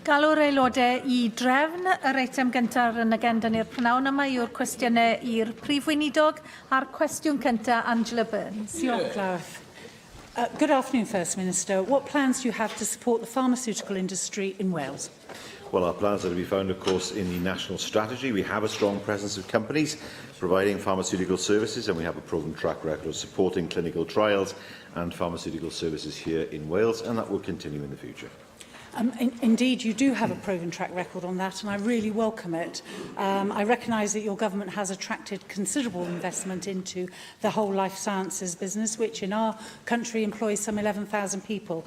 Galw'r aelodau I drefn yr eitem gyntaf yn agenda ni'r prynawn yma yw'r cwestiynau i'r Prif Weinidog a'r cwestiwn cyntaf Angela Burns. Diolch, Gareth. Good afternoon, First Minister. What plans do you have to support the pharmaceutical industry in Wales? Well, our plans are to be found, of course, in the national strategy. We have a strong presence of companies providing pharmaceutical services, and we have a proven track record of supporting clinical trials and pharmaceutical services here in Wales, and that will continue in the future. Indeed, you do have a proven track record on that, and I really welcome it. I recognise that your government has attracted considerable investment into the whole life sciences business, which in our country employs some 11,000 people.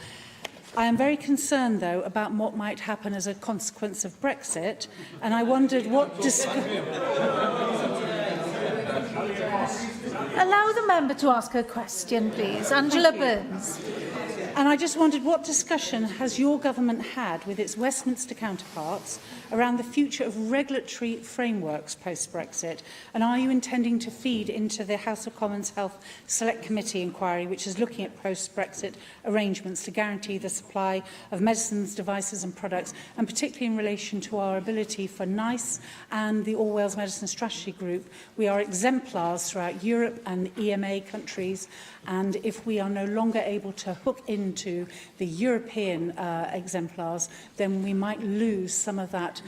I am very concerned, though, about what might happen as a consequence of Brexit, and I wondered what... Allow the member to ask her question, please. Angela Burns. And I just wondered what discussion has your government had with its Westminster counterparts around the future of regulatory frameworks post-Brexit? And are you intending to feed into the House of Commons Health Select Committee inquiry, which is looking at post-Brexit arrangements to guarantee the supply of medicines, devices and products, and particularly in relation to our ability for NICE and the All Wales Medicine Strategy Group? We are exemplars throughout Europe and the EMA countries, and if we are no longer able to hook into the European exemplars, then we might lose some of that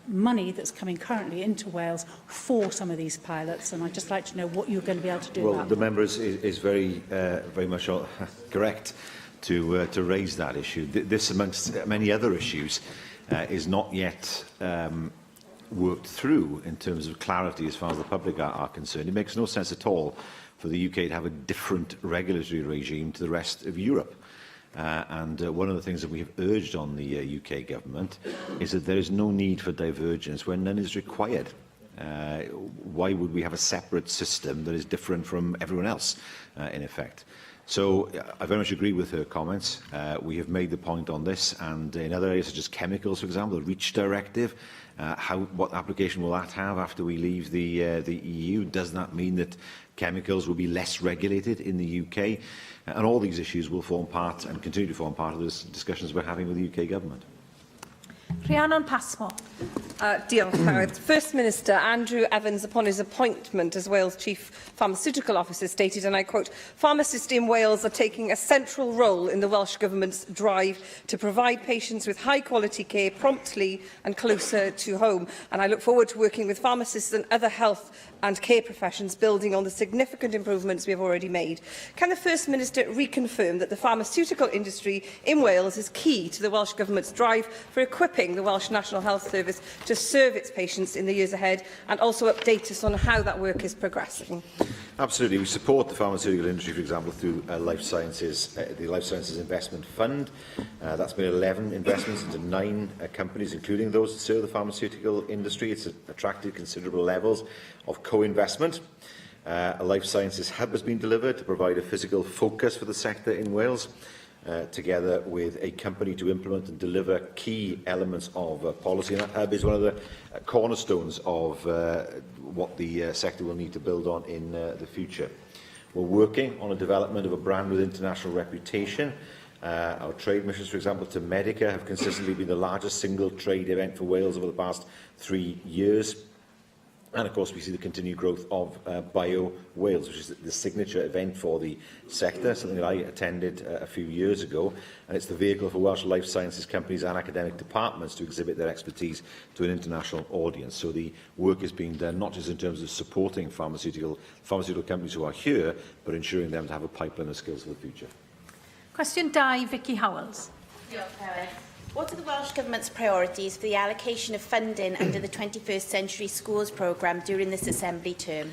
money that's coming currently into Wales for some of these pilots. And I'd just like to know what you're going to be able to do about the that. member is very much correct to raise that issue. This, amongst many other issues, is not yet worked through in terms of clarity as far as the public are concerned. It makes no sense at all for the UK to have a different regulatory regime to the rest of Europe. One of the things that we have urged on the UK government is that there is no need for divergence when none is required. Why would we have a separate system that is different from everyone else, in effect? So I very much agree with her comments. We have made the point on this, and in other areas such as chemicals, for example, the REACH directive, what application will that have after we leave the EU? Does that mean that chemicals will be less regulated in the UK? And all these issues will form part and continue to form part of the discussions we're having with the UK government. Rhiannon Passmore. Diolch. First Minister Andrew Evans, upon his appointment as Wales Chief Pharmaceutical Officer, stated, and I quote, "Pharmacists in Wales are taking a central role in the Welsh Government's drive to provide patients with high-quality care promptly and closer to home. And I look forward to working with pharmacists and other health and care professions, building on the significant improvements we have already made." Can the First Minister reconfirm that the pharmaceutical industry in Wales is key to the Welsh Government's drive for equipping the Welsh National Health Service to serve its patients in the years ahead, and also update us on how that work is progressing? Absolutely. We support the pharmaceutical industry, for example, through the Life Sciences Investment Fund. That's been 11 investments into 9 companies, including those that serve the pharmaceutical industry. It's attracted considerable levels of co-investment. A Life Sciences Hub has been delivered to provide a physical focus for the sector in Wales, together with a company to implement and deliver key elements of policy. And that hub is one of the cornerstones of what the sector will need to build on in the future. We're working on a development of a brand with international reputation. Our trade missions, for example, to Medica have consistently been the largest single trade event for Wales over the past 3 years. And, of course, we see the continued growth of Bio Wales, which is the signature event for the sector, something that I attended a few years ago. And it's the vehicle for Welsh life sciences companies and academic departments to exhibit their expertise to an international audience. So the work is being done not just in terms of supporting pharmaceutical companies who are here, but ensuring them to have a pipeline of skills for the future. Question 2, Vicky Howells. What are the Welsh Government's priorities for the allocation of funding under the 21st Century Schools programme during this Assembly term?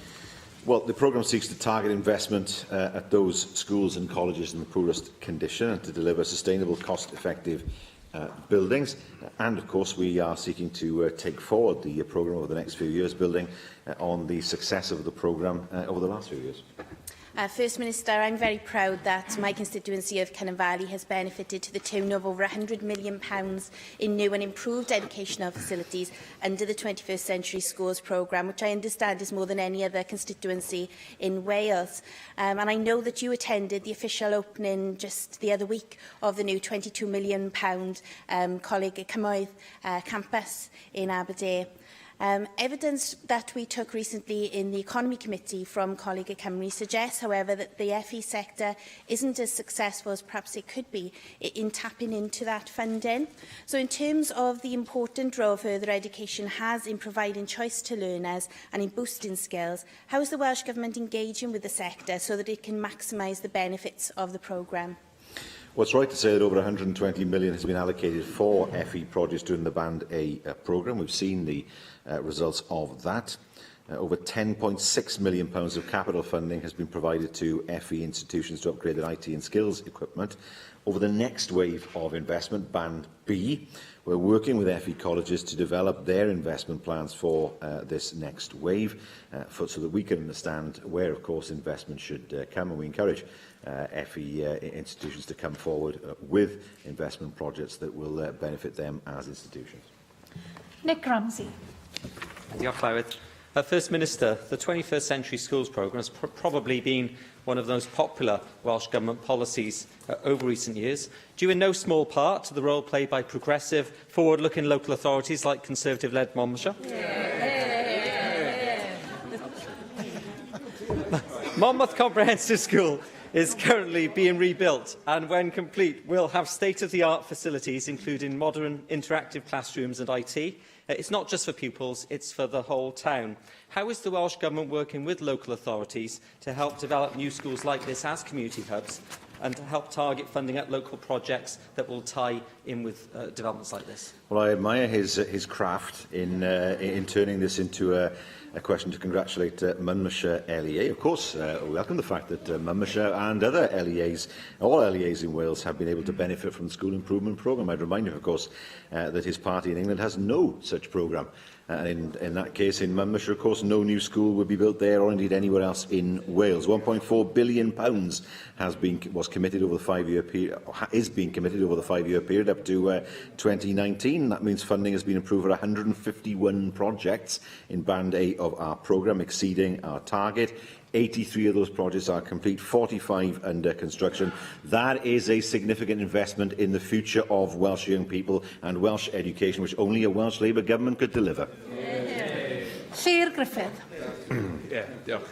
Well, the programme seeks to target investment at those schools and colleges in the poorest condition and to deliver sustainable, cost-effective buildings. And, of course, we are seeking to take forward the programme over the next few years, building on the success of the programme over the last few years. First Minister, I'm very proud that my constituency of Cynon Valley has benefited to the tune of over £100 million in new and improved educational facilities under the 21st Century Schools programme, which I understand is more than any other constituency in Wales. And I know that you attended the official opening just the other week of the new £22 million Coleg y Cymoedd campus in Aberdeen. Evidence that we took recently in the Economy Committee from Coleg y Cymru suggests, however, that the FE sector isn't as successful as perhaps it could be in tapping into that funding. So in terms of the important role further education has in providing choice to learners and in boosting skills, how is the Welsh Government engaging with the sector so that it can maximise the benefits of the programme? Well, it's right to say that over £120 million has been allocated for FE projects during the Band A programme. We've seen the results of that. Over £10.6 million of capital funding has been provided to FE institutions to upgrade their IT and skills equipment. Over the next wave of investment, Band B, we're working with FE colleges to develop their investment plans for this next wave, so that we can understand where, of course, investment should come, and we encourage FE institutions to come forward with investment projects that will benefit them as institutions. Nick Ramsey. Diolch, Llywydd. First Minister, the 21st Century Schools programme has probably been one of the most popular Welsh Government policies over recent years, due in no small part to the role played by progressive, forward-looking local authorities like Conservative-led Monmouthshire. Monmouth Comprehensive School is currently being rebuilt and, when complete, will have state-of-the-art facilities, including modern interactive classrooms and IT. It's not just for pupils, it's for the whole town. How is the Welsh Government working with local authorities to help develop new schools like this as community hubs and to help target funding at local projects that will tie in with developments like this? Well, I admire his craft in turning this into a question to congratulate Monmouthshire LEA. Of course, we welcome the fact that Monmouthshire and other LEAs, all LEAs in Wales, have been able to benefit from the School Improvement Programme. I'd remind you, of course, that his party in England has no such programme. And in that case, in Monmouthshire, of course, no new school would be built there or indeed anywhere else in Wales. £1.4 billion was committed over the 5-year period, is being committed over the 5-year period up to 2019. That means funding has been approved for 151 projects in Band A of our programme, exceeding our target. 83 of those projects are complete, 45 under construction. That is a significant investment in the future of Welsh young people and Welsh education, which only a Welsh Labour government could deliver. Llŷr Griffith. Diolch.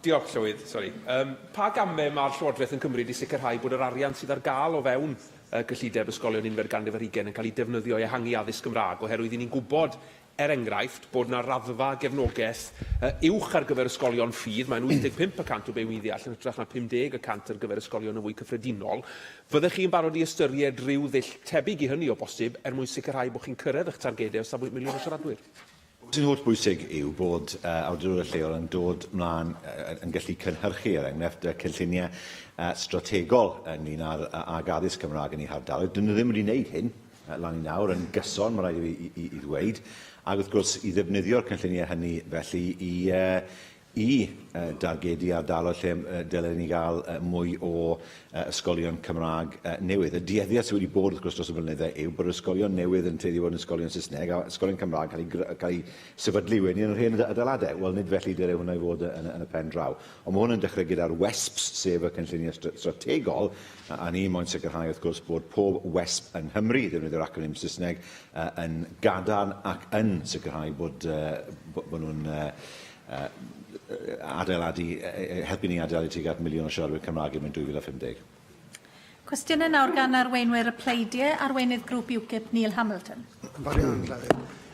Diolch, Llywydd. Sorry. Pa gamau mae'r Llywodraeth yn Cymru wedi sicrhau bod yr arian sydd ar gael o fewn gyllideb ysgolion unfer ganrif ar 20 yn cael ei defnyddio i ehangu addysg Gymraeg, oherwydd i ni'n gwybod enghraifft bod yna raddfa gefnogaeth uwch ar gyfer ysgolion ffydd. Mae'n 85% o be wy'n ddeall yn hytrach na 50% ar gyfer ysgolion yn fwy cyffredinol. Fyddech chi'n barod i ystyried rhyw ddull tebyg i hynny o bosib sicrhau bod chi'n cyrraedd eich targedau o safbwynt miliwn o siaradwyr? Sy'n holl bwysig yw bod awdurdodau lleol yn dod mlaen yn gallu cynhyrchu enghraifft cynlluniau strategol ynglyn ag addysg Cymraeg yn ei hardaloedd. Dyn nhw ddim wedi gwneud hyn lan i nawr yn gyson, mae rhaid i ddweud, ac wrth gwrs i ddefnyddio'r cynlluniau hynny felly i dargedu ardaloedd lle dylen ni gael mwy o ysgolion Cymraeg newydd. Y dueddiad sydd wedi bod wrth gwrs dros y blynydde yw bod ysgolion newydd yn teulu fod yn ysgolion Saesneg a ysgolion Cymraeg cael ei sefydlu wedyn yn yr hen adeiladau. Wel, nid felly dyle hwnna i fod yn y pen draw. Ond mae hwn yn dechrau gyda'r WESPs, sef y cynlluniau strategol, a ni moyn sicrhau wrth gwrs bod pob WESP yng Nghymru, defnyddio'r acronym Saesneg, yn gadarn ac yn sicrhau bod nhw'n helpu ni adeiladu tuag at miliwn o siaradwyr Cymraeg yn 2050. Cwestiynau nawr gan arweinwyr y pleidiau, arweinydd grŵp UKIP, Neil Hamilton.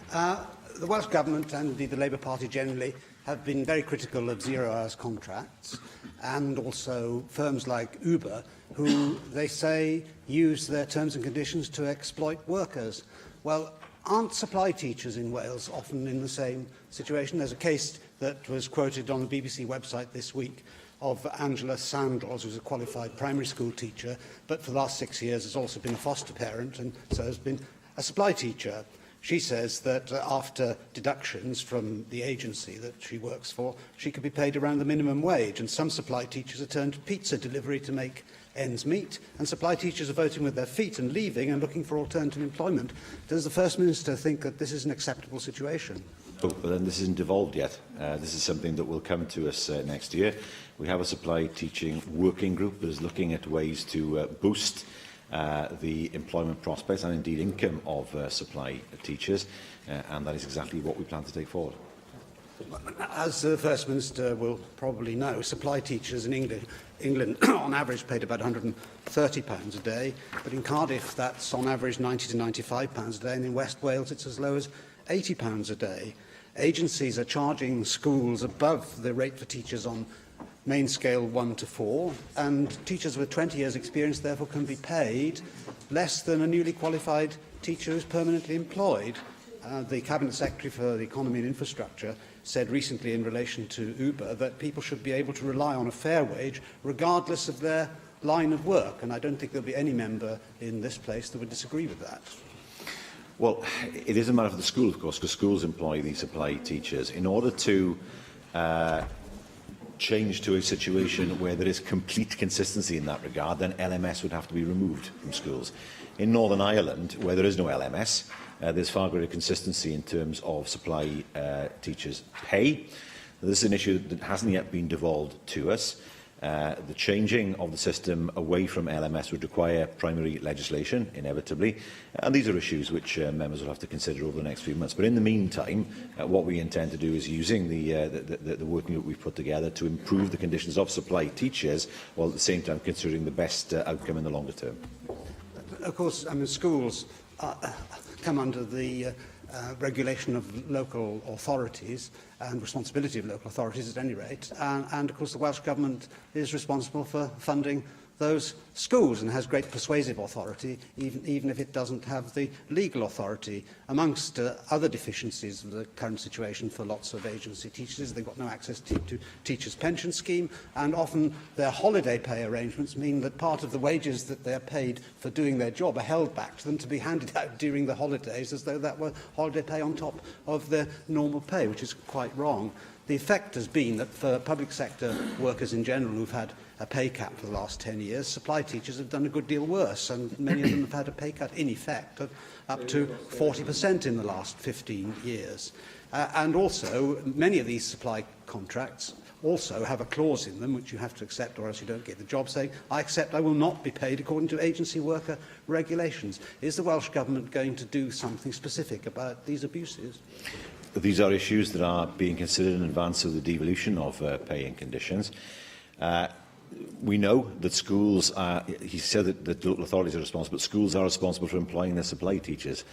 The Welsh Government and indeed the Labour Party generally have been very critical of zero-hours contracts and also firms like Uber, who they say use their terms and conditions to exploit workers. Well, aren't supply teachers in Wales often in the same situation? There's a case that was quoted on the BBC website this week of Angela Sandros, who's a qualified primary school teacher, but for the last 6 years has also been a foster parent and so has been a supply teacher. She says that after deductions from the agency that she works for, she could be paid around the minimum wage, and some supply teachers are turned to pizza delivery to make ends meet, and supply teachers are voting with their feet and leaving and looking for alternative employment. Does the First Minister think that this is an acceptable situation? Oh, but then this isn't evolved yet. This is something that will come to us next year. We have a supply teaching working group that is looking at ways to boost the employment prospects and indeed income of supply teachers, and that is exactly what we plan to take forward. As the First Minister will probably know, supply teachers in England on average paid about £130 a day, but in Cardiff that's on average £90 to £95 a day, and in West Wales it's as low as £80 a day. Agencies are charging schools above the rate for teachers on main scale 1 to 4, and teachers with 20 years' experience therefore can be paid less than a newly qualified teacher who is permanently employed. The Cabinet Secretary for the Economy and Infrastructure said recently in relation to Uber that people should be able to rely on a fair wage regardless of their line of work, and I don't think there'll be any member in this place that would disagree with that. Well, it is a matter for the school, of course, because schools employ these supply teachers. In order to change to a situation where there is complete consistency in that regard, then LMS would have to be removed from schools. In Northern Ireland, where there is no LMS, there's far greater consistency in terms of supply teachers' pay. This is an issue that hasn't yet been devolved to us. The changing of the system away from LMS would require primary legislation, inevitably, and these are issues which members will have to consider over the next few months. But in the meantime, what we intend to do is using the working group we've put together to improve the conditions of supply teachers, while at the same time considering the best outcome in the longer term. Of course, I mean, schools come under the regulation of local authorities and responsibility of local authorities at any rate, and of course the Welsh Government is responsible for funding those schools and has great persuasive authority, even if it doesn't have the legal authority. Amongst other deficiencies of the current situation for lots of agency teachers, they've got no access to teachers' pension scheme, and often their holiday pay arrangements mean that part of the wages that they're paid for doing their job are held back to them to be handed out during the holidays as though that were holiday pay on top of their normal pay, which is quite wrong. The effect has been that for public sector workers in general who've had a pay cap for the last 10 years, supply teachers have done a good deal worse, and many of them have had a pay cut in effect of up to 40% in the last 15 years. And also, many of these supply contracts also have a clause in them which you have to accept or else you don't get the job, saying, I accept I will not be paid according to agency worker regulations. Is the Welsh Government going to do something specific about these abuses? These are issues that are being considered in advance of the devolution of pay and conditions. We know that schools are, he said that local authorities are responsible, but schools are responsible for employing their supply teachers.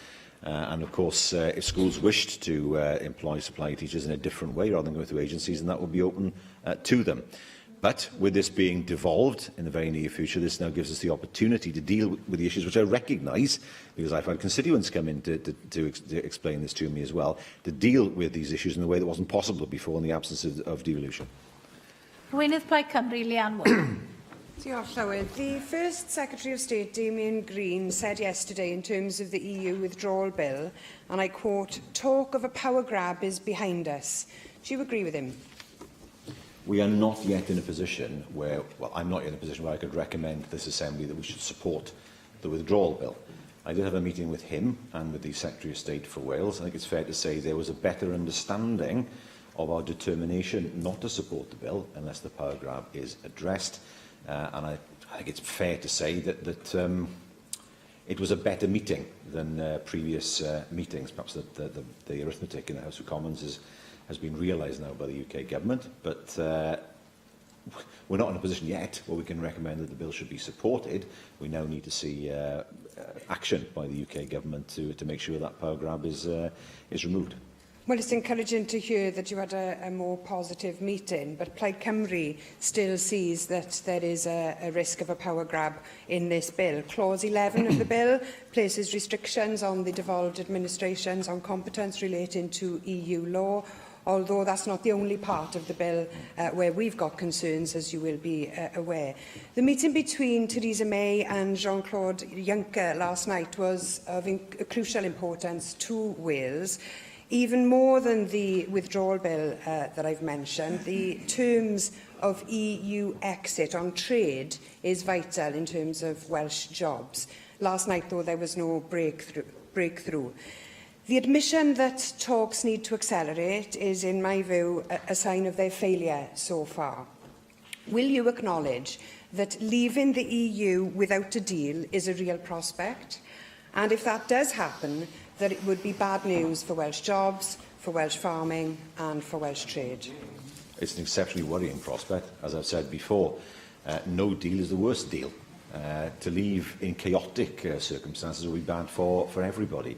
And of course, if schools wished to employ supply teachers in a different way rather than going through agencies, then that would be open to them. But with this being devolved in the very near future, this now gives us the opportunity to deal with the issues which I recognise, because I've had constituents come in to explain this to me as well, to deal with these issues in a way that wasn't possible before in the absence of devolution. Rwynydd Plaid Cymru, Leanne Wood. Diolch, Llywydd. The First Secretary of State, Damien Green, said yesterday in terms of the EU withdrawal bill, and I quote, "Talk of a power grab is behind us." Do you agree with him? We are not yet in a position where, well, I'm not yet in a position where I could recommend to this Assembly that we should support the withdrawal bill. I did have a meeting with him and with the Secretary of State for Wales. I think it's fair to say there was a better understanding of our determination not to support the bill unless the power grab is addressed. And I think it's fair to say that it was a better meeting than previous meetings. Perhaps the arithmetic in the House of Commons has been realised now by the UK Government, but we're not in a position yet where we can recommend that the bill should be supported. We now need to see action by the UK Government to make sure that power grab is removed. Well, it's encouraging to hear that you had a more positive meeting, but Plaid Cymru still sees that there is a risk of a power grab in this bill. Clause 11 of the bill places restrictions on the devolved administrations on competence relating to EU law. although that's not the only part of the bill where we've got concerns, as you will be aware. The meeting between Theresa May and Jean-Claude Juncker last night was of crucial importance to Wales. Even more than the withdrawal bill that I've mentioned, the terms of EU exit on trade is vital in terms of Welsh jobs. Last night, though, there was no breakthrough. The admission that talks need to accelerate is, in my view, a sign of their failure so far. Will you acknowledge that leaving the EU without a deal is a real prospect? And if that does happen, that it would be bad news for Welsh jobs, for Welsh farming and for Welsh trade? It's an exceptionally worrying prospect. As I've said before, no deal is the worst deal. To leave in chaotic circumstances will be bad for everybody.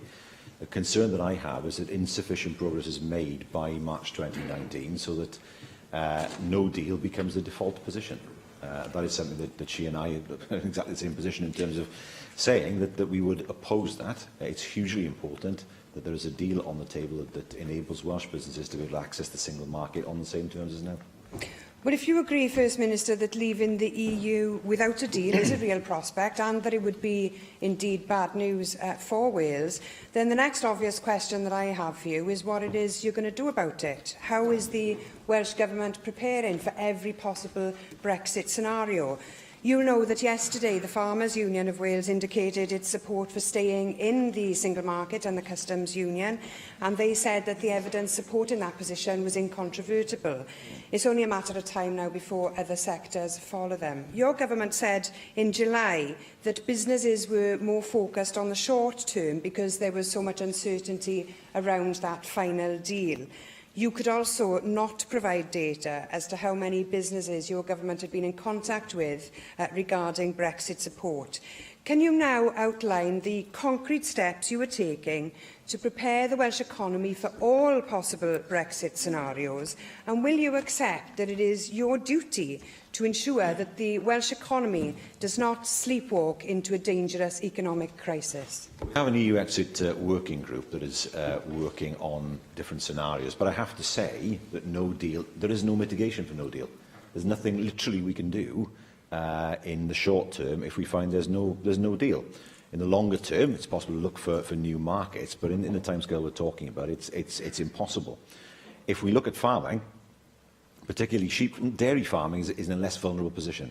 The concern that I have is that insufficient progress is made by March 2019 so that no deal becomes the default position. That is something that she and I are in exactly the same position in terms of saying that we would oppose that. It's hugely important that there is a deal on the table that enables Welsh businesses to be able to access the single market on the same terms as now. But if you agree, First Minister, that leaving the EU without a deal is a real prospect and that it would be indeed bad news for Wales, then the next obvious question that I have for you is what it is you're going to do about it. How is the Welsh Government preparing for every possible Brexit scenario? You'll know that yesterday the Farmers Union of Wales indicated its support for staying in the single market and the customs union, and they said that the evidence supporting that position was incontrovertible. It's only a matter of time now before other sectors follow them. Your government said in July that businesses were more focused on the short term because there was so much uncertainty around that final deal. You could also not provide data as to how many businesses your government had been in contact with regarding Brexit support. Can you now outline the concrete steps you are taking to prepare the Welsh economy for all possible Brexit scenarios? And will you accept that it is your duty to ensure that the Welsh economy does not sleepwalk into a dangerous economic crisis? We have an EU exit working group that is working on different scenarios, but I have to say that no deal, there is no mitigation for no deal. There's nothing literally we can do in the short term if we find there's no deal. In the longer term, it's possible to look for new markets, but in the timescale we're talking about, it's impossible. If we look at farming, particularly sheep and dairy farming is in a less vulnerable position.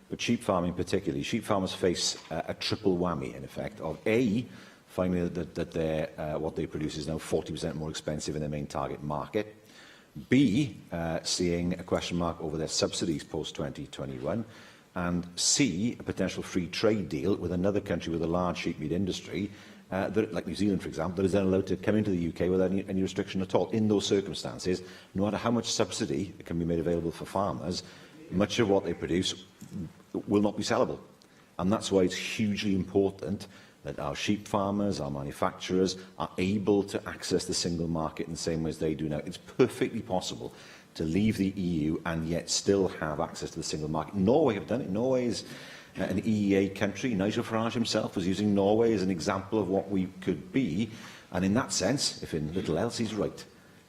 But sheep farming particularly, sheep farmers face a triple whammy, in effect, of A, finding that what they produce is now 40% more expensive in their main target market, B, seeing a question mark over their subsidies post-2021, and C, a potential free trade deal with another country with a large sheep meat industry, like New Zealand, for example, that is then allowed to come into the UK without any restriction at all. In those circumstances, no matter how much subsidy can be made available for farmers, much of what they produce will not be sellable. And that's why it's hugely important that our sheep farmers, our manufacturers, are able to access the single market in the same way as they do now. It's perfectly possible to leave the EU and yet still have access to the single market. Norway have done it. Norway is an EEA country. Nigel Farage himself was using Norway as an example of what we could be. And in that sense, if in little else, he's right.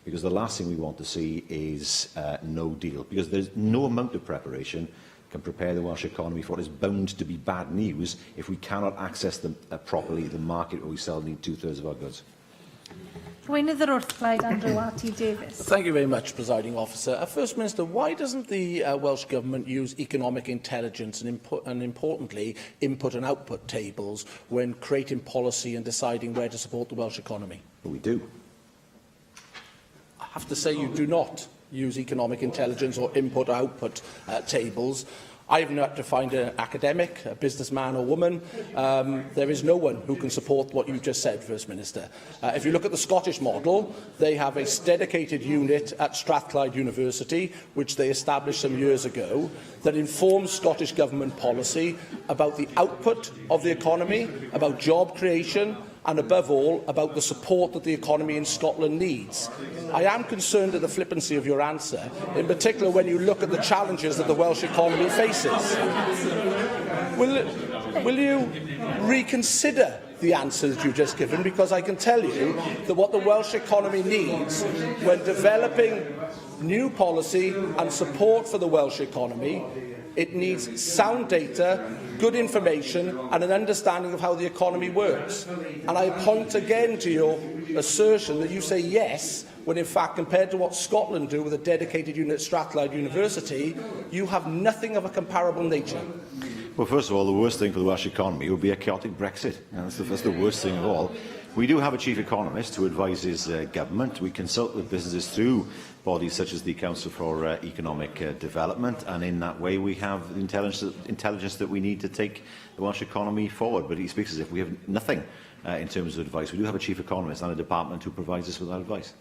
Because the last thing we want to see is no deal. Because there's no amount of preparation can prepare the Welsh economy for what is bound to be bad news if we cannot access properly the market where we sell nearly 2/3 of our goods. Rwy'n i'r wrthblaid, Andrew Arty Davies. Thank you very much, Presiding Officer. First Minister, why doesn't the Welsh Government use economic intelligence and importantly, input and output tables when creating policy and deciding where to support the Welsh economy? Well, we do. I have to say you do not use economic intelligence or input or output tables. I haven't had to find an academic, a businessman or woman. There is no one who can support what you've just said, First Minister. If you look at the Scottish model, they have a dedicated unit at Strathclyde University, which they established some years ago, that informs Scottish Government policy about the output of the economy, about job creation, and above all, about the support that the economy in Scotland needs. I am concerned at the flippancy of your answer, in particular when you look at the challenges that the Welsh economy faces. Will you reconsider the answer that you've just given, because I can tell you that what the Welsh economy needs when developing new policy and support for the Welsh economy, it needs sound data, good information and an understanding of how the economy works. And I point again to your assertion that you say yes, when in fact, compared to what Scotland do with a dedicated unit at Strathclyde University, you have nothing of a comparable nature. Well, first of all, the worst thing for the Welsh economy would be a chaotic Brexit. That's the worst thing of all. We do have a chief economist who advises government. We consult with businesses through bodies such as the Council for Economic Development, and in that way we have the intelligence that we need to take the Welsh economy forward. But he speaks as if we have nothing in terms of advice. We do have a chief economist and a department who provides us with that advice.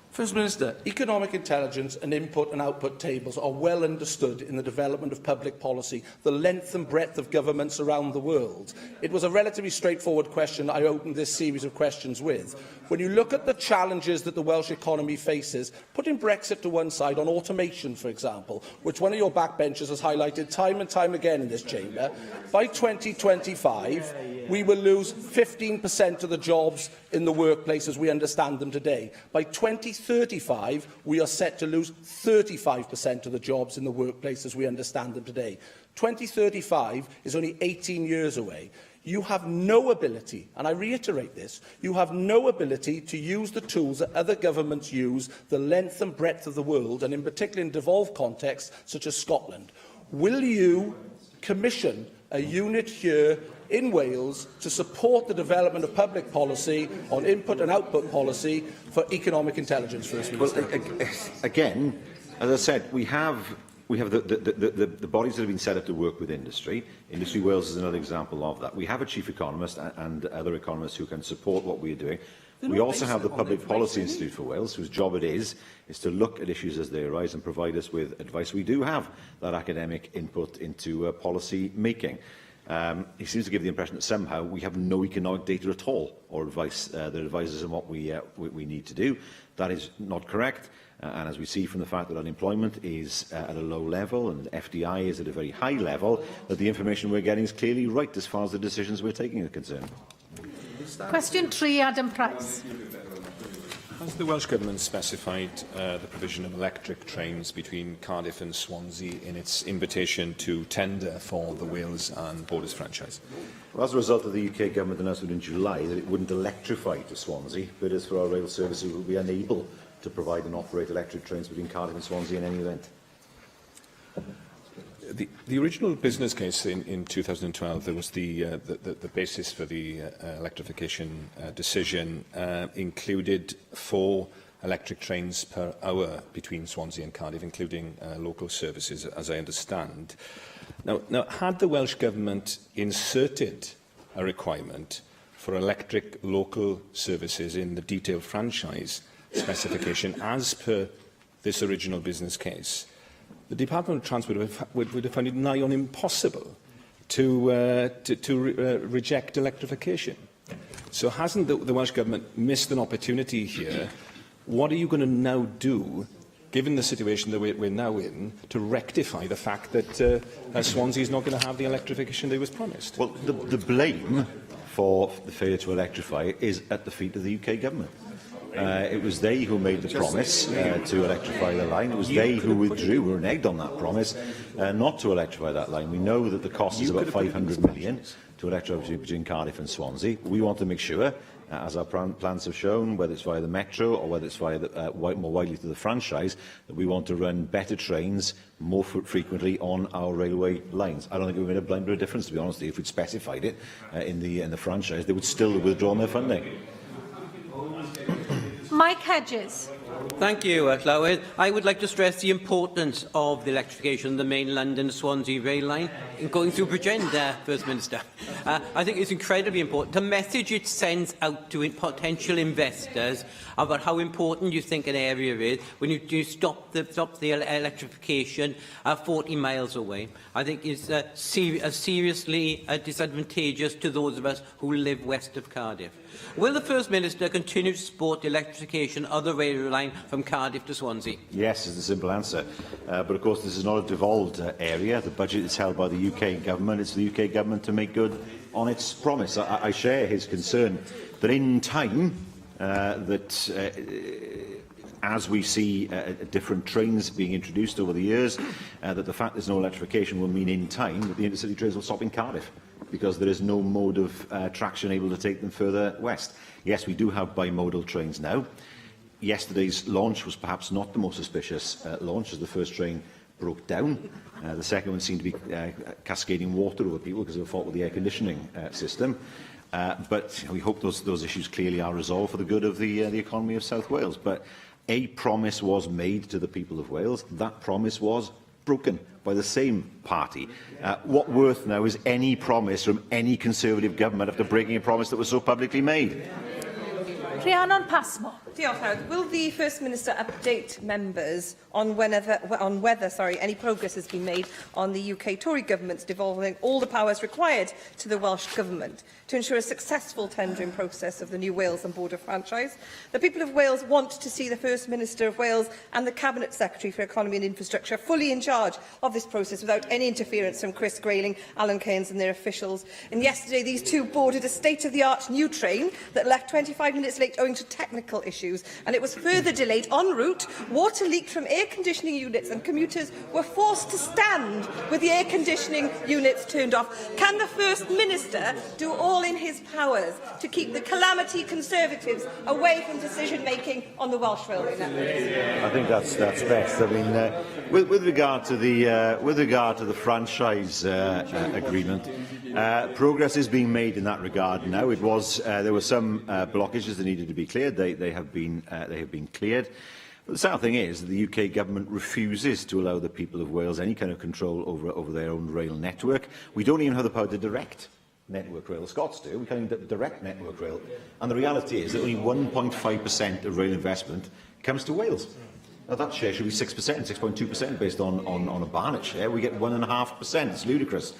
First Minister, economic intelligence and input and output tables are well understood in the development of public policy, the length and breadth of governments around the world. It was a relatively straightforward question I opened this series of questions with. When you look at the challenges that the Welsh economy faces, putting Brexit to one side, on automation, for example, which one of your backbenchers has highlighted time and time again in this chamber, by 2025 we will lose 15% of the jobs in the workplace as we understand them today. By 2035, we are set to lose 35% of the jobs in the workplace as we understand them today. 2035 is only 18 years away. You have no ability, and I reiterate this, you have no ability to use the tools that other governments use, the length and breadth of the world, and in particular in devolved contexts such as Scotland. Will you commission a unit here in Wales to support the development of public policy on input and output policy for economic intelligence, First Minister? Well, again, as I said, we have the bodies that have been set up to work with industry. Industry Wales is another example of that. We have a chief economist and other economists who can support what we are doing. We also have the Public Policy Institute for Wales, whose job it is to look at issues as they arise and provide us with advice. We do have that academic input into policy making. He seems to give the impression that somehow we have no economic data at all, or advice that advises on what we need to do. That is not correct. And as we see from the fact that unemployment is at a low level and FDI is at a very high level, that the information we're getting is clearly right as far as the decisions we're taking are concerned. Question 3, Adam Price. Has the Welsh Government specified the provision of electric trains between Cardiff and Swansea in its invitation to tender for the Wales and Borders franchise? Well, as a result of the UK Government announcement in July that it wouldn't electrify to Swansea, bidders for our rail services will be unable to provide and operate electric trains between Cardiff and Swansea in any event. The original business case in 2012, there was the basis for the electrification decision included 4 electric trains per hour between Swansea and Cardiff, including local services, as I understand. Now, had the Welsh Government inserted a requirement for electric local services in the detailed franchise specification as per this original business case, the Department of Transport would have found it nigh on impossible to reject electrification. So hasn't the Welsh Government missed an opportunity here? What are you going to now do, given the situation that we're now in, to rectify the fact that Swansea is not going to have the electrification that was promised? Well, the blame for the failure to electrify is at the feet of the UK Government. It was they who made the promise to electrify the line. It was they who withdrew, were reneged on that promise, not to electrify that line. We know that the cost is about 500 million to electrify between Cardiff and Swansea. We want to make sure, as our plans have shown, whether it's via the Metro or whether it's via more widely to the franchise, that we want to run better trains more frequently on our railway lines. I don't think it would have made a blind bit of difference, to be honest. If we'd specified it in the franchise, they would still have withdrawn their funding. Mike Hedges. Thank you, Llywyd. I would like to stress the importance of the electrification of the main London-Swansea rail line in going through Bridgend, First Minister. I think it's incredibly important. The message it sends out to potential investors about how important you think an area is when you stop the electrification 40 miles away, I think is seriously disadvantageous to those of us who live west of Cardiff. Will the First Minister continue to support the electrification of the railway line from Cardiff to Swansea? Yes, is the simple answer. But of course, this is not a devolved area. The budget is held by the UK Government. It's the UK Government to make good on its promise. I share his concern that in time, as we see different trains being introduced over the years, that the fact there's no electrification will mean in time that the intercity trains will stop in Cardiff, because there is no mode of traction able to take them further west. Yes, we do have bimodal trains now. Yesterday's launch was perhaps not the most auspicious launch, as the first train broke down. The second one seemed to be cascading water over people because of a fault with the air conditioning system. But we hope those issues clearly are resolved for the good of the economy of South Wales. But a promise was made to the people of Wales. That promise was broken by the same party. What worth now is any promise from any Conservative government after breaking a promise that was so publicly made? Rhiannon Passmore. Diolch, Howard. Will the First Minister update members on whether any progress has been made on the UK Tory government's devolving all the powers required to the Welsh Government to ensure a successful tendering process of the new Wales and Border franchise? The people of Wales want to see the First Minister of Wales and the Cabinet Secretary for Economy and Infrastructure fully in charge of this process without any interference from Chris Grayling, Alan Keynes and their officials. And yesterday, these two boarded a state-of-the-art new train that left 25 minutes late owing to technical issues, and it was further delayed en route. Water leaked from air conditioning units and commuters were forced to stand with the air conditioning units turned off. Can the First Minister do all in his powers to keep the calamity Conservatives away from decision-making on the Welsh Railway network? I think that's best. I mean, with regard to the franchise agreement, progress is being made in that regard now. There were some blockages that needed to be cleared. They have been cleared. But the sad thing is that the UK government refuses to allow the people of Wales any kind of control over their own rail network. We don't even have the power to direct Network Rail. The Scots do. We can't even direct Network Rail. And the reality is that only 1.5% of rail investment comes to Wales. Now, that share should be 6%, 6.2% based on a Barnet share. We get 1.5%. It's ludicrous.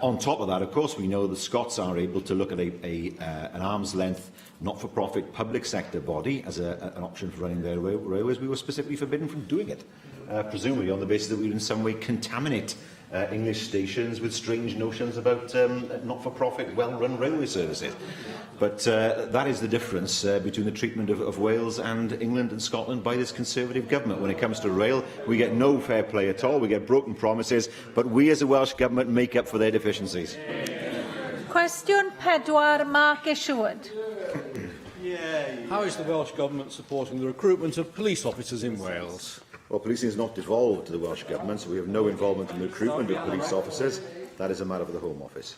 On top of that, of course, we know the Scots are able to look at an arm's-length, not-for-profit public sector body as an option for running their railways. We were specifically forbidden from doing it, presumably on the basis that we would in some way contaminate English stations with strange notions about not-for-profit, well-run railway services. But that is the difference between the treatment of Wales and England and Scotland by this Conservative government. When it comes to rail, we get no fair play at all. We get broken promises, but we as a Welsh government make up for their deficiencies. Cwestiwn 4, Mark Isherwood. How is the Welsh Government supporting the recruitment of police officers in Wales? Well, policing is not devolved to the Welsh Government, so we have no involvement in the recruitment of police officers. That is a matter for the Home Office.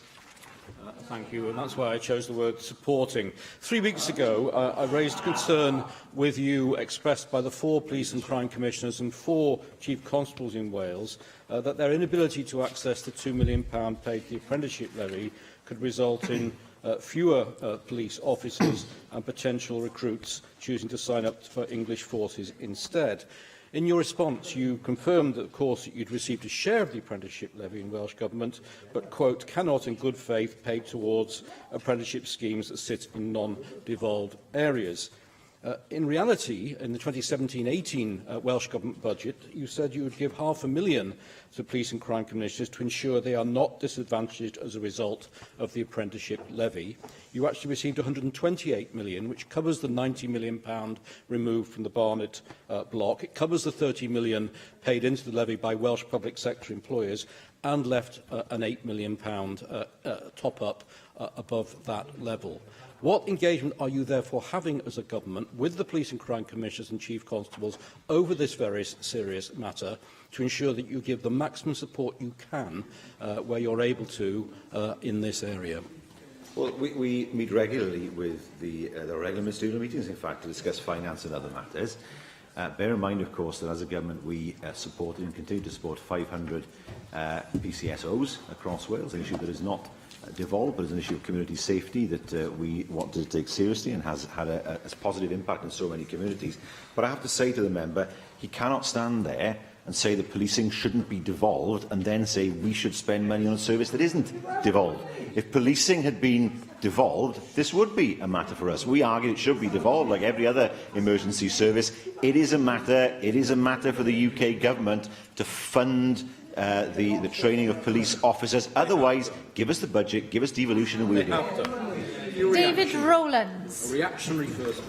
Thank you, and that's why I chose the word supporting. 3 weeks ago, I raised concern with you expressed by the 4 police and crime commissioners and 4 chief constables in Wales that their inability to access the £2 million paid to the apprenticeship levy could result in fewer police officers and potential recruits choosing to sign up for English forces instead. In your response, you confirmed that, of course, that you'd received a share of the apprenticeship levy in Welsh Government, but, quote, cannot in good faith pay towards apprenticeship schemes that sit in non-devolved areas. In reality, in the 2017-18 Welsh Government budget, you said you would give £500,000 to police and crime commissioners to ensure they are not disadvantaged as a result of the apprenticeship levy. You actually received £128 million, which covers the £90 million removed from the Barnet block. It covers the £30 million paid into the levy by Welsh public sector employers and left an £8 million top-up above that level. What engagement are you therefore having as a government with the police and crime commissioners and chief constables over this very serious matter to ensure that you give the maximum support you can where you're able to in this area? Well, we meet regularly with the regular ministerial meetings, in fact, to discuss finance and other matters. Bear in mind, of course, that as a government we supported and continue to support 500 PCSOs across Wales, an issue that is not devolved, but is an issue of community safety that we want to take seriously and has had a positive impact in so many communities. But I have to say to the member, he cannot stand there and say that policing shouldn't be devolved and then say we should spend money on a service that isn't devolved. If policing had been devolved, this would be a matter for us. We argue it should be devolved like every other emergency service. It is a matter for the UK government to fund the training of police officers. Otherwise, give us the budget, give us devolution and we'll do it. David Rowlands. Reactionary first.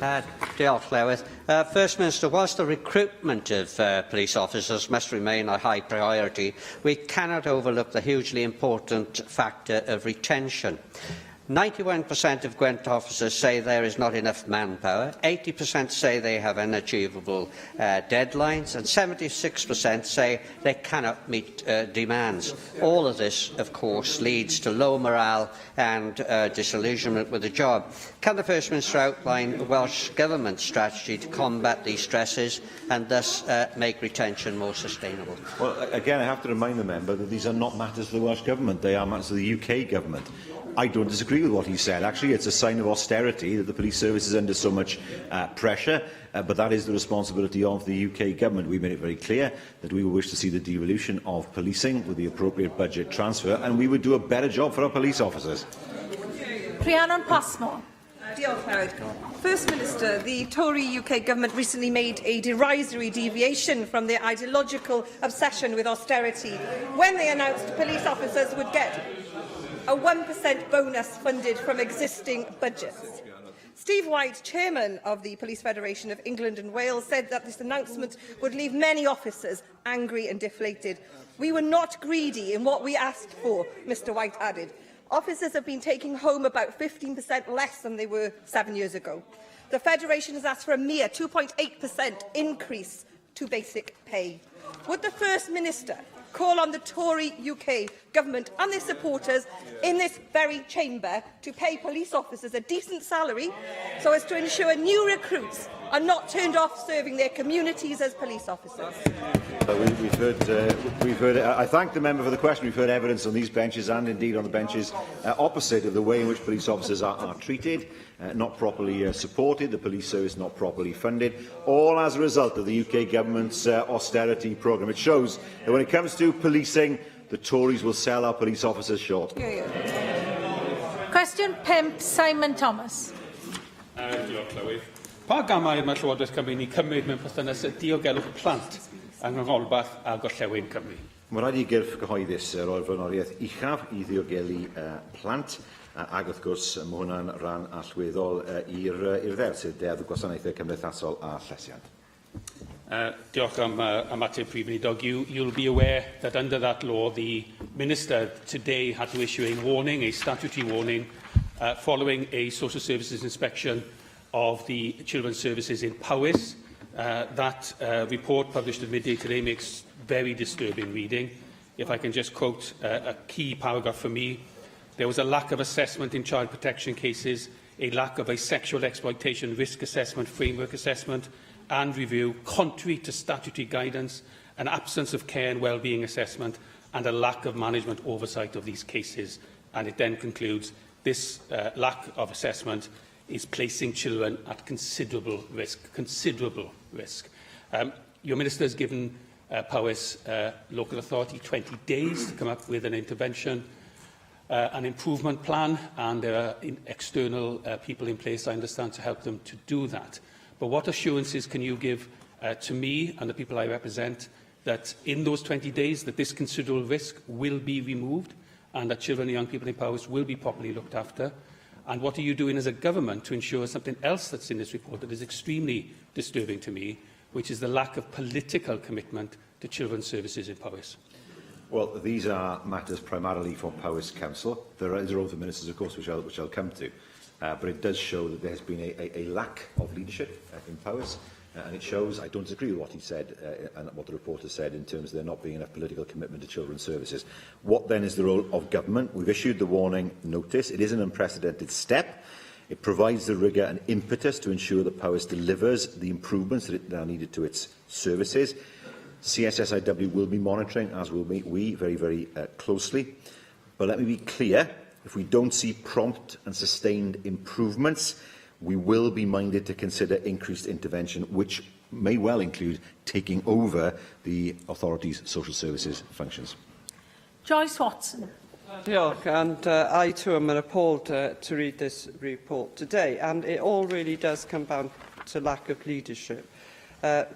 Diolch, Lewis. First Minister, whilst the recruitment of police officers must remain a high priority, we cannot overlook the hugely important factor of retention. 91% of Gwent officers say there is not enough manpower, 80% say they have unachievable deadlines, and 76% say they cannot meet demands. All of this, of course, leads to low morale and disillusionment with the job. Can the First Minister outline the Welsh Government strategy to combat these stresses and thus make retention more sustainable? Well, again, I have to remind the member that these are not matters for the Welsh Government, they are matters of the UK Government. I don't disagree with what he said. Actually, it's a sign of austerity that the police service is under so much pressure, but that is the responsibility of the UK Government. We made it very clear that we wish to see the devolution of policing with the appropriate budget transfer, and we would do a better job for our police officers. Rhiannon Passmore. Diolch, Howard. First Minister, the Tory UK Government recently made a derisory deviation from their ideological obsession with austerity when they announced police officers would get a 1% bonus funded from existing budgets. Steve White, chairman of the Police Federation of England and Wales, said that this announcement would leave many officers angry and deflated. We were not greedy in what we asked for, Mr White added. Officers have been taking home about 15% less than they were 7 years ago. The Federation has asked for a mere 2.8% increase to basic pay. Would the First Minister call on the Tory UK Government and their supporters in this very chamber to pay police officers a decent salary so as to ensure new recruits are not turned off serving their communities as police officers? We've heard. I thank the member for the question. We've heard evidence on these benches and indeed on the benches opposite of the way in which police officers are treated, not properly supported, the police service not properly funded, all as a result of the UK Government's austerity programme. It shows that when it comes to policing, the Tories will sell our police officers short. Question 5, Simon Thomas. Diolch, Lewis. Pa gamau mae Llywodraeth Cymru ni cymryd mewn perthynas y diogelwch plant yng nghanolbarth a gorllewin Cymru? Mae rhaid I gyrff gyhoeddus o'r flaenoriaeth uchaf I ddiogelu plant, ac wrth gwrs mae hwnna'n ran allweddol i'r ddeddf, sef Deddf Gwasanaethau Cymdeithasol a Llesiant. Diolch am ateb Prif Weinidog. You'll be aware that under that law, the Minister today had to issue a warning, a statutory warning, following a social services inspection of the children's services in Powys. That report published at midday today makes very disturbing reading. If I can just quote a key paragraph for me. There was a lack of assessment in child protection cases, a lack of a sexual exploitation risk assessment, framework assessment and review, contrary to statutory guidance, an absence of care and wellbeing assessment and a lack of management oversight of these cases. And it then concludes this lack of assessment is placing children at considerable risk. Considerable risk. Your Minister has given Powys local authority 20 days to come up with an intervention, an improvement plan, and there are external people in place, I understand, to help them to do that. But what assurances can you give to me and the people I represent that in those 20 days that this considerable risk will be removed and that children and young people in Powys will be properly looked after? And what are you doing as a government to ensure something else that's in this report that is extremely disturbing to me, which is the lack of political commitment to children's services in Powys? Well, these are matters primarily for Powys Council. There are other ministers, of course, which I'll come to. But it does show that there has been a lack of leadership in Powys. And it shows, I don't disagree with what he said and what the reporter said in terms of there not being enough political commitment to children's services. What then is the role of government? We've issued the warning notice. It is an unprecedented step. It provides the rigour and impetus to ensure that Powys delivers the improvements that are needed to its services. CSSIW will be monitoring, as will we, very, very closely. But let me be clear, if we don't see prompt and sustained improvements, we will be minded to consider increased intervention, which may well include taking over the authority's social services functions. Joyce Watson. Diolch, and I too am appalled to read this report today, and it all really does come down to lack of leadership.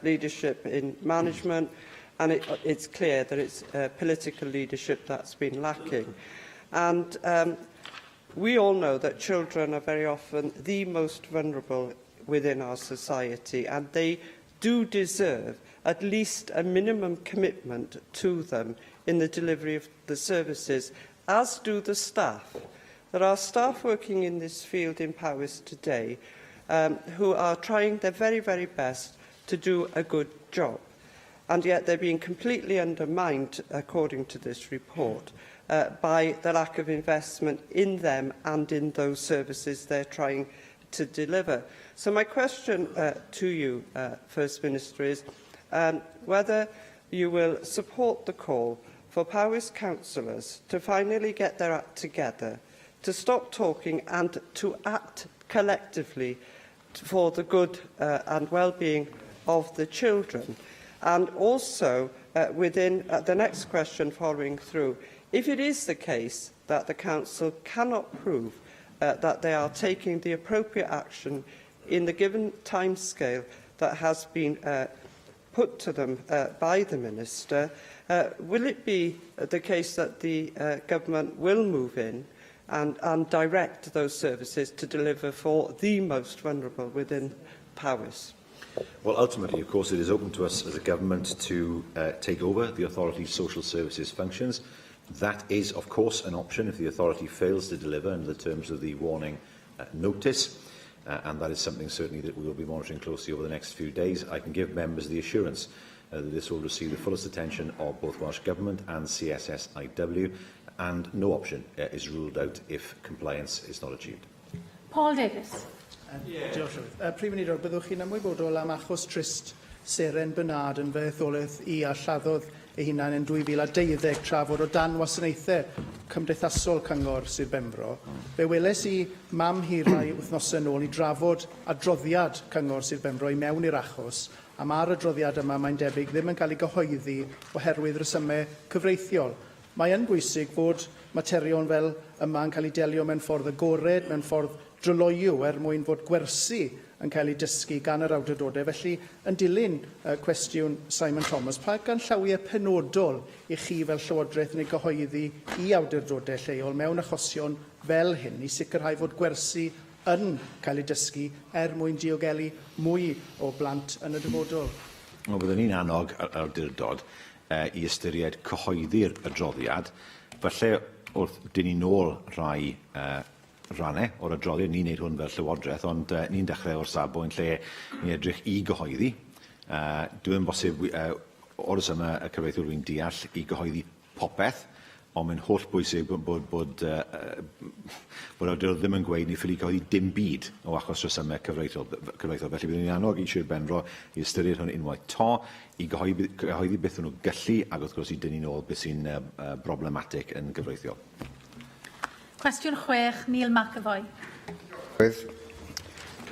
Leadership in management, and it's clear that it's political leadership that's been lacking. And we all know that children are very often the most vulnerable within our society, and they do deserve at least a minimum commitment to them in the delivery of the services, as do the staff. There are staff working in this field in Powys today who are trying their very, very best to do a good job, and yet they're being completely undermined, according to this report, by the lack of investment in them and in those services they're trying to deliver. So my question to you, First Minister, is whether you will support the call for Powys councillors to finally get their act together, to stop talking and to act collectively for the good and well-being of the children. And also, within the next question following through, if it is the case that the Council cannot prove that they are taking the appropriate action in the given timescale that has been put to them by the Minister, will it be the case that the Government will move in and direct those services to deliver for the most vulnerable within Powys? Well, ultimately, of course, it is open to us as a government to take over the authority's social services functions. That is, of course, an option if the authority fails to deliver under the terms of the warning notice, and that is something certainly that we will be monitoring closely over the next few days. I can give members the assurance that this will receive the fullest attention of both Welsh Government and CSSIW, and no option is ruled out if compliance is not achieved. Paul Davies. Diolch. Prif Minister, byddwch chi'n ymwybodol am achos trist Seren Bernard yn fy etholaeth i a lladdodd ei hunain yn 2012 trafod o dan wasanaethau cymdeithasol cyngor Sir Benfro. Fe weles I mam hi rai wythnosau nôl I drafod adroddiad cyngor Sir Benfro I mewn i'r achos, a mae'r adroddiad yma mae'n debyg ddim yn cael ei gyhoeddi oherwydd resymau cyfreithiol. Mae yn bwysig fod materion fel yma yn cael ei delio mewn ffordd agored, mewn ffordd dryloyw mwyn fod gwersi yn cael ei dysgu gan yr awdurdodau. Felly, yn dilyn cwestiwn Simon Thomas, pa gan llawiau penodol I chi fel Llywodraeth yn ei gyhoeddi I awdurdodau lleol mewn achosion fel hyn I sicrhau fod gwersi yn cael ei dysgu mwyn diogelu mwy o blant yn y dyfodol? Wel, byddwn ni'n annog awdurdod I ystyried cyhoeddi'r adroddiad. Falle wrth dyn ni nôl rai rannau o'r adroddiad, ni'n neud hwn fel Llywodraeth, ond ni'n dechrau o'r safbwynt lle ni'n edrych I gyhoeddi. Dwi'n bosib o'r yma y cyfreithiwr wy'n deall I gyhoeddi popeth, ond mae'n holl bwysig bod awdurdod ddim yn gweud ni ffili cyhoeddi dim byd o achos resymau cyfreithiol. Felly byddwn ni'n annog I Sir Benfro I ystyried hwn unwaith to, I gyhoeddi beth nhw gallu, ac wrth gwrs I dynnu nôl beth sy'n problematic yn gyfreithiol. Cwestiwn 6, Neil McAvoy.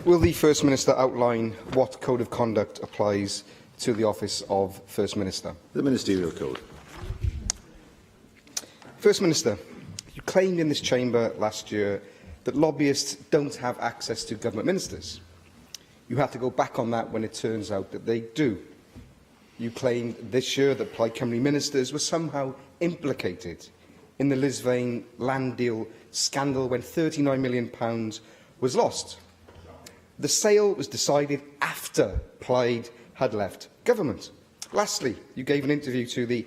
Will the First Minister outline what code of conduct applies to the office of First Minister? The Ministerial Code. First Minister, you claimed in this chamber last year that lobbyists don't have access to government ministers. You have to go back on that when it turns out that they do. You claimed this year that Plaid Cymru ministers were somehow implicated in the Lisvane land deal scandal when £39 million was lost. The sale was decided after Plaid had left government. Lastly, you gave an interview to the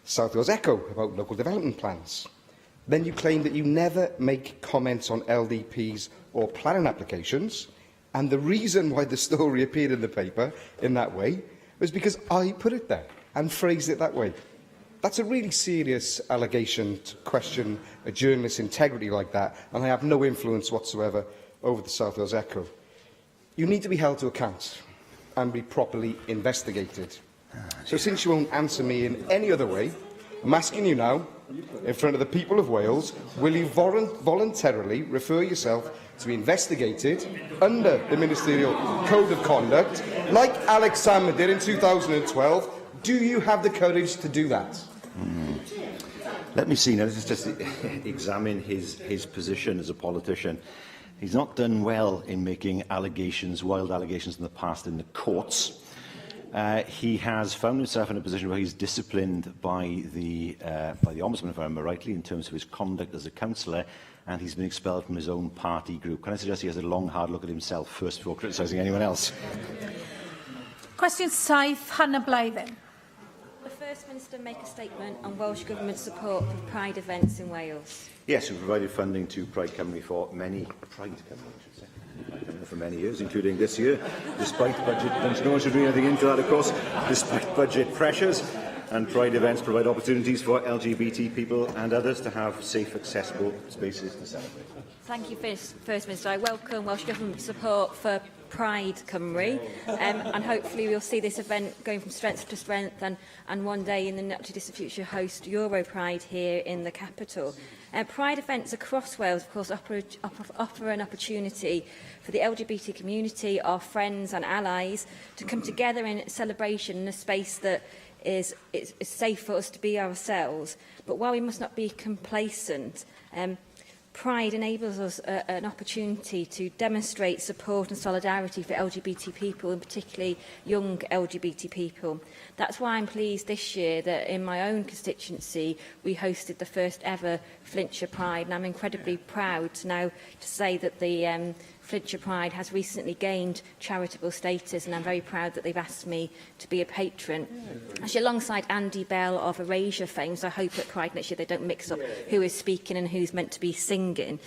South Wales Echo about local development plans. Then you claimed that you never make comments on LDPs or planning applications, and the reason why the story appeared in the paper in that way was because I put it there and phrased it that way. That's a really serious allegation to question a journalist's integrity like that, and I have no influence whatsoever over the South Wales Echo. You need to be held to account and be properly investigated. So since you won't answer me in any other way, I'm asking you now, in front of the people of Wales, will you voluntarily refer yourself to be investigated under the Ministerial Code of Conduct, like Alex Salmond did in 2012? Do you have the courage to do that? Let me see. Now, let's just examine his position as a politician. He's not done well in making allegations, wild allegations in the past in the courts. He has found himself in a position where he's disciplined by the Ombudsman, if I remember rightly, in terms of his conduct as a councillor, and he's been expelled from his own party group. Can I suggest he has a long, hard look at himself first before criticising anyone else? Cwestiwn 7, Hannah Blythen. The First Minister make a statement on Welsh Government support for Pride events in Wales. Yes, we've provided funding to Pride Cymru for many for many years, including this year, despite budget. No one should read anything into that, of course. Despite budget pressures, and Pride events provide opportunities for LGBT people and others to have safe, accessible spaces to celebrate. Thank you, First Minister. I welcome Welsh Government support for Pride Cymru, and hopefully we'll see this event going from strength to strength, and one day in the not too distant future host Euro Pride here in the capital. Pride events across Wales, of course, offer an opportunity for the LGBT community, our friends and allies, to come together in celebration in a space that is safe for us to be ourselves. But while we must not be complacent, Pride enables us an opportunity to demonstrate support and solidarity for LGBT people, and particularly young LGBT people. That's why I'm pleased this year that in my own constituency we hosted the first ever Flintshire Pride, and I'm incredibly proud to say that the Flintshire Pride has recently gained charitable status, and I'm very proud that they've asked me to be a patron. Actually, alongside Andy Bell of Erasure fame, so I hope at Pride next year they don't mix up who is speaking and who's meant to be singing.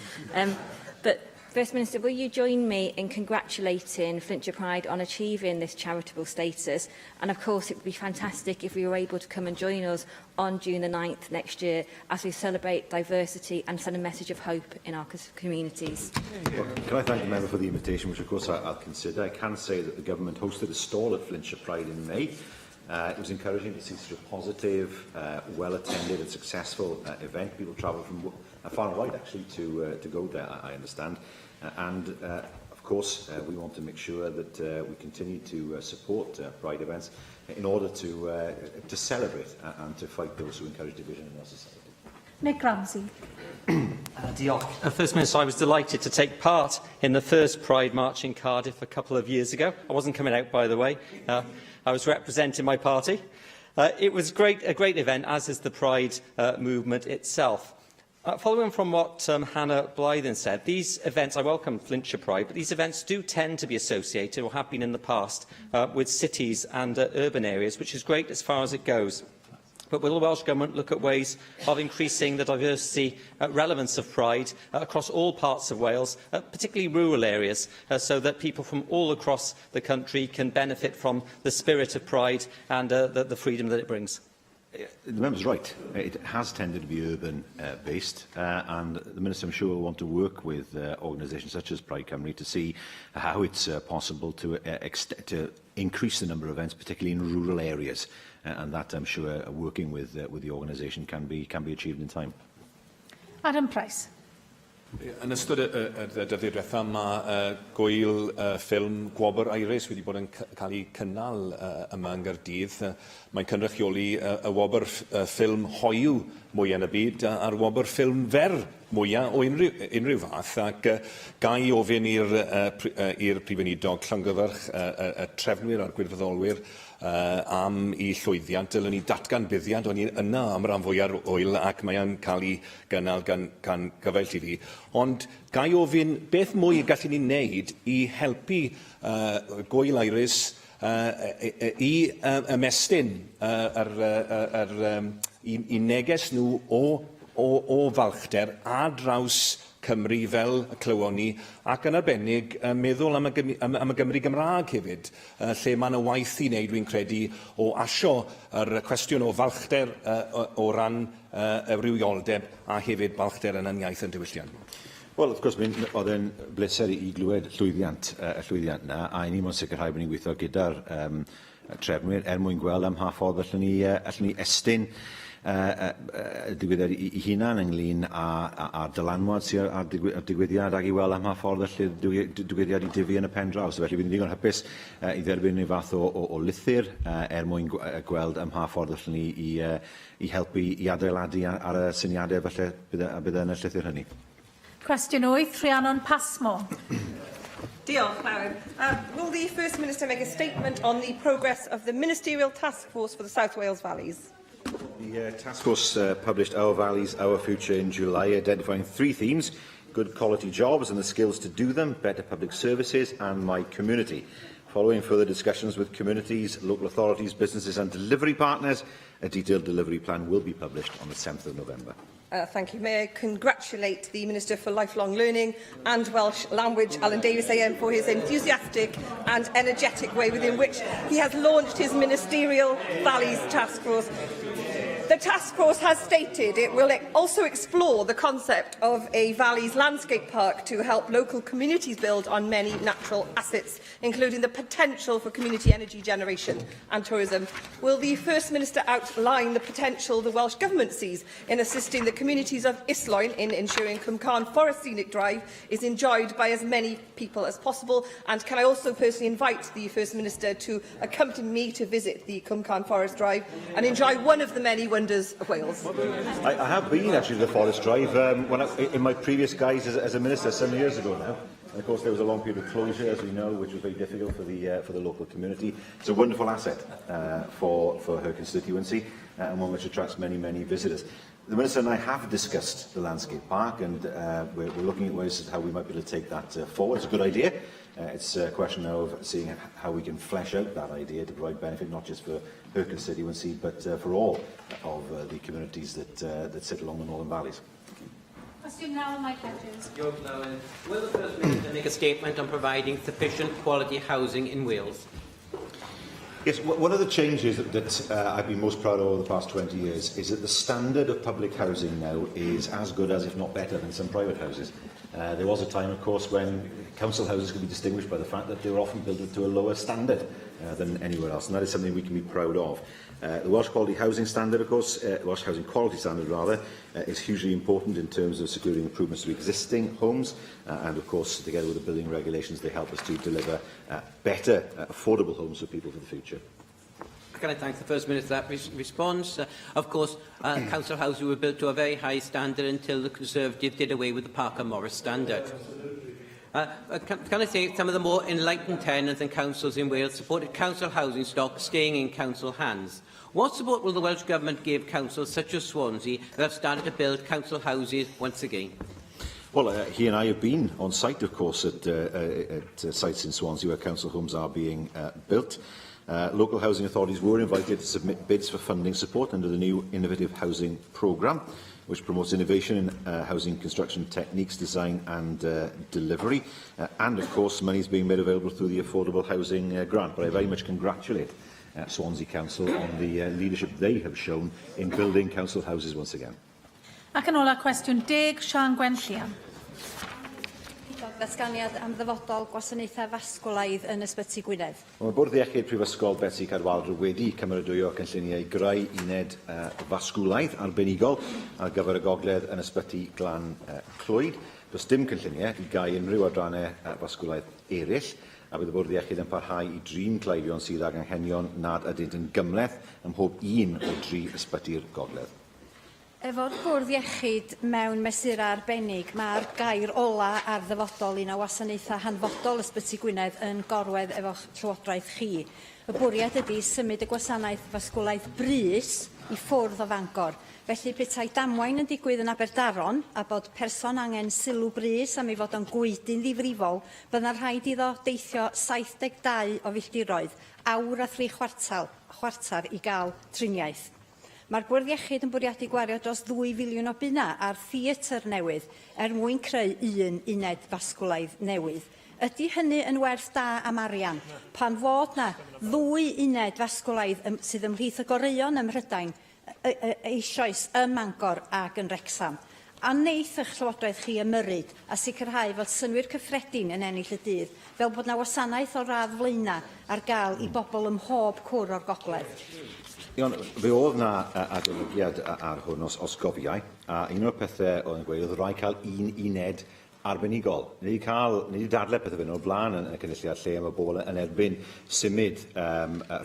But First Minister, will you join me in congratulating Flintshire Pride on achieving this charitable status? And of course, it would be fantastic if we were able to come and join us on June the 9th next year as we celebrate diversity and send a message of hope in our communities. Well, can I thank the member for the invitation, which of course I'll consider. I can say that the government hosted a stall at Flintshire Pride in May. It was encouraging to see such a positive, well-attended and successful event. People travelled from far and wide, actually, to go there, I understand. Of course, we want to make sure that we continue to support Pride events in order to celebrate and to fight those who encourage division in our society. Nick Ramsey. First Minister, I was delighted to take part in the first Pride March in Cardiff a couple of years ago. I wasn't coming out, by the way. I was representing my party. It was a great event, as is the Pride movement itself. Following from what Hannah Blythen said, these events, I welcome Flintshire Pride, but these events do tend to be associated, or have been in the past, with cities and urban areas, which is great as far as it goes. But will the Welsh Government look at ways of increasing the diversity relevance of Pride across all parts of Wales, particularly rural areas, so that people from all across the country can benefit from the spirit of Pride and the freedom that it brings? The member's right. It has tended to be urban-based, and the Minister, I'm sure, will want to work with organisations such as Pride Cymru to see how it's possible to increase the number of events, particularly in rural areas, and that, I'm sure, working with the organisation can be achieved in time. Adam Price. Yn ystod y dyddiau diwethaf, mae gwyl ffilm Gwobr Iris wedi bod yn cael ei cynnal yma yn Gaerdydd. Mae'n cynrychioli y wobr ffilm hoyw mwyaf yn y byd a'r wobr ffilm fer mwyaf o unrhyw fath. Ac gai ofyn i'r Prif Weinidog Llongyfarch, y trefnwyr a'r gwirfoddolwyr, am I llwyddiant, dylwn ni datgan buddiant, o'n i yna am ran fwyaf oil ac mae'n cael ei gynnal gan gyfaill i fi. Ond gai ofyn beth mwy gallwn ni wneud I helpu Gwyl Iris I ymestyn I neges nhw o falchder a draws Cymru fel y clywon ni, ac yn arbennig meddwl am y Gymru Gymraeg hefyd, lle mae yna waith I wneud, dwi'n credu, o asio yr cwestiwn o falchder o ran ewrywioldeb a hefyd balchder yn yn iaith yn diwylliant. Wel, wrth gwrs, oedd e'n bleser I glywed y llwyddiant yna, a ni mo'n sicrhau bod ni'n gweithio gyda'r trefnwyr mwyn gweld am ha ffordd allan ni estyn digwyddiad I hunan ynglyn a'r dylanwad sydd ar digwyddiad ac I weld am ha ffordd allan digwyddiad I difu yn y pen draws. Felly bydd ni'n digon hypus I dderbyn I fath o lythyr mwyn gweld am ha ffordd allan ni I helpu I adeiladu ar y syniadau felly bydd yn y llythyr hynny. Cwestiwn 8, Rhiannon Pasmo. Diolch, Mary. Will the First Minister make a statement on the progress of the Ministerial Task Force for the South Wales Valleys? The task force published Our Valleys, Our Future in July, identifying 3 themes: good quality jobs and the skills to do them, better public services and my community. Following further discussions with communities, local authorities, businesses and delivery partners, a detailed delivery plan will be published on the 7th of November. Thank you. May I congratulate the Minister for Lifelong Learning and Welsh Language, Alan Davies AM, for his enthusiastic and energetic way within which he has launched his Ministerial Valleys Task Force. The task force has stated it will also explore the concept of a Valleys landscape park to help local communities build on many natural assets, including the potential for community energy generation and tourism. Will the First Minister outline the potential the Welsh Government sees in assisting the communities of Islwyn in ensuring Cwmcarn Forest Scenic Drive is enjoyed by as many people as possible? And can I also personally invite the First Minister to accompany me to visit the Cwmcarn Forest Drive and enjoy one of the many wonders of Wales? I have been actually to the Forest Drive in my previous guise as a minister some years ago now. And of course there was a long period of closure, as we know, which was very difficult for the local community. It's a wonderful asset for her constituency and one which attracts many visitors. The Minister and I have discussed the landscape park, and we're looking at ways how we might be able to take that forward. It's a good idea. It's a question now of seeing how we can flesh out that idea to provide benefit not just for her constituency but for all of the communities that sit along the Northern Valleys. Question now on Mike Hedges. Will the First Minister make a statement on providing sufficient quality housing in Wales? Yes, one of the changes that I've been most proud of over the past 20 years is that the standard of public housing now is as good as, if not better, than some private houses. There was a time, of course, when council houses could be distinguished by the fact that they were often built to a lower standard than anywhere else, and that is something we can be proud of. The Welsh Quality Housing Standard, of course, Welsh Housing Quality Standard rather, is hugely important in terms of securing improvements to existing homes, and of course, together with the building regulations, they help us to deliver better, affordable homes for people for the future. Can I thank the First Minister for that response? Of course, council houses were built to a very high standard until the Conservatives did away with the Parker Morris standard. Can I say some of the more enlightened tenants and councils in Wales supported council housing stock staying in council hands? What support will the Welsh Government give councils such as Swansea that have started to build council houses once again? Well, he and I have been on site, of course, at sites in Swansea where council homes are being built. Local housing authorities were invited to submit bids for funding support under the new Innovative Housing Programme, which promotes innovation in housing construction techniques, design and delivery. And, of course, money is being made available through the Affordable Housing Grant. But I very much congratulate Swansea Council on the leadership they have shown in building council houses once again. Ac yn ola cwestiwn 10, Sian Gwenllian. Ddatganiad am ddyfodol gwasanaethau fasgwlaidd yn Ysbyty Gwynedd. Mae Bwrdd Iechyd Prifysgol Betsi Cadwaladr wedi cymeradwyo cynlluniau greu uned fasgwlaidd arbenigol ar gyfer y gogledd yn Ysbyty Glan Clwyd. Does dim cynlluniau i gau unrhyw adrannau fasgwlaidd eraill, a bydd y Bwrdd Iechyd yn parhau i drin cleifion sydd ag anghenion nad ydynt yn gymleth ym mhob un o 3 ysbyty'r gogledd. Efo'r Bwrdd Iechyd mewn mesura arbennig, mae'r gair ola ar ddyfodol un o wasanaethau hanfodol Ysbyty Gwynedd yn gorwedd efo'ch llywodraeth chi. Y bwriad ydy symud y gwasanaeth fasgwlaidd brys i ffwrdd o Fangor. Felly petai damwain yn digwydd yn Aberdaron a bod person angen sylw brys am ei fod yn gwydyn ddifrifol, byddai'n rhaid iddo deithio 72 o filltiroedd, awr a 3 chwartar i gael triniaeth. Mae'r Bwrdd Iechyd yn bwriadu gwario dros 2 filiwn o bunna ar theatr newydd mwyn creu un uned fasgwlaidd newydd. Ydy hynny yn werth da am arian? Pan fod na 2 uned fasgwlaidd sydd ymhlith y goreon ym Mhrydain eisoes ym Mangor ac yn Wrecsam. A wneith eich llywodraeth chi ymyrryd a sicrhau fod synwyr cyffredin yn ennill y dydd, fel bod na wasanaeth o radd flaena ar gael i bobl ym mhob cwr o'r gogledd. Fe oedd yna adolygiad ar hwn os gofiau, a un o'r pethau oedd yn gweud oedd rhaid cael un uned arbenigol. Ni wedi dadlau pethau fy'n o'r blaen yn y cynulliad lle mae bobl yn erbyn symud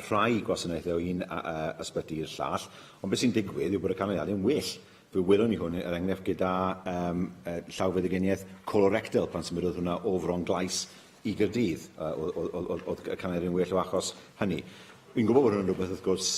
rhai gwasanaethau o un ysbyty i'r llall, ond beth sy'n digwydd yw bod y canlyniadau yn well. Fe welwn ni hwn er enghraifft gyda llawfeddigeniaeth colorectal pan symudodd hwnna o Fron Glais i Gaerdydd. Oedd y caned yn well o achos hynny. Fi'n gwybod bod hwnna'n rhywbeth, wrth gwrs,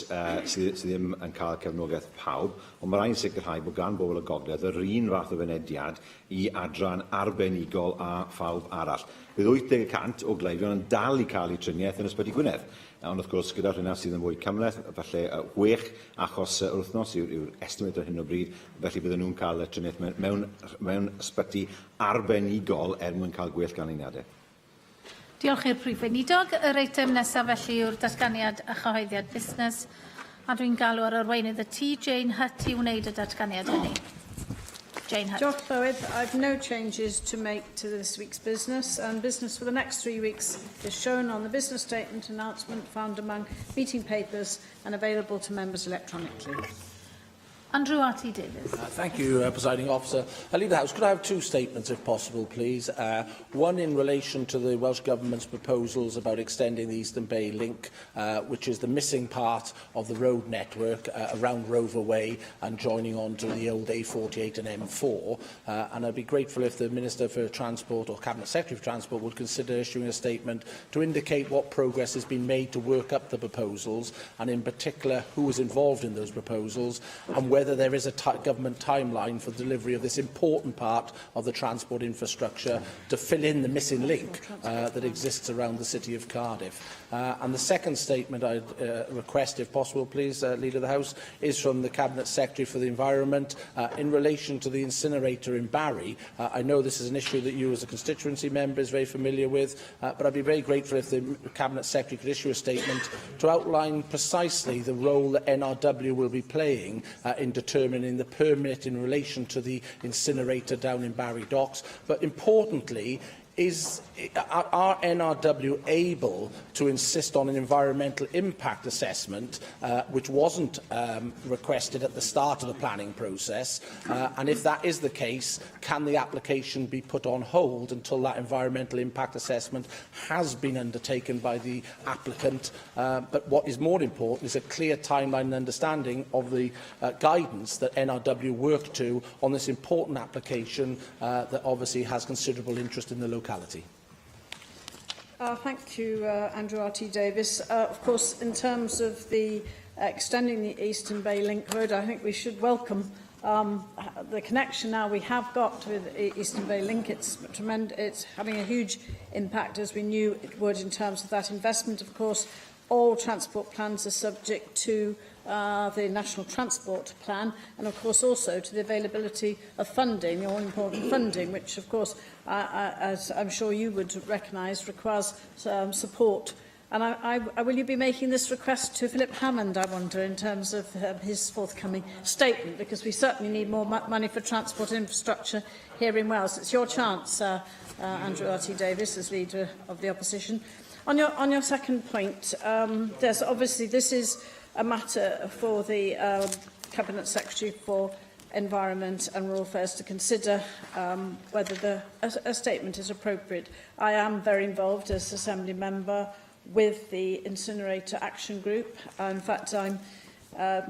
sydd ddim yn cael cefnogaeth pawb, ond mae rhaid sicrhau bod gan bobl y gogledd yr un fath o fynediad i adran arbenigol a phawb arall. Bydd 80% o gleifion yn dal i cael eu triniaeth yn Ysbyty Gwynedd. Ond wrth gwrs, gyda'r hynna sydd yn fwy cymleth, falle 6 achos yr wythnos yw'r estimate ar hyn o bryd, felly bydden nhw'n cael y triniaeth mewn ysbyty arbenigol mwyn cael gwell ganlyniadau. Diolch i'r Prif Weinidog. Yr eitem nesaf felly yw'r datganiad a chyhoeddiad busnes. A dwi'n galw ar arweinydd y tŷ, Jane Hutt, i wneud y datganiad hynny. Jane Hutt. Diolch Llywydd. I've no changes to make to this week's business, and business for the next 3 weeks is shown on the business statement announcement found among meeting papers and available to members electronically. Andrew R.T. Davies. Thank you, Presiding Officer. Leader of the House, could I have 2 statements, if possible, please? One in relation to the Welsh Government's proposals about extending the Eastern Bay link, which is the missing part of the road network around Rover Way and joining on to the old A48 and M4. And I'd be grateful if the Minister for Transport or Cabinet Secretary for Transport would consider issuing a statement to indicate what progress has been made to work up the proposals, and in particular who was involved in those proposals, and whether there is a government timeline for delivery of this important part of the transport infrastructure to fill in the missing link that exists around the city of Cardiff. And the second statement I'd request, if possible, please, Leader of the House, is from the Cabinet Secretary for the Environment in relation to the incinerator in Barry. I know this is an issue that you as a constituency member is very familiar with, but I'd be very grateful if the Cabinet Secretary could issue a statement to outline precisely the role that NRW will be playing in determining the permit in relation to the incinerator down in Barry Docks. But importantly, are NRW able to insist on an environmental impact assessment, which wasn't requested at the start of the planning process? And if that is the case, can the application be put on hold until that environmental impact assessment has been undertaken by the applicant? But what is more important is a clear timeline and understanding of the guidance that NRW worked to on this important application that obviously has considerable interest in the locality. Thank you, Andrew R.T. Davies. Of course, in terms of the extending the Eastern Bay Link Road, I think we should welcome the connection now we have got with Eastern Bay Link. It's tremendous. It's having a huge impact, as we knew it would, in terms of that investment. Of course, all transport plans are subject to the National Transport Plan, and of course also to the availability of funding, the all-important funding, which of course, as I'm sure you would recognise, requires support. And will you be making this request to Philip Hammond, I wonder, in terms of his forthcoming statement? Because we certainly need more money for transport infrastructure here in Wales. It's your chance, Andrew R.T. Davies, as Leader of the Opposition. On your second point, there's obviously this is a matter for the Cabinet Secretary for Environment and Rural Affairs to consider whether a statement is appropriate. I am very involved as Assembly Member with the Incinerator Action Group. In fact, I'm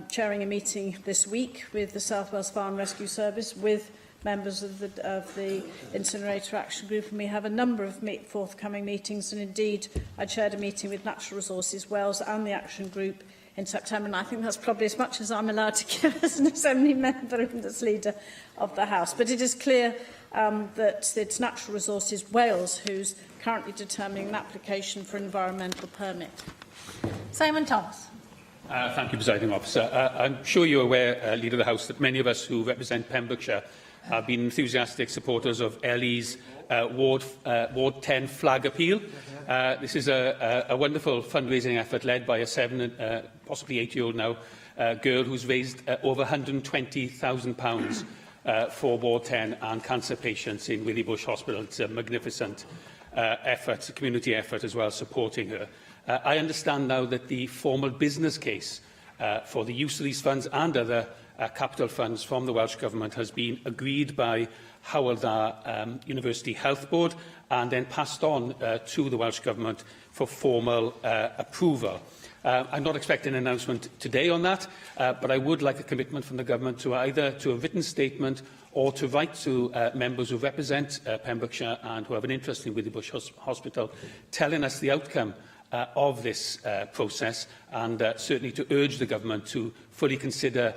chairing a meeting this week with the South Wales Fire and Rescue Service with members of the Incinerator Action Group, and we have a number of forthcoming meetings, and indeed I chaired a meeting with Natural Resources Wales and the Action Group in September, and I think that's probably as much as I'm allowed to give as an Assembly member and as Leader of the House. But it is clear that it's Natural Resources Wales who's currently determining an application for an environmental permit. Simon Thomas. Thank you, Presiding Officer. I'm sure you're aware, Leader of the House, that many of us who represent Pembrokeshire have been enthusiastic supporters of Ellie's Ward 10 flag appeal. This is a wonderful fundraising effort led by a 7, possibly 8-year-old now, girl who's raised over £120,000 for Ward 10 and cancer patients in Withybush Hospital. It's a magnificent effort, a community effort as well, supporting her. I understand now that the formal business case for the use of these funds and other capital funds from the Welsh Government has been agreed by Hywel Dda University Health Board and then passed on to the Welsh Government for formal approval. I'm not expecting an announcement today on that, but I would like a commitment from the Government to either to a written statement or to write to members who represent Pembrokeshire and who have an interest in Withybush Hospital, telling us the outcome of this process, and certainly to urge the Government to fully consider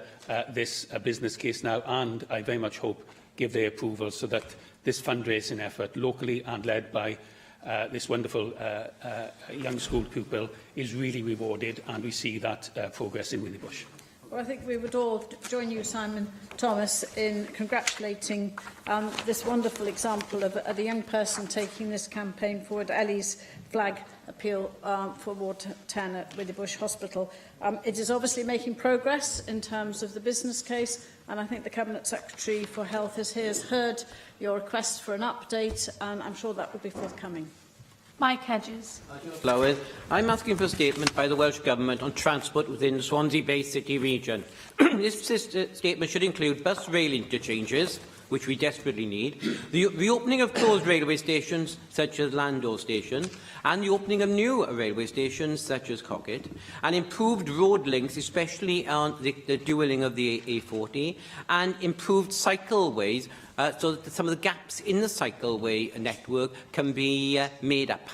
this business case now, and I very much hope give their approval so that this fundraising effort, locally and led by this wonderful young school pupil, is really rewarded, and we see that progress in Withybush. Well, I think we would all join you, Simon Thomas, in congratulating this wonderful example of a young person taking this campaign forward, Ellie's flag appeal for Ward 10 at Withybush Hospital. It is obviously making progress in terms of the business case, and I think the Cabinet Secretary for Health has heard your request for an update, and I'm sure that will be forthcoming. Mike Hedges. Llywydd, I'm asking for a statement by the Welsh Government on transport within the Swansea Bay City region. This statement should include bus rail interchanges, which we desperately need, the reopening of closed railway stations such as Landor Station, and the opening of new railway stations such as Cocket, and improved road links, especially on the dualling of the A40, and improved cycleways so that some of the gaps in the cycleway network can be made up.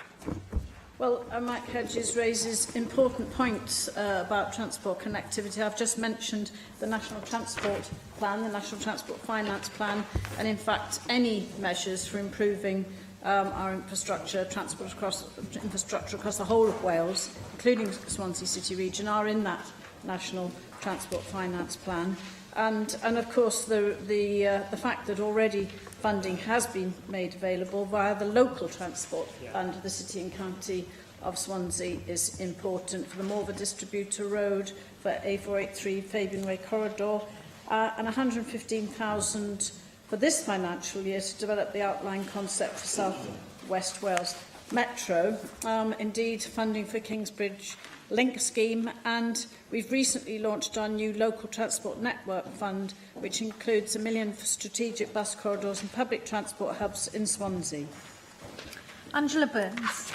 Well, Mike Hedges raises important points about transport connectivity. I've just mentioned the National Transport Plan, the National Transport Finance Plan, and in fact any measures for improving our infrastructure, infrastructure across the whole of Wales, including Swansea City region, are in that National Transport Finance Plan. And of course, the fact that already funding has been made available via the local transport fund of the City and County of Swansea is important for the Morva Distributor Road, for A483 Fabian Way Corridor, and £115,000 for this financial year to develop the outline concept for South West Wales Metro. Indeed, funding for Kingsbridge Link scheme, and we've recently launched our new local transport network fund, which includes £1 million for strategic bus corridors and public transport hubs in Swansea. Angela Burns.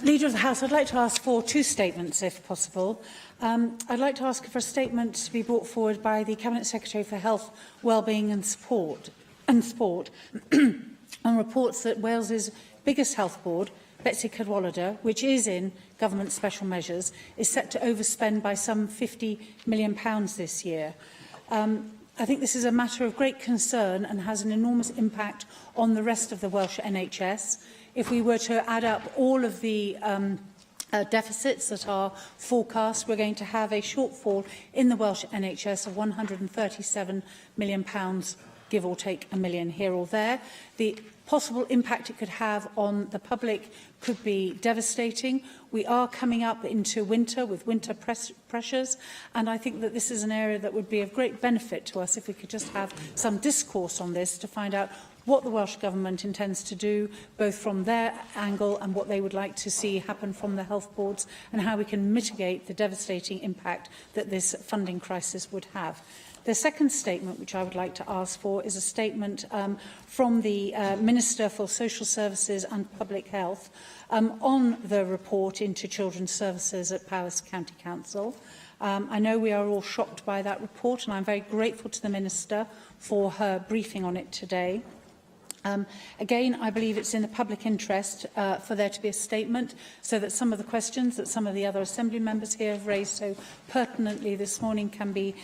Leader of the House, I'd like to ask for two statements, if possible. I'd like to ask for a statement to be brought forward by the Cabinet Secretary for Health, Wellbeing and Sport on reports that Wales's biggest health board, Betsy Cadwallader, which is in government special measures, is set to overspend by some £50 million this year. I think this is a matter of great concern and has an enormous impact on the rest of the Welsh NHS. If we were to add up all of the deficits that are forecast, we're going to have a shortfall in the Welsh NHS of £137 million, give or take a million here or there. The possible impact it could have on the public could be devastating. We are coming up into winter with winter pressures, and I think that this is an area that would be of great benefit to us if we could just have some discourse on this to find out what the Welsh Government intends to do, both from their angle and what they would like to see happen from the health boards, and how we can mitigate the devastating impact that this funding crisis would have. The second statement which I would like to ask for is a statement from the Minister for Social Services and Public Health on the report into children's services at Powys County Council. I know we are all shocked by that report, and I'm very grateful to the Minister for her briefing on it today. Again, I believe it's in the public interest for there to be a statement so that some of the questions that some of the other Assembly members here have raised so pertinently this morning can be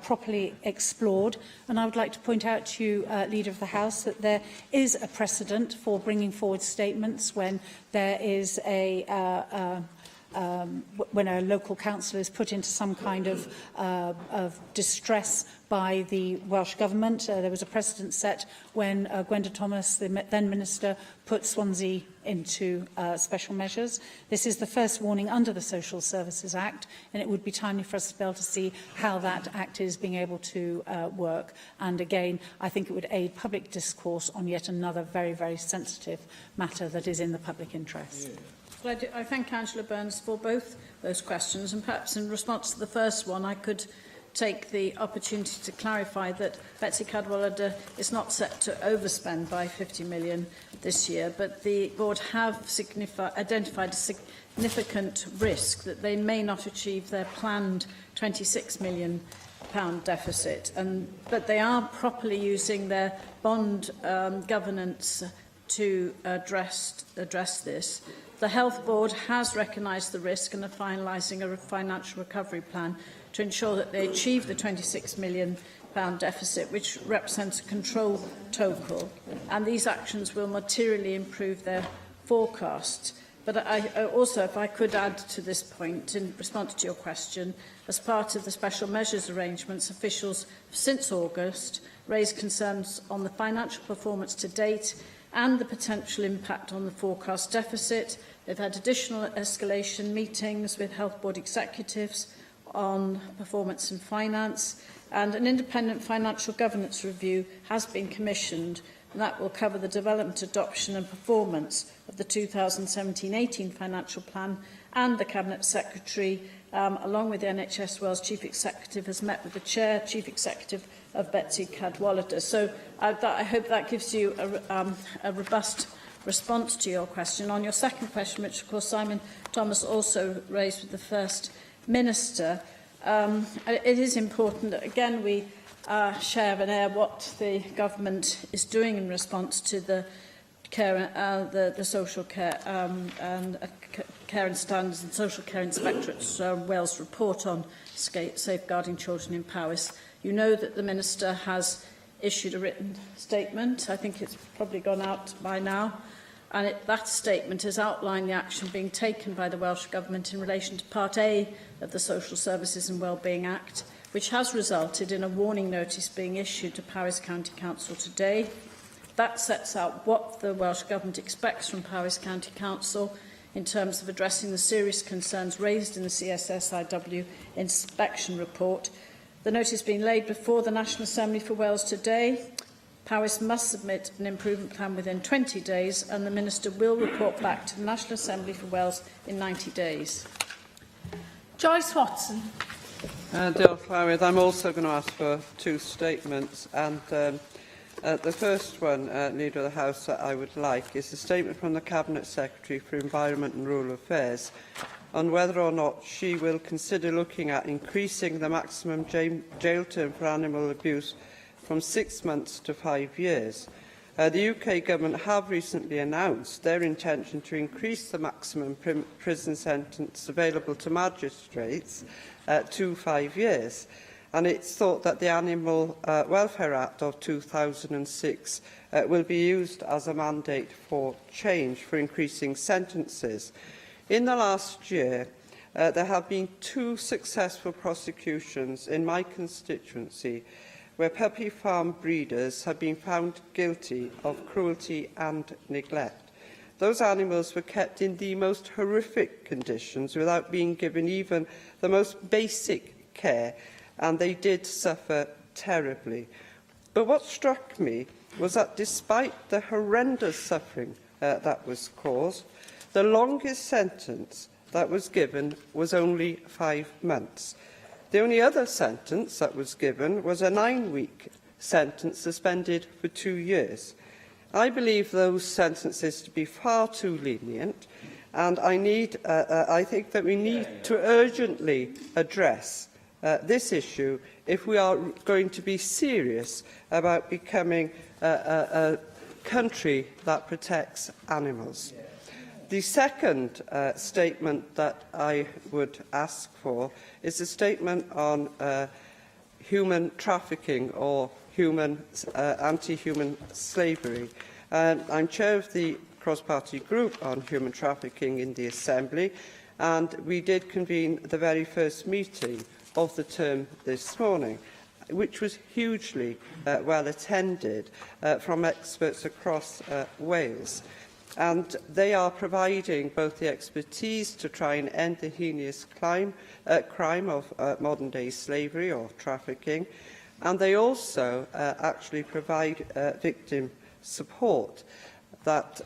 properly explored. And I would like to point out to you, Leader of the House, that there is a precedent for bringing forward statements when there is when a local council is put into some kind of distress by the Welsh Government. There was a precedent set when Gwenda Thomas, the then Minister, put Swansea into special measures. This is the first warning under the Social Services Act, and it would be timely for us to be able to see how that Act is being able to work. And again, I think it would aid public discourse on yet another very, very sensitive matter that is in the public interest. Yeah. Well, I thank Angela Burns for both those questions, and perhaps in response to the first one, I could take the opportunity to clarify that Betsy Cadwallader is not set to overspend by £50 million. this year, but the board have identified a significant risk that they may not achieve their planned £26 million deficit, but they are properly using their bond governance to address this. The Health Board has recognised the risk and are finalising a financial recovery plan to ensure that they achieve the £26 million deficit, which represents a control total, and these actions will materially improve their forecasts. But I also, if I could add to this point, in response to your question, as part of the special measures arrangements, officials have since August raised concerns on the financial performance to date and the potential impact on the forecast deficit. They've had additional escalation meetings with Health Board executives on performance and finance, and an independent financial governance review has been commissioned, and that will cover the development, adoption and performance of the 2017-18 financial plan, and the Cabinet Secretary, along with the NHS Wales Chief Executive, has met with the Chair, Chief Executive of Betsy Cadwallader. So I hope that gives you a robust response to your question. On your second question, which of course Simon Thomas also raised with the First Minister, it is important that, again, we share and air what the government is doing in response to the care, the social care and care and standards and social care inspectorate's Wales report on safeguarding children in Powys. You know that the Minister has issued a written statement. I think it's probably gone out by now. And that statement has outlined the action being taken by the Welsh Government in relation to Part A of the Social Services and Wellbeing Act, which has resulted in a warning notice being issued to Powys County Council today. That sets out what the Welsh Government expects from Powys County Council in terms of addressing the serious concerns raised in the CSSIW inspection report. The notice being laid before the National Assembly for Wales today. Powys must submit an improvement plan within 20 days, and the Minister will report back to the National Assembly for Wales in 90 days. Joyce Watson. Diolch, Llywydd. I'm also going to ask for two statements, and the first one, Leader of the House, that I would like is a statement from the Cabinet Secretary for Environment and Rural Affairs on whether or not she will consider looking at increasing the maximum jail term for animal abuse from 6 months to 5 years. The UK Government have recently announced their intention to increase the maximum prison sentence available to magistrates to 5 years. And it's thought that the Animal Welfare Act of 2006 will be used as a mandate for change for increasing sentences. In the last year, there have been 2 successful prosecutions in my constituency where puppy farm breeders have been found guilty of cruelty and neglect. Those animals were kept in the most horrific conditions without being given even the most basic care, and they did suffer terribly. But what struck me was that despite the horrendous suffering that was caused, the longest sentence that was given was only 5 months. The only other sentence that was given was a 9-week sentence suspended for 2 years. I believe those sentences to be far too lenient, and I think that we need to urgently address this issue if we are going to be serious about becoming a country that protects animals. The second statement that I would ask for is a statement on human trafficking or anti-human slavery. I'm chair of the cross-party group on human trafficking in the Assembly, and we did convene the very first meeting of the term this morning, which was hugely well attended from experts across Wales. And they are providing both the expertise to try and end the heinous crime of modern-day slavery or trafficking, and they also actually provide victim support that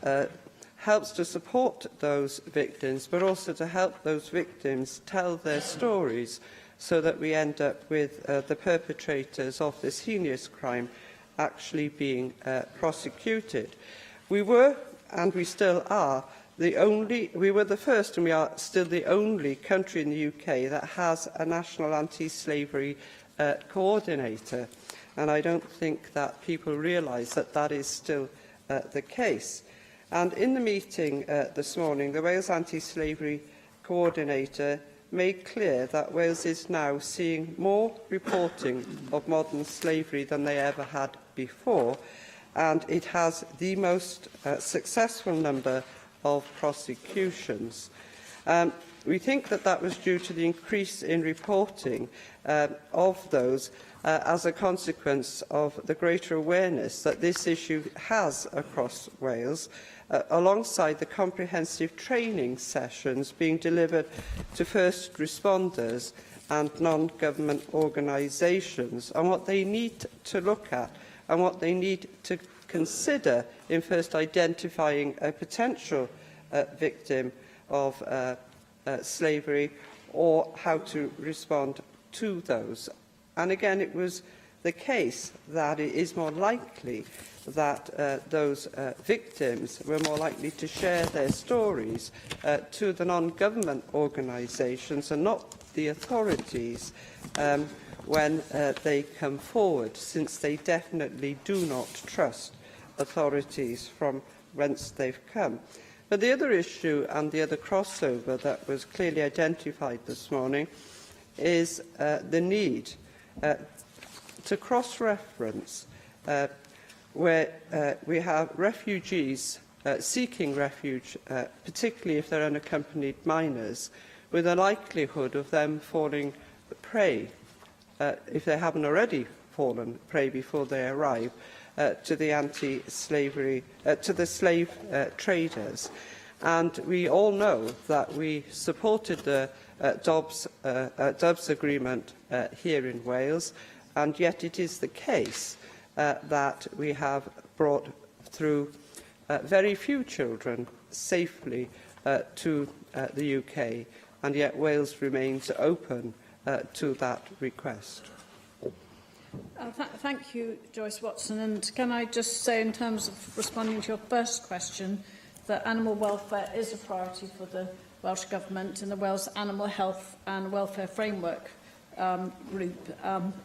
helps to support those victims, but also to help those victims tell their stories so that we end up with the perpetrators of this heinous crime actually being prosecuted. We were and we still are, we were the first and we are still the only country in the UK that has a national anti-slavery coordinator. And I don't think that people realise that that is still the case. And in the meeting this morning, the Wales Anti-Slavery Coordinator made clear that Wales is now seeing more reporting of modern slavery than they ever had before, and it has the most successful number of prosecutions. We think that that was due to the increase in reporting of those as a consequence of the greater awareness that this issue has across Wales, alongside the comprehensive training sessions being delivered to first responders and non-government organisations on what they need to look at and what they need to consider in first identifying a potential victim of slavery, or how to respond to those. And again, it was the case that it is more likely that those victims were more likely to share their stories to the non-government organisations and not the authorities when they come forward, since they definitely do not trust authorities from whence they've come. But the other issue and the other crossover that was clearly identified this morning is the need to cross-reference where we have refugees seeking refuge, particularly if they're unaccompanied minors, with a likelihood of them falling prey, if they haven't already fallen prey before they arrive, to the anti-slavery, to the slave traders. And we all know that we supported the Dobbs Agreement here in Wales, and yet it is the case that we have brought through very few children safely to the UK, and yet Wales remains open to that request. Thank you, Joyce Watson. And can I just say, in terms of responding to your first question, that animal welfare is a priority for the Welsh Government, and the Wales Animal Health and Welfare Framework group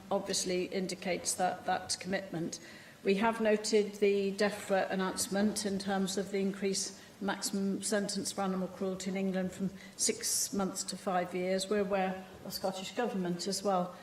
obviously indicates that commitment. We have noted the death threat announcement in terms of the increased maximum sentence for animal cruelty in England from 6 months to 5 years. We're aware of the Scottish Government as well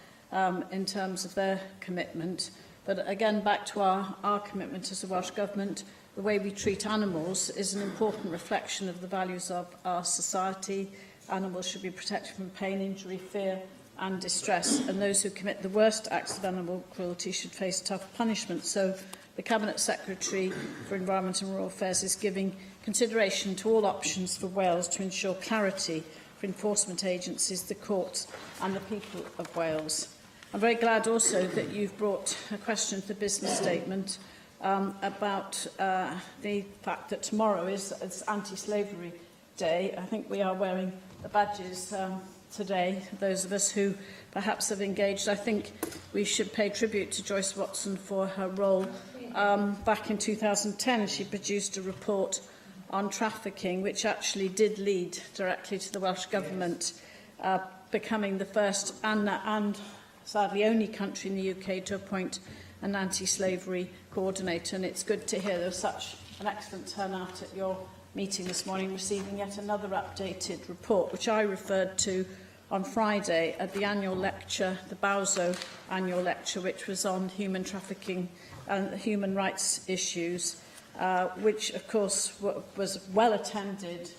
in terms of their commitment. But again, back to our commitment as the Welsh Government, the way we treat animals is an important reflection of the values of our society. Animals should be protected from pain, injury, fear and distress, and those who commit the worst acts of animal cruelty should face tough punishment. So the Cabinet Secretary for Environment and Rural Affairs is giving consideration to all options for Wales to ensure clarity for enforcement agencies, the courts and the people of Wales. I'm very glad also that you've brought a question to the business statement about the fact that tomorrow is Anti-Slavery Day. I think we are wearing the badges today, those of us who perhaps have engaged. I think we should pay tribute to Joyce Watson for her role. Back in 2010, she produced a report on trafficking, which actually did lead directly to the Welsh Government becoming the first and sadly only country in the UK to appoint an anti-slavery coordinator. And it's good to hear there was such an excellent turnout at your meeting this morning, receiving yet another updated report, which I referred to on Friday at the annual lecture, the Bowso annual lecture, which was on human trafficking and human rights issues, which, of course, was well attended,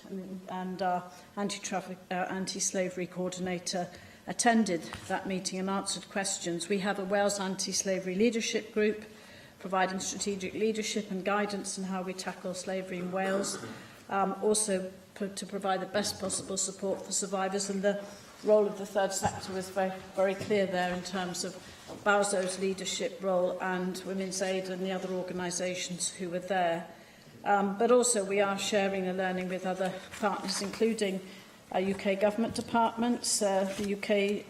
and our anti-slavery coordinator attended that meeting and answered questions. We have a Wales Anti-Slavery Leadership Group providing strategic leadership and guidance on how we tackle slavery in Wales, also to provide the best possible support for survivors, and the role of the third sector was very, very clear there in terms of Bowso's leadership role and Women's Aid and the other organisations who were there. But also we are sharing and learning with other partners, including UK government departments, the UK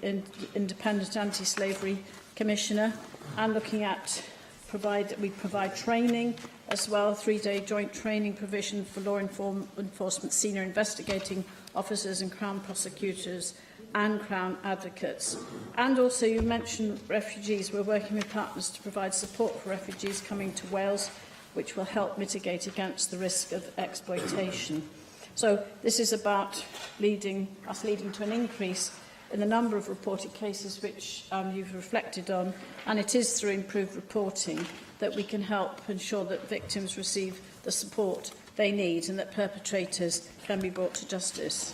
Independent Anti-Slavery Commissioner, and looking at provide training as well, 3-day joint training provision for law enforcement senior investigating officers and Crown prosecutors and Crown advocates. And also you mentioned refugees. We're working with partners to provide support for refugees coming to Wales, which will help mitigate against the risk of exploitation. So this is about leading to an increase in the number of reported cases which you've reflected on, and it is through improved reporting that we can help ensure that victims receive the support they need and that perpetrators can be brought to justice.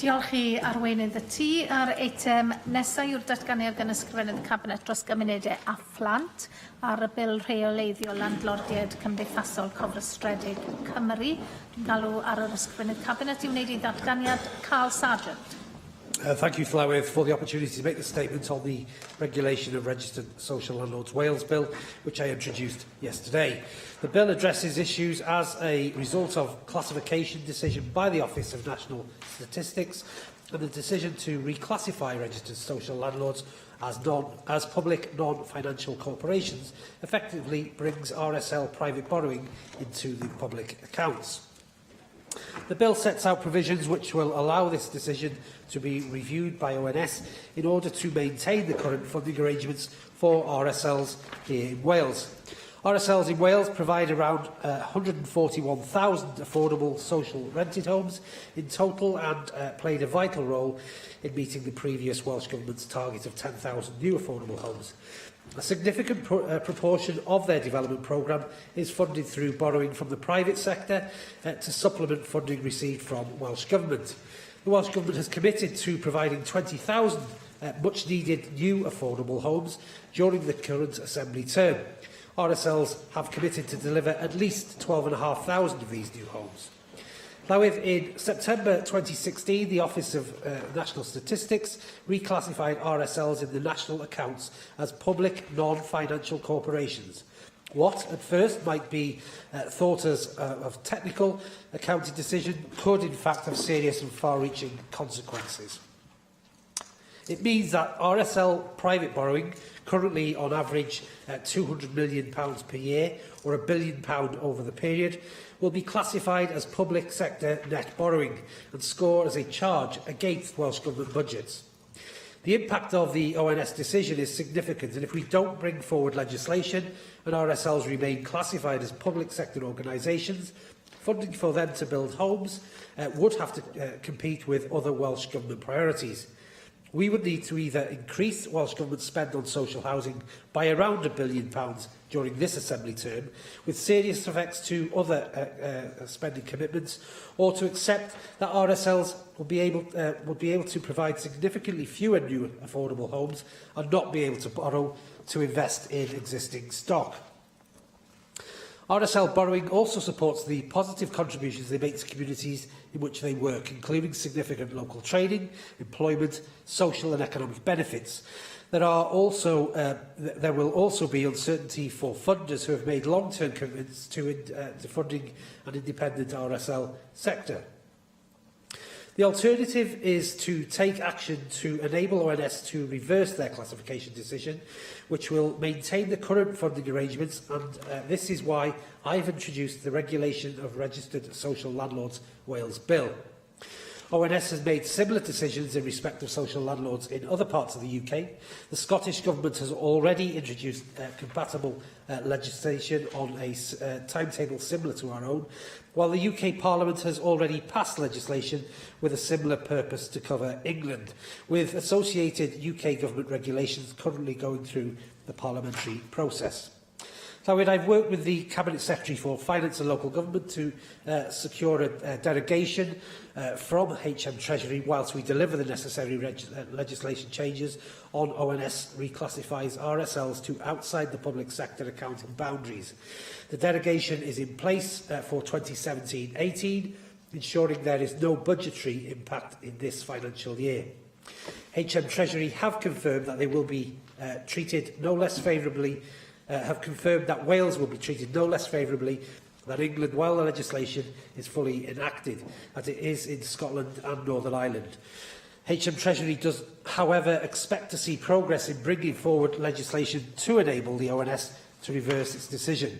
Diolch i arweinydd y tŷ. A'r eitem nesaf yw'r datganiad gan ysgrifennydd y Cabinet dros gymunedau a phlant ar y bil rheoleiddio landlordiaid cymdeithasol cofrestredig Cymru. Dwi'n galw ar yr ysgrifennydd Cabinet i wneud ei ddatganiad. Carl Sargent. Thank you, Llywydd, for the opportunity to make the statement on the regulation of registered social landlords Wales Bill, which I introduced yesterday. The bill addresses issues as a result of classification decision by the Office of National Statistics and the decision to reclassify registered social landlords as public non-financial corporations effectively brings RSL private borrowing into the public accounts. The bill sets out provisions which will allow this decision to be reviewed by ONS in order to maintain the current funding arrangements for RSLs here in Wales. RSLs in Wales provide around 141,000 affordable social rented homes in total and played a vital role in meeting the previous Welsh Government's target of 10,000 new affordable homes. A significant proportion of their development programme is funded through borrowing from the private sector to supplement funding received from Welsh Government. The Welsh Government has committed to providing 20,000 much-needed new affordable homes during the current Assembly term. RSLs have committed to deliver at least 12,500 of these new homes. Now, in September 2016, the Office of National Statistics reclassified RSLs in the national accounts as public non-financial corporations. What, at first, might be thought as a technical accounting decision could, in fact, have serious and far-reaching consequences. It means that RSL private borrowing, currently on average £200 million per year, or £1 billion over the period, will be classified as public sector net borrowing and score as a charge against Welsh Government budgets. The impact of the ONS decision is significant, and if we don't bring forward legislation and RSLs remain classified as public sector organisations, funding for them to build homes would have to compete with other Welsh Government priorities. We would need to either increase Welsh Government spend on social housing by around £1 billion during this Assembly term, with serious effects to other spending commitments, or to accept that RSLs would be able to provide significantly fewer new affordable homes and not be able to borrow to invest in existing stock. RSL borrowing also supports the positive contributions they make to communities in which they work, including significant local training, employment, social and economic benefits. There will also be uncertainty for funders who have made long-term commitments to funding an independent RSL sector. The alternative is to take action to enable ONS to reverse their classification decision, which will maintain the current funding arrangements, and this is why I've introduced the Regulation of Registered Social Landlords Wales Bill. ONS has made similar decisions in respect of social landlords in other parts of the UK. The Scottish Government has already introduced compatible legislation on a timetable similar to our own, while the UK Parliament has already passed legislation with a similar purpose to cover England, with associated UK Government regulations currently going through the parliamentary process. So I've worked with the Cabinet Secretary for Finance and Local Government to secure a derogation from HM Treasury whilst we deliver the necessary legislation changes on ONS reclassifies RSLs to outside the public sector accounting boundaries. The derogation is in place for 2017-18, ensuring there is no budgetary impact in this financial year. HM Treasury have confirmed that they will be treated no less favourably have confirmed that Wales will be treated no less favourably than England while the legislation is fully enacted, as it is in Scotland and Northern Ireland. HM Treasury does, however, expect to see progress in bringing forward legislation to enable the ONS to reverse its decision.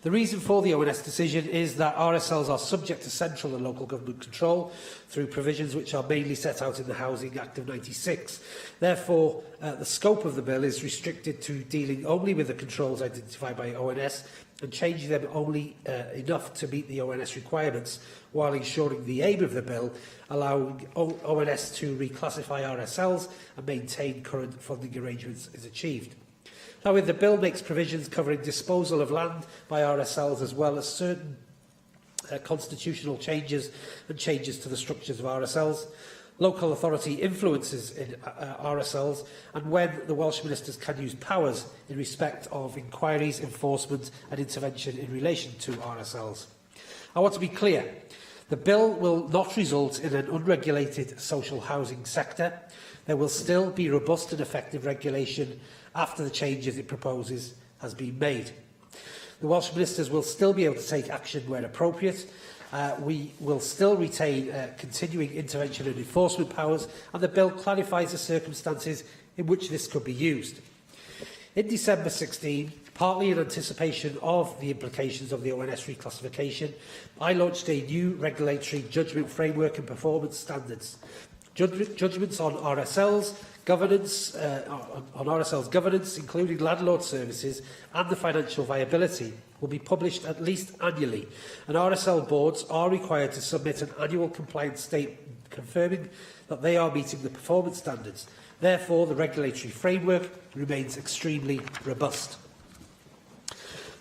The reason for the ONS decision is that RSLs are subject to central and local government control through provisions which are mainly set out in the Housing Act of '96. Therefore, the scope of the bill is restricted to dealing only with the controls identified by ONS and changing them only enough to meet the ONS requirements, while ensuring the aim of the bill, allowing ONS to reclassify RSLs and maintain current funding arrangements, is achieved. However, the bill makes provisions covering disposal of land by RSLs, as well as certain constitutional changes and changes to the structures of RSLs, local authority influences in RSLs, and when the Welsh Ministers can use powers in respect of inquiries, enforcement and intervention in relation to RSLs. I want to be clear. The bill will not result in an unregulated social housing sector. There will still be robust and effective regulation after the changes it proposes has been made. The Welsh Ministers will still be able to take action where appropriate. We will still retain continuing intervention and enforcement powers, and the bill clarifies the circumstances in which this could be used. In December 2016, partly in anticipation of the implications of the ONS reclassification, I launched a new regulatory judgment framework and performance standards. Judgments on RSLs governance, including landlord services and the financial viability, will be published at least annually, and RSL boards are required to submit an annual compliance statement confirming that they are meeting the performance standards. Therefore, the regulatory framework remains extremely robust.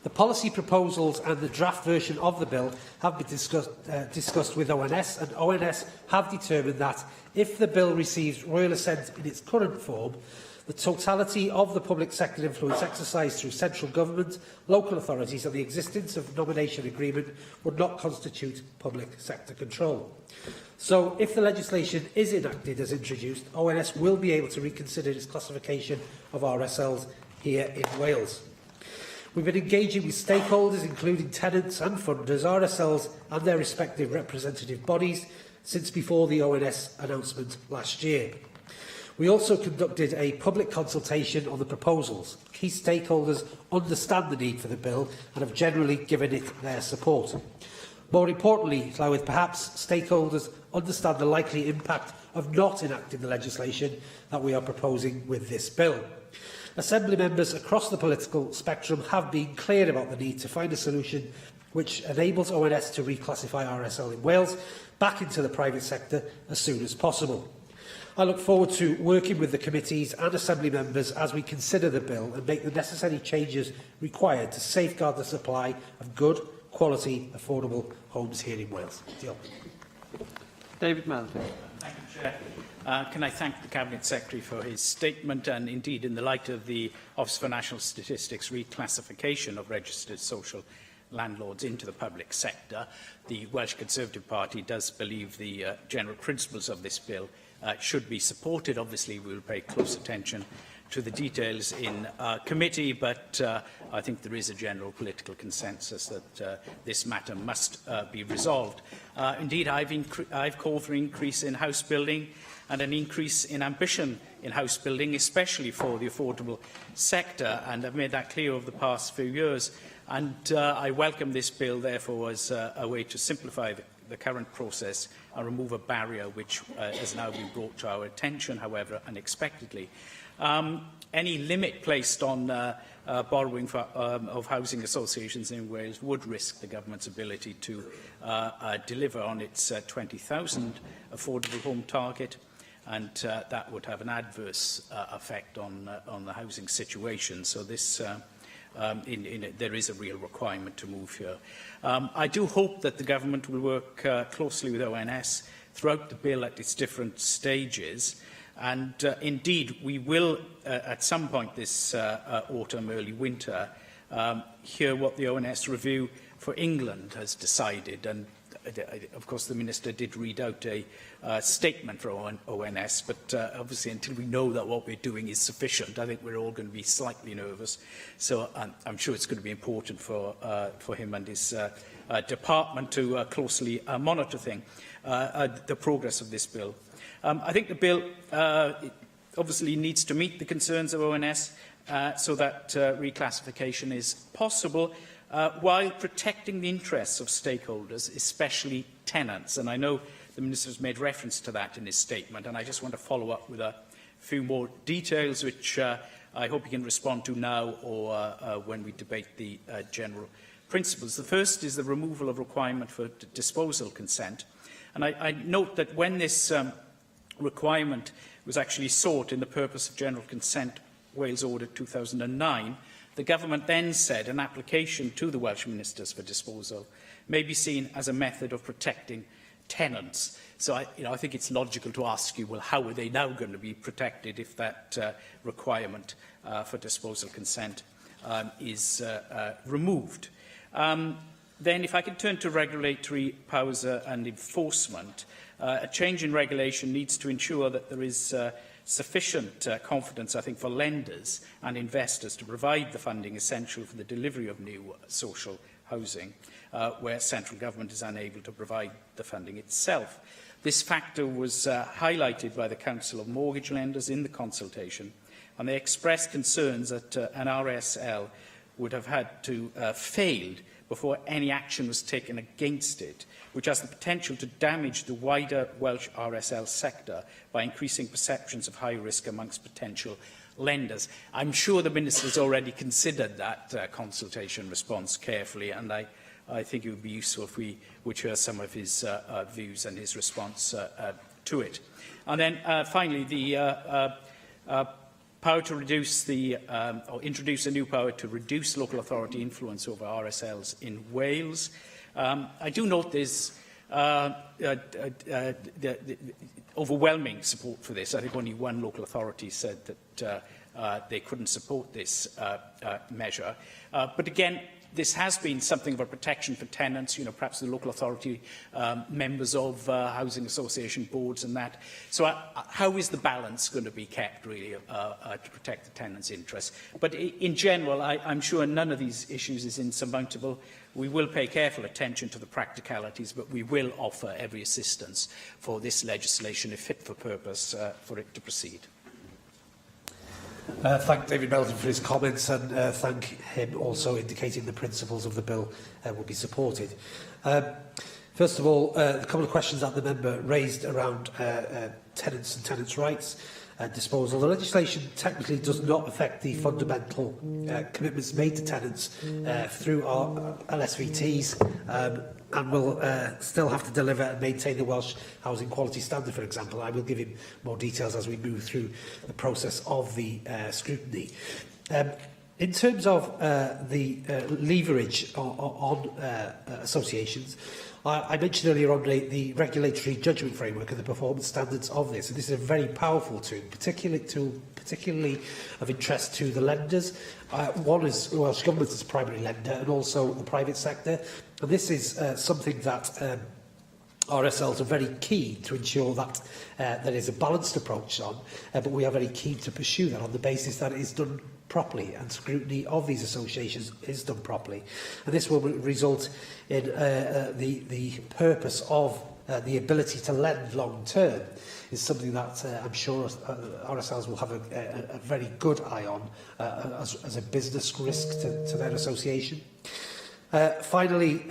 The policy proposals and the draft version of the bill have been discussed with ONS, and ONS have determined that if the bill receives royal assent in its current form, the totality of the public sector influence exercised through central government, local authorities and the existence of nomination agreement would not constitute public sector control. So, if the legislation is enacted as introduced, ONS will be able to reconsider its classification of RSLs here in Wales. We've been engaging with stakeholders, including tenants and funders, RSLs and their respective representative bodies, since before the ONS announcement last year. We also conducted a public consultation on the proposals. Key stakeholders understand the need for the bill and have generally given it their support. More importantly, Llywydd, perhaps stakeholders understand the likely impact of not enacting the legislation that we are proposing with this bill. Assembly members across the political spectrum have been clear about the need to find a solution which enables ONS to reclassify RSL in Wales back into the private sector as soon as possible. I look forward to working with the committees and Assembly members as we consider the bill and make the necessary changes required to safeguard the supply of good, quality, affordable homes here in Wales. Diolch. David Malcolm. Thank you, Chair. Can I thank the Cabinet Secretary for his statement, and indeed in the light of the Office for National Statistics reclassification of registered social landlords into the public sector, the Welsh Conservative Party does believe the general principles of this bill should be supported. Obviously, we will pay close attention to the details in committee, but I think there is a general political consensus that this matter must be resolved. Indeed, I've called for an increase in house building and an increase in ambition in house building, especially for the affordable sector, and I've made that clear over the past few years. And I welcome this bill, therefore, as a way to simplify the current process and remove a barrier which has now been brought to our attention, however, unexpectedly. Any limit placed on borrowing of housing associations in Wales would risk the government's ability to deliver on its 20,000 affordable home target, and that would have an adverse effect on the housing situation. So this, there is a real requirement to move here. I do hope that the government will work closely with ONS throughout the bill at its different stages. And indeed, we will, at some point this autumn, early winter, hear what the ONS review for England has decided. And of course, the Minister did read out a statement for ONS, but obviously until we know that what we're doing is sufficient, I think we're all going to be slightly nervous. So I'm sure it's going to be important for him and his department to closely monitor the progress of this bill. I think the bill obviously needs to meet the concerns of ONS so that reclassification is possible, while protecting the interests of stakeholders, especially tenants. And I know the Minister has made reference to that in his statement, and I just want to follow up with a few more details, which I hope he can respond to now or when we debate the general principles. The first is the removal of requirement for disposal consent. And I note that when this requirement was actually sought in the purpose of general consent Wales Order 2009, the government then said an application to the Welsh Ministers for disposal may be seen as a method of protecting tenants. So I think it's logical to ask you, well, how are they now going to be protected if that requirement for disposal consent is removed? Then, if I can turn to regulatory powers and enforcement, a change in regulation needs to ensure that there is sufficient confidence, I think, for lenders and investors to provide the funding essential for the delivery of new social housing, where central government is unable to provide the funding itself. This factor was highlighted by the Council of Mortgage Lenders in the consultation, and they expressed concerns that an RSL would have had to failed before any action was taken against it, which has the potential to damage the wider Welsh RSL sector by increasing perceptions of high risk amongst potential lenders. I'm sure the Minister has already considered that consultation response carefully, and I think it would be useful if we would hear some of his views and his response to it. And then finally, the power to reduce or introduce a new power to reduce local authority influence over RSLs in Wales. I do note there's overwhelming support for this. I think only one local authority said that they couldn't support this measure. But again, this has been something of a protection for tenants, perhaps the local authority members of housing association boards and that. So how is the balance going to be kept, really, to protect the tenants' interests? But in general, I'm sure none of these issues is insurmountable. We will pay careful attention to the practicalities, but we will offer every assistance for this legislation, if fit for purpose, for it to proceed. Thank David Melton for his comments, and thank him also indicating the principles of the bill will be supported. First of all, a couple of questions that the member raised around tenants and tenants' rights and disposal. The legislation technically does not affect the fundamental commitments made to tenants through our LSVTs, and will still have to deliver and maintain the Welsh Housing Quality Standard, for example. I will give him more details as we move through the process of the scrutiny. In terms of the leverage on associations, I mentioned earlier on the regulatory judgment framework and the performance standards of this. And this is a very powerful tool, particularly of interest to the lenders. One is the Welsh Government as a primary lender, and also the private sector. And this is something that RSLs are very keen to ensure that there is a balanced approach on, but we are very keen to pursue that on the basis that it is done properly and scrutiny of these associations is done properly. And this will result in the purpose of the ability to lend long term is something that I'm sure RSLs will have a very good eye on as a business risk to their association. Finally,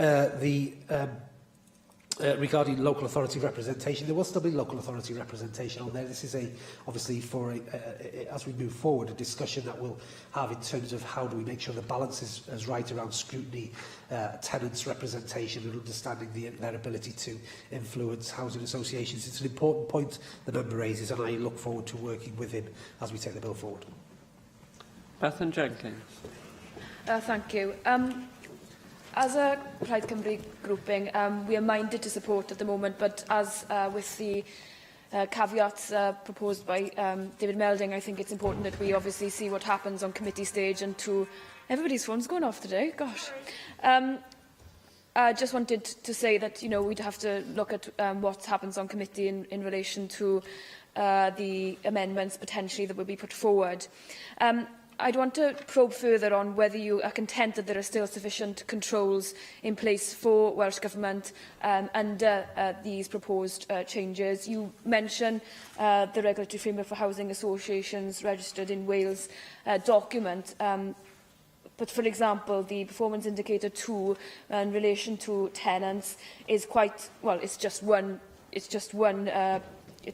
regarding local authority representation, there will still be local authority representation on there. This is obviously for as we move forward, a discussion that we'll have in terms of how do we make sure the balance is right around scrutiny, tenants' representation, and understanding their ability to influence housing associations. It's an important point the member raises, and I look forward to working with him as we take the bill forward. Bethan Jenkins. Thank you. As a Plaid Cymru grouping, we are minded to support at the moment, but as with the caveats proposed by David Melding, I think it's important that we obviously see what happens on committee stage and to... Everybody's phone's going off today, gosh. I just wanted to say that, you know, we'd have to look at what happens on committee in relation to the amendments potentially that will be put forward. I'd want to probe further on whether you are content that there are still sufficient controls in place for Welsh Government under these proposed changes. You mention the Regulatory Framework for Housing Associations registered in Wales document. But, for example, the Performance Indicator 2 in relation to tenants is quite, well, it's just one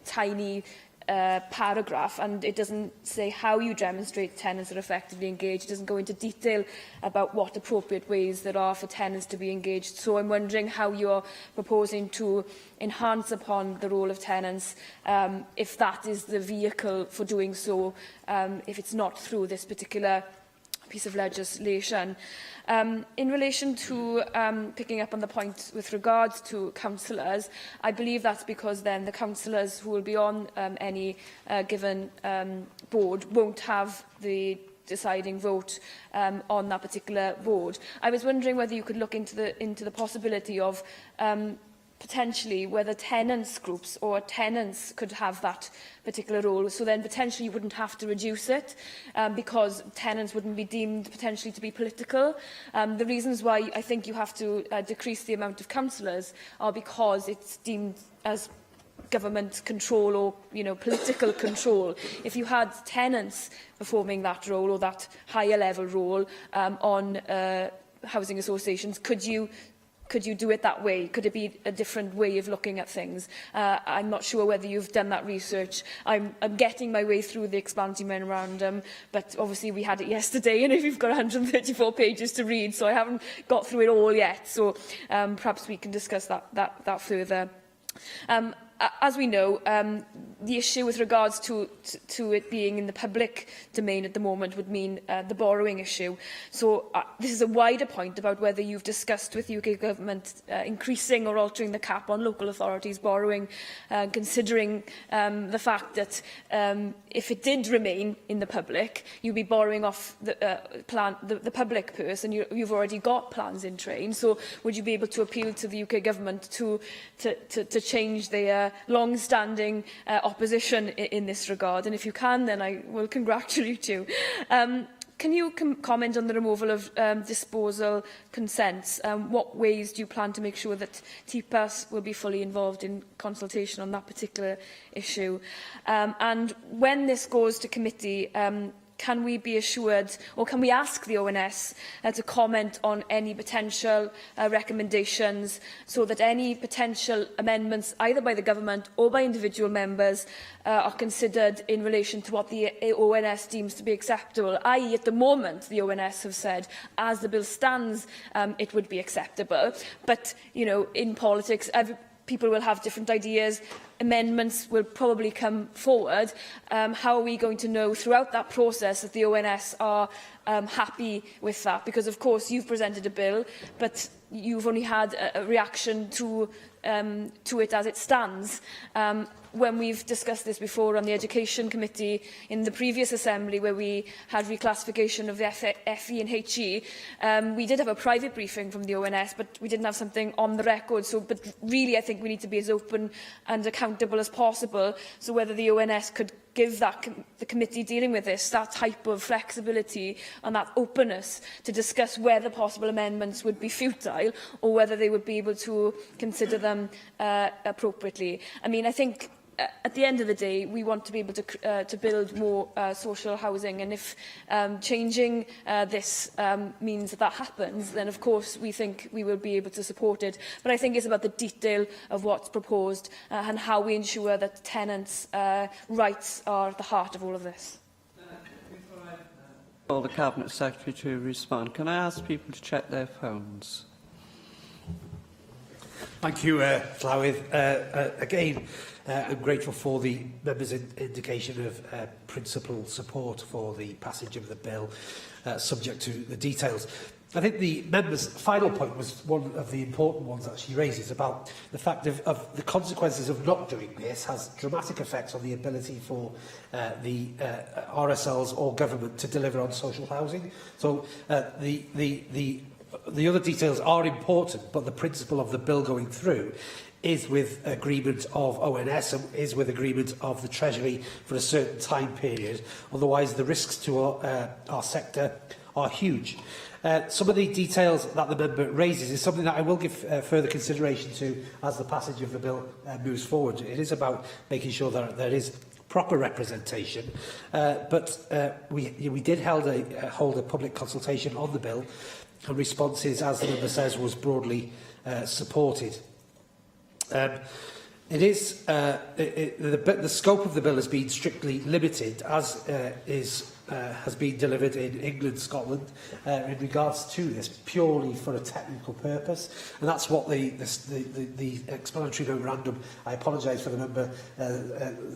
tiny paragraph, and it doesn't say how you demonstrate tenants are effectively engaged. It doesn't go into detail about what appropriate ways there are for tenants to be engaged. So I'm wondering how you're proposing to enhance upon the role of tenants, if that is the vehicle for doing so, if it's not through this particular piece of legislation. In relation to picking up on the point with regards to councillors, I believe that's because then the councillors who will be on any given board won't have the deciding vote on that particular board. I was wondering whether you could look into the possibility of potentially whether tenants groups or tenants could have that particular role. So then potentially you wouldn't have to reduce it because tenants wouldn't be deemed potentially to be political. The reasons why I think you have to decrease the amount of councillors are because it's deemed as government control or, you know, political control. If you had tenants performing that role or that higher level role on housing associations, could you do it that way? Could it be a different way of looking at things? I'm not sure whether you've done that research. I'm getting my way through the explanatory memorandum, but obviously we had it yesterday, and if you've got 134 pages to read, so I haven't got through it all yet. So perhaps we can discuss that further. As we know, the issue with regards to it being in the public domain at the moment would mean the borrowing issue. So this is a wider point about whether you've discussed with the UK Government increasing or altering the cap on local authorities borrowing, considering the fact that if it did remain in the public, you'd be borrowing off the public purse, and you've already got plans in train. So would you be able to appeal to the UK Government to change their long-standing opposition in this regard? And if you can, then I will congratulate you. Can you comment on the removal of disposal consents? What ways do you plan to make sure that TPAS will be fully involved in consultation on that particular issue? And when this goes to committee, can we be assured, or can we ask the ONS to comment on any potential recommendations, so that any potential amendments, either by the government or by individual members, are considered in relation to what the ONS deems to be acceptable? I.e., at the moment, the ONS have said, as the bill stands, it would be acceptable. But, you know, in politics, people will have different ideas. Amendments will probably come forward. How are we going to know throughout that process that the ONS are happy with that? Because, of course, you've presented a bill, but you've only had a reaction to it as it stands. When we've discussed this before on the Education Committee in the previous Assembly, where we had reclassification of the FE and HE, we did have a private briefing from the ONS, but we didn't have something on the record. But really, I think we need to be as open and accountable as possible. So whether the ONS could give the committee dealing with this that type of flexibility and that openness to discuss whether possible amendments would be futile or whether they would be able to consider them appropriately. I mean, I think at the end of the day, we want to be able to build more social housing, and if changing this means that happens, then of course we think we will be able to support it. But I think it's about the detail of what's proposed and how we ensure that tenants' rights are at the heart of all of this. Call the Cabinet Secretary to respond. Can I ask people to check their phones? Thank you, Llywydd. Again, I'm grateful for the members' indication of principal support for the passage of the bill, subject to the details. I think the member's final point was one of the important ones that she raises about the fact of the consequences of not doing this has dramatic effects on the ability for the RSLs or government to deliver on social housing. So the the other details are important, but the principle of the bill going through is with agreement of ONS and is with agreement of the Treasury for a certain time period. Otherwise, the risks to our sector are huge. Some of the details that the member raises is something that I will give further consideration to as the passage of the bill moves forward. It is about making sure that there is proper representation, but we did hold a public consultation on the bill, and responses, as the member says, was broadly supported. The scope of the bill has been strictly limited, as has been delivered in England, Scotland, in regards to this, purely for a technical purpose, and that's what the explanatory memorandum. I apologise for the member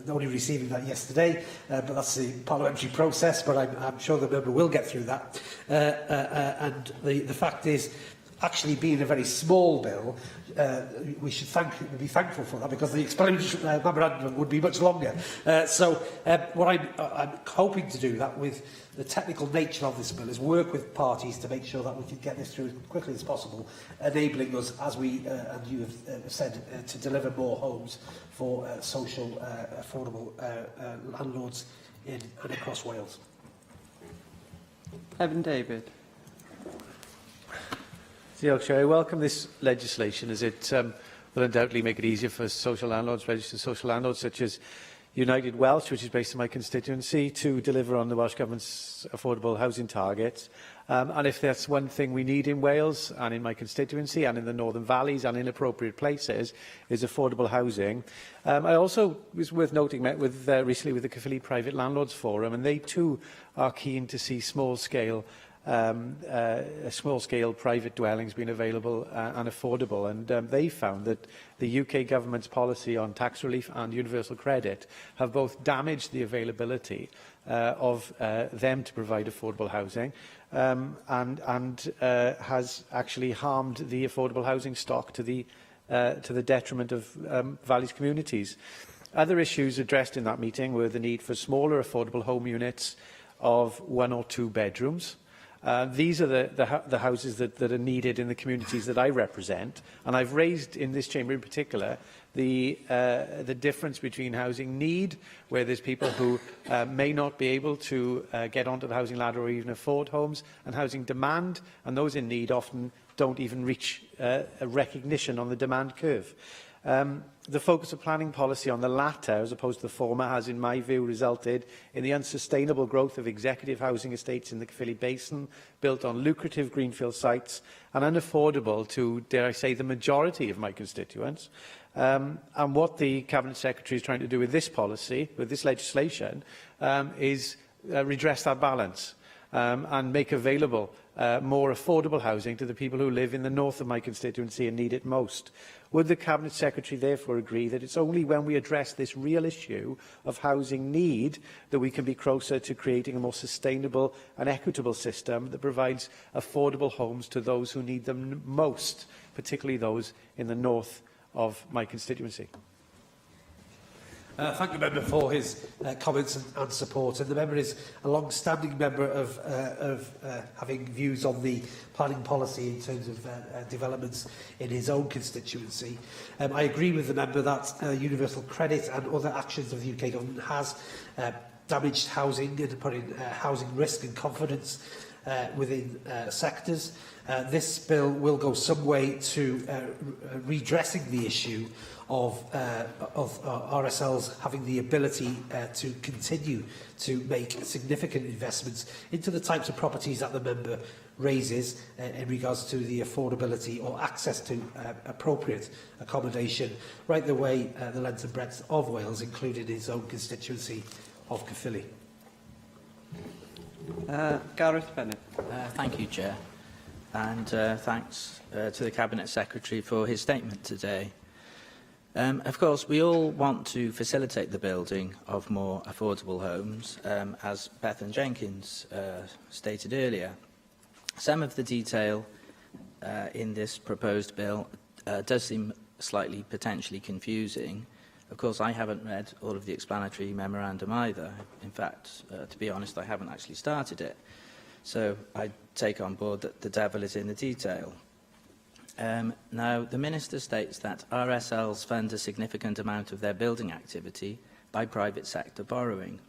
only receiving that yesterday, but that's the parliamentary process. But I'm sure the member will get through that. And the fact is, actually being a very small bill, we should be thankful for that, because the explanatory memorandum would be much longer. What I'm hoping to do, that with the technical nature of this bill, is work with parties to make sure that we can get this through as quickly as possible, enabling us, as we and you have said, to deliver more homes for social, affordable landlords in and across Wales. Evan David. I welcome this legislation, as it will undoubtedly make it easier for social landlords, registered social landlords such as United Welsh, which is based in my constituency, to deliver on the Welsh Government's affordable housing targets. And if that's one thing we need in Wales and in my constituency and in the Northern Valleys and in appropriate places, is affordable housing. I also was worth noting, met with recently with the Caerphilly Private Landlords Forum, and they too are keen to see small-scale private dwellings being available and affordable, and they found that the UK government's policy on tax relief and universal credit have both damaged the availability of them to provide affordable housing and has actually harmed the affordable housing stock to the detriment of Valleys communities. Other issues addressed in that meeting were the need for smaller affordable home units of 1 or 2 bedrooms. These are the houses that are needed in the communities that I represent, and I've raised in this chamber in particular the difference between housing need, where there's people who may not be able to get onto the housing ladder or even afford homes, and housing demand, and those in need often don't even reach a recognition on the demand curve. The focus of planning policy on the latter, as opposed to the former, has, in my view, resulted in the unsustainable growth of executive housing estates in the Caerphilly Basin, built on lucrative greenfield sites and unaffordable to, dare I say, the majority of my constituents. And what the Cabinet Secretary is trying to do with this policy, with this legislation, is redress that balance and make available more affordable housing to the people who live in the north of my constituency and need it most. Would the Cabinet Secretary therefore agree that it's only when we address this real issue of housing need that we can be closer to creating a more sustainable and equitable system that provides affordable homes to those who need them most, particularly those in the north of my constituency? Thank the member for his comments and support. And the member is a long-standing member of having views on the planning policy in terms of developments in his own constituency. I agree with the member that universal credit and other actions of the UK government has damaged housing and put in housing risk and confidence within sectors. This bill will go some way to redressing the issue of RSLs having the ability to continue to make significant investments into the types of properties that the member raises in regards to the affordability or access to appropriate accommodation right the way the length and breadth of Wales, including his own constituency of Caerphilly. Gareth Bennett. Thank you, Chair, and thanks to the Cabinet Secretary for his statement today. Of course, we all want to facilitate the building of more affordable homes, as Bethan Jenkins stated earlier. Some of the detail in this proposed bill does seem slightly potentially confusing. Of course, I haven't read all of the explanatory memorandum either. In fact, to be honest, I haven't actually started it. So I take on board that the devil is in the detail. Now, the Minister states that RSLs fund a significant amount of their building activity by private sector borrowing.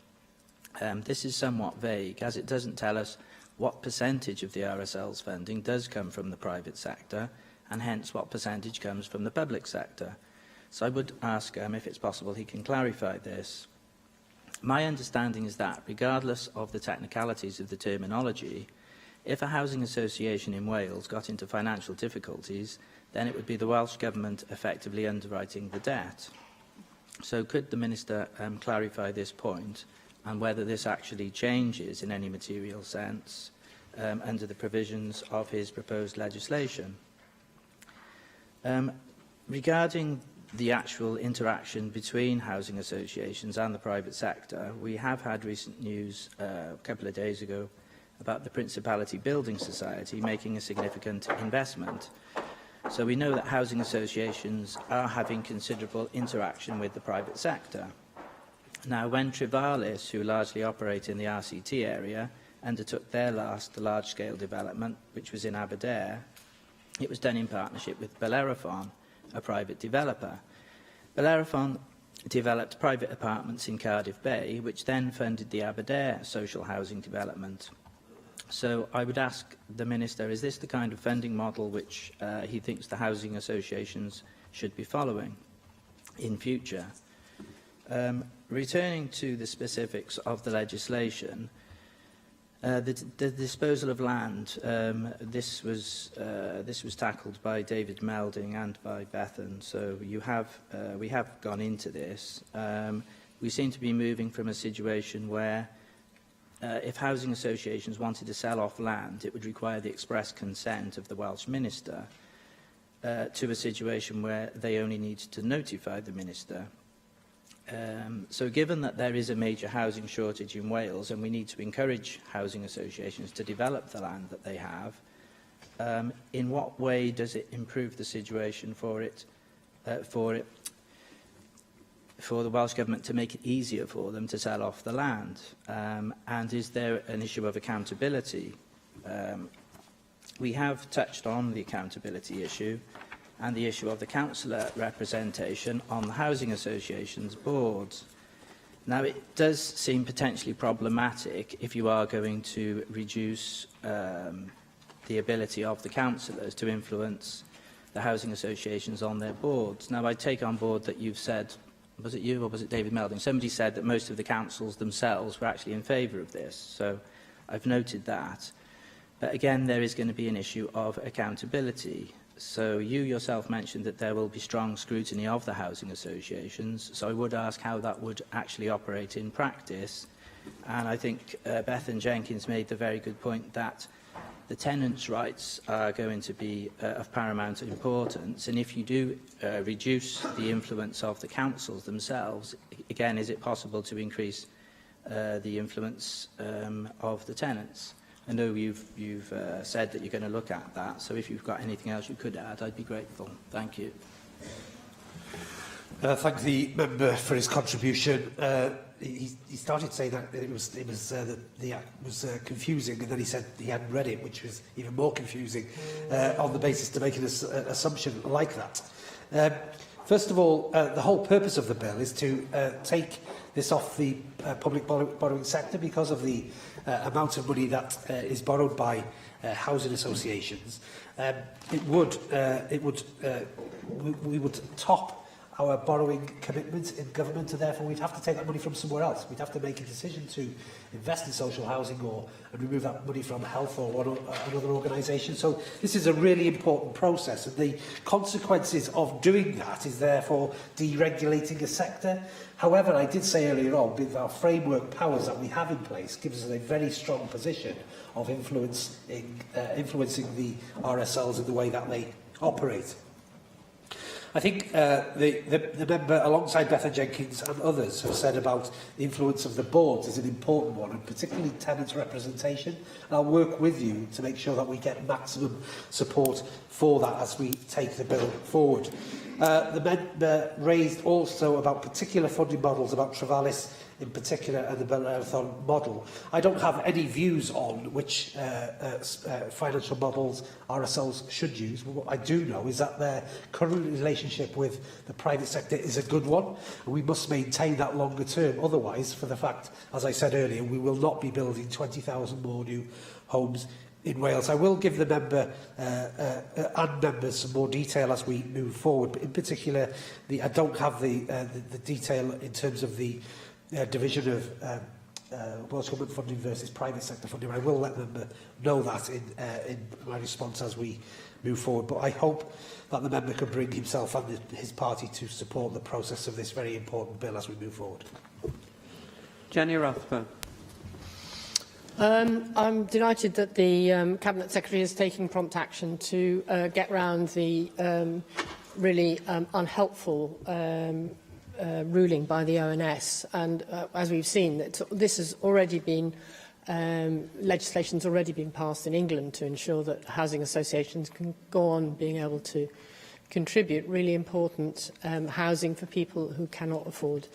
This is somewhat vague, as it doesn't tell us what percentage of the RSL's funding does come from the private sector, and hence what percentage comes from the public sector. So I would ask if it's possible he can clarify this. My understanding is that, regardless of the technicalities of the terminology, if a housing association in Wales got into financial difficulties, then it would be the Welsh Government effectively underwriting the debt. So could the Minister clarify this point, and whether this actually changes in any material sense under the provisions of his proposed legislation? Regarding the actual interaction between housing associations and the private sector, we have had recent news a couple of days ago about the Principality Building Society making a significant investment. So we know that housing associations are having considerable interaction with the private sector. Now, when Trevalis, who largely operate in the RCT area, undertook their last large-scale development, which was in Aberdare, it was done in partnership with Bellerophon, a private developer. Bellerophon developed private apartments in Cardiff Bay, which then funded the Aberdare social housing development. So I would ask the Minister, is this the kind of funding model which he thinks the housing associations should be following in future? Returning to the specifics of the legislation, the disposal of land, this was tackled by David Melding and by Bethan, so we have gone into this. We seem to be moving from a situation where if housing associations wanted to sell off land, it would require the express consent of the Welsh Minister, to a situation where they only need to notify the Minister. So given that there is a major housing shortage in Wales and we need to encourage housing associations to develop the land that they have, in what way does it improve the situation for the Welsh Government to make it easier for them to sell off the land? And is there an issue of accountability? We have touched on the accountability issue and the issue of the councillor representation on the housing association's boards. Now, it does seem potentially problematic if you are going to reduce the ability of the councillors to influence the housing associations on their boards. Now, I take on board that you've said, was it you or was it David Melding? Somebody said that most of the councils themselves were actually in favour of this, so I've noted that. But again, there is going to be an issue of accountability. So you yourself mentioned that there will be strong scrutiny of the housing associations, so I would ask how that would actually operate in practice. And I think Bethan Jenkins made the very good point that the tenants' rights are going to be of paramount importance, and if you do reduce the influence of the councils themselves, again, is it possible to increase the influence of the tenants? I know you've said that you're going to look at that, so if you've got anything else you could add, I'd be grateful. Thank you. Thank the member for his contribution. He started saying that it was confusing, and then he said he hadn't read it, which was even more confusing, on the basis to make an assumption like that. First of all, the whole purpose of the bill is to take this off the public borrowing sector because of the amount of money that is borrowed by housing associations. We would top our borrowing commitment in government, and therefore we'd have to take that money from somewhere else. We'd have to make a decision to invest in social housing and remove that money from health or another organisation. So this is a really important process, and the consequences of doing that is therefore deregulating a sector. However, I did say earlier on, with our framework powers that we have in place, gives us a very strong position of influencing the RSLs in the way that they operate. I think the member, alongside Bethan Jenkins and others, have said about the influence of the boards is an important one, and particularly tenants' representation. And I'll work with you to make sure that we get maximum support for that as we take the bill forward. The member raised also about particular funding models, about Trefalis in particular and the Bellerathon model. I don't have any views on which financial models RSLs should use, but what I do know is that their current relationship with the private sector is a good one, and we must maintain that longer term. Otherwise, for the fact, as I said earlier, we will not be building 20,000 more new homes in Wales. I will give the member and members some more detail as we move forward, but in particular, I don't have the detail in terms of the division of Welsh Government funding versus private sector funding. I will let them know that in my response as we move forward. But I hope that the member can bring himself and his party to support the process of this very important bill as we move forward. Jenny Rathbone. I'm delighted that the Cabinet Secretary is taking prompt action to get round the really unhelpful ruling by the ONS. And as we've seen, this has already been, legislation has already been passed in England to ensure that housing associations can go on being able to contribute really important housing for people who cannot afford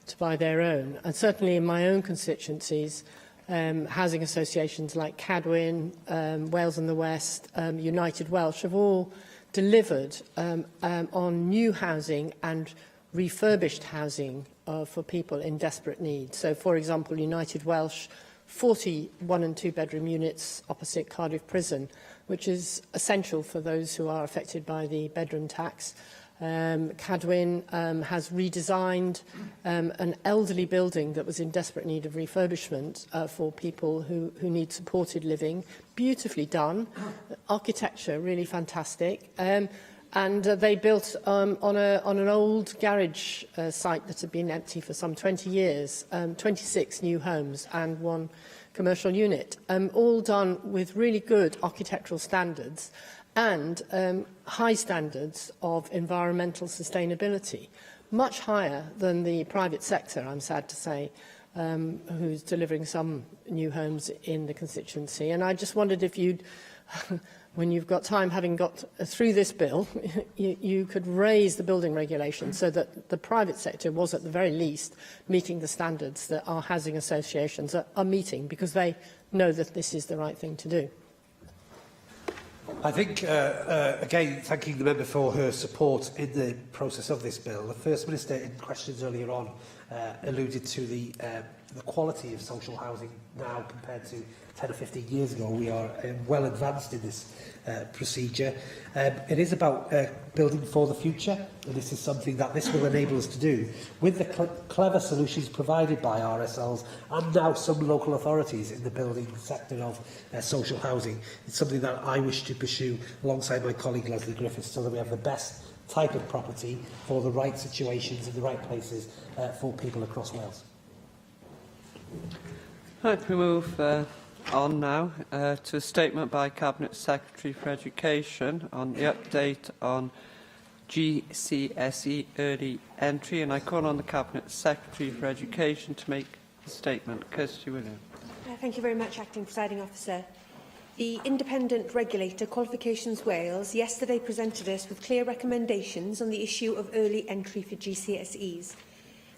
to buy their own. And certainly in my own constituencies, housing associations like Cadwyn, Wales and the West, United Welsh have all delivered on new housing and refurbished housing for people in desperate need. So, for example, United Welsh, 40 one- and two-bedroom units opposite Cardiff Prison, which is essential for those who are affected by the bedroom tax. Cadwyn has redesigned an elderly building that was in desperate need of refurbishment for people who need supported living. Beautifully done. Architecture, really fantastic. And they built on an old garage site that had been empty for some 20 years, 26 new homes and one commercial unit, all done with really good architectural standards and high standards of environmental sustainability, much higher than the private sector, I'm sad to say, who's delivering some new homes in the constituency. And I just wondered if you'd, when you've got time, having got through this bill, you could raise the building regulations so that the private sector was at the very least meeting the standards that our housing associations are meeting, because they know that this is the right thing to do. I think, again, thanking the member for her support in the process of this bill. The First Minister, in questions earlier on, alluded to the quality of social housing now compared to 10 or 15 years ago. We are well advanced in this procedure. It is about building for the future, and this is something that this will enable us to do with the clever solutions provided by RSLs and now some local authorities in the building sector of social housing. It's something that I wish to pursue alongside my colleague Leslie Griffiths, so that we have the best type of property for the right situations in the right places for people across Wales. Right, we move on now to a statement by Cabinet Secretary for Education on the update on GCSE early entry, and I call on the Cabinet Secretary for Education to make the statement. Kirsty Williams. Thank you very much, Acting Presiding Officer. The independent regulator, Qualifications Wales, yesterday presented us with clear recommendations on the issue of early entry for GCSEs.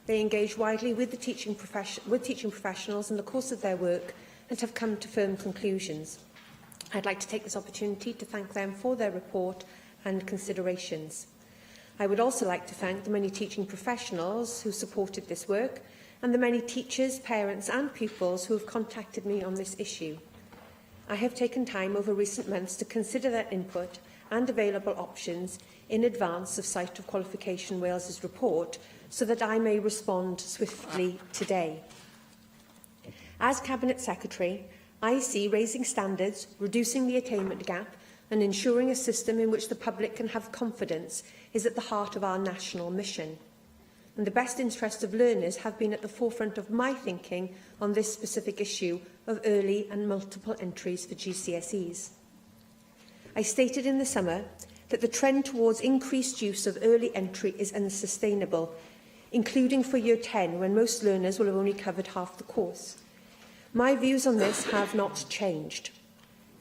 They engaged widely with teaching professionals in the course of their work and have come to firm conclusions. I'd like to take this opportunity to thank them for their report and considerations. I would also like to thank the many teaching professionals who supported this work and the many teachers, parents and pupils who have contacted me on this issue. I have taken time over recent months to consider their input and available options in advance of sight of Qualification Wales's report, so that I may respond swiftly today. As Cabinet Secretary, I see raising standards, reducing the attainment gap and ensuring a system in which the public can have confidence is at the heart of our national mission. And the best interests of learners have been at the forefront of my thinking on this specific issue of early and multiple entries for GCSEs. I stated in the summer that the trend towards increased use of early entry is unsustainable, including for Year 10, when most learners will have only covered half the course. My views on this have not changed.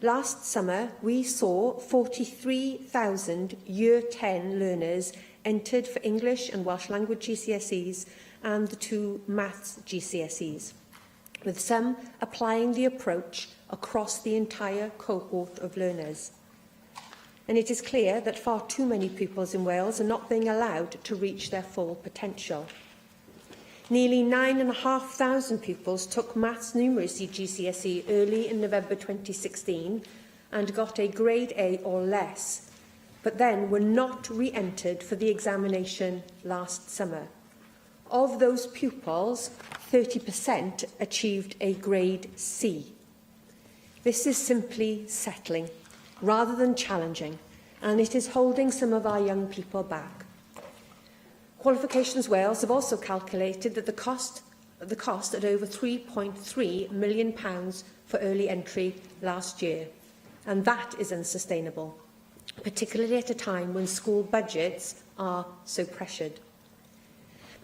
Last summer, we saw 43,000 Year 10 learners entered for English and Welsh language GCSEs and the 2 maths GCSEs, with some applying the approach across the entire cohort of learners. And it is clear that far too many pupils in Wales are not being allowed to reach their full potential. Nearly 9,500 pupils took Maths Numeracy GCSE early in November 2016 and got a grade A or less, but then were not re-entered for the examination last summer. Of those pupils, 30% achieved a grade C. This is simply settling, rather than challenging, and it is holding some of our young people back. Qualifications Wales have also calculated that the cost at over £3.3 million for early entry last year, and that is unsustainable, particularly at a time when school budgets are so pressured.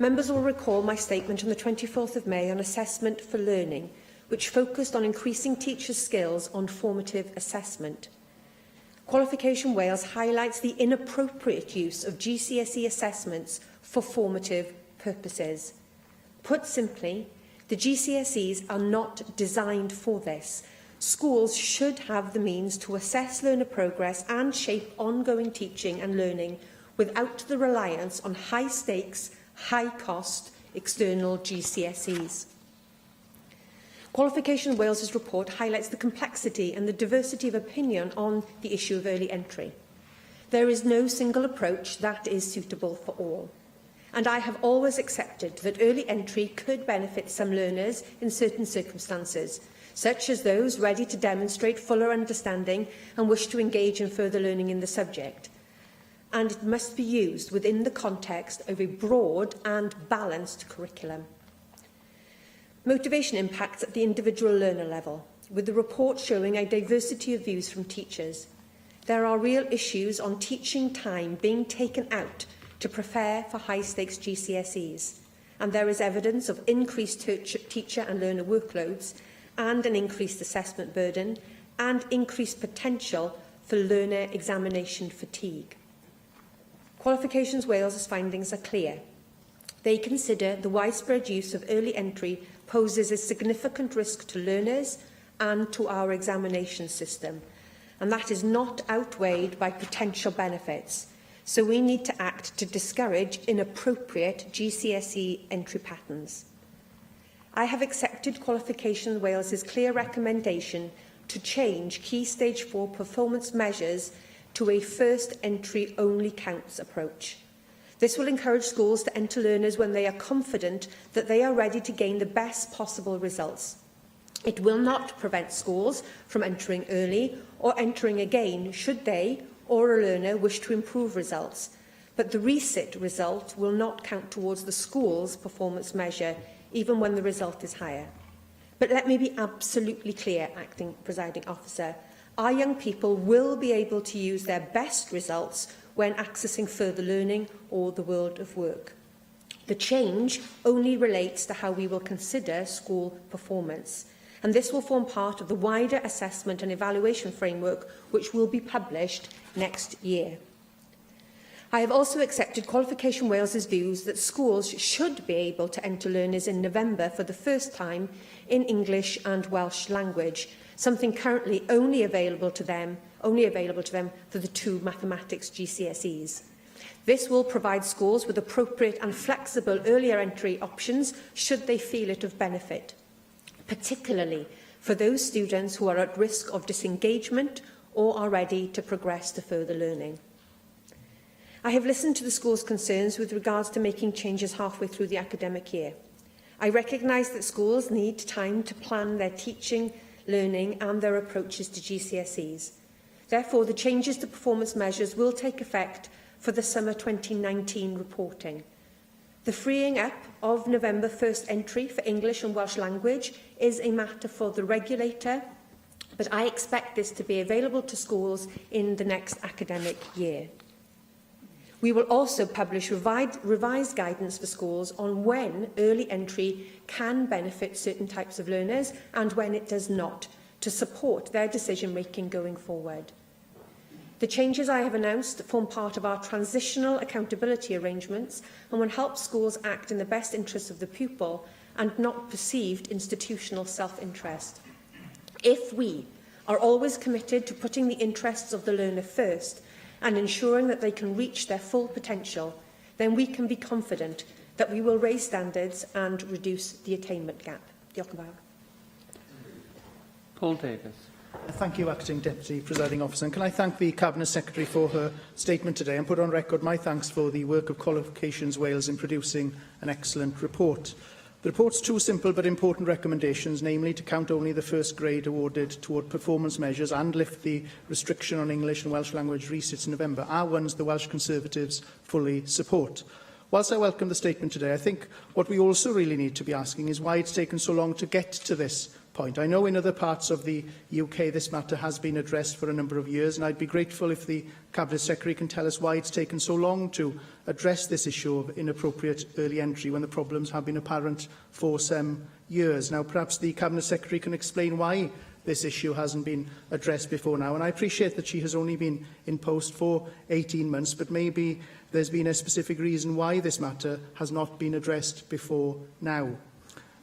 Members will recall my statement on the 24th of May on assessment for learning, which focused on increasing teachers' skills on formative assessment. Qualification Wales highlights the inappropriate use of GCSE assessments for formative purposes. Put simply, the GCSEs are not designed for this. Schools should have the means to assess learner progress and shape ongoing teaching and learning without the reliance on high-stakes, high-cost external GCSEs. Qualification Wales's report highlights the complexity and the diversity of opinion on the issue of early entry. There is no single approach that is suitable for all, and I have always accepted that early entry could benefit some learners in certain circumstances, such as those ready to demonstrate fuller understanding and wish to engage in further learning in the subject. And it must be used within the context of a broad and balanced curriculum. Motivation impacts at the individual learner level, with the report showing a diversity of views from teachers. There are real issues on teaching time being taken out to prepare for high-stakes GCSEs, and there is evidence of increased teacher and learner workloads and an increased assessment burden and increased potential for learner examination fatigue. Qualifications Wales's findings are clear. They consider the widespread use of early entry poses a significant risk to learners and to our examination system, and that is not outweighed by potential benefits. So we need to act to discourage inappropriate GCSE entry patterns. I have accepted Qualifications Wales's clear recommendation to change Key Stage 4 performance measures to a first entry only counts approach. This will encourage schools to enter learners when they are confident that they are ready to gain the best possible results. It will not prevent schools from entering early or entering again should they or a learner wish to improve results, but the resit result will not count towards the school's performance measure even when the result is higher. But let me be absolutely clear, Acting Presiding Officer, our young people will be able to use their best results when accessing further learning or the world of work. The change only relates to how we will consider school performance, and this will form part of the wider assessment and evaluation framework which will be published next year. I have also accepted Qualification Wales's views that schools should be able to enter learners in November for the first time in English and Welsh language, something currently only available to them for the 2 mathematics GCSEs. This will provide schools with appropriate and flexible earlier entry options should they feel it of benefit, particularly for those students who are at risk of disengagement or are ready to progress to further learning. I have listened to the school's concerns with regards to making changes halfway through the academic year. I recognise that schools need time to plan their teaching, learning and their approaches to GCSEs. Therefore, the changes to performance measures will take effect for the summer 2019 reporting. The freeing up of November 1st entry for English and Welsh language is a matter for the regulator, but I expect this to be available to schools in the next academic year. We will also publish revised guidance for schools on when early entry can benefit certain types of learners and when it does not, to support their decision-making going forward. The changes I have announced form part of our transitional accountability arrangements and will help schools act in the best interests of the pupil and not perceived institutional self-interest. If we are always committed to putting the interests of the learner first and ensuring that they can reach their full potential, then we can be confident that we will raise standards and reduce the attainment gap. Diolch yn fawr. Paul Davis. Thank you, Acting Deputy Presiding Officer. And can I thank the Cabinet Secretary for her statement today and put on record my thanks for the work of Qualifications Wales in producing an excellent report. The report's two simple but important recommendations, namely to count only the first grade awarded toward performance measures and lift the restriction on English and Welsh language resits in November, are ones the Welsh Conservatives fully support. Whilst I welcome the statement today, I think what we also really need to be asking is why it's taken so long to get to this point. I know in other parts of the UK this matter has been addressed for a number of years, and I'd be grateful if the Cabinet Secretary can tell us why it's taken so long to address this issue of inappropriate early entry when the problems have been apparent for some years. Now, perhaps the Cabinet Secretary can explain why this issue hasn't been addressed before now. And I appreciate that she has only been in post for 18 months, but maybe there's been a specific reason why this matter has not been addressed before now.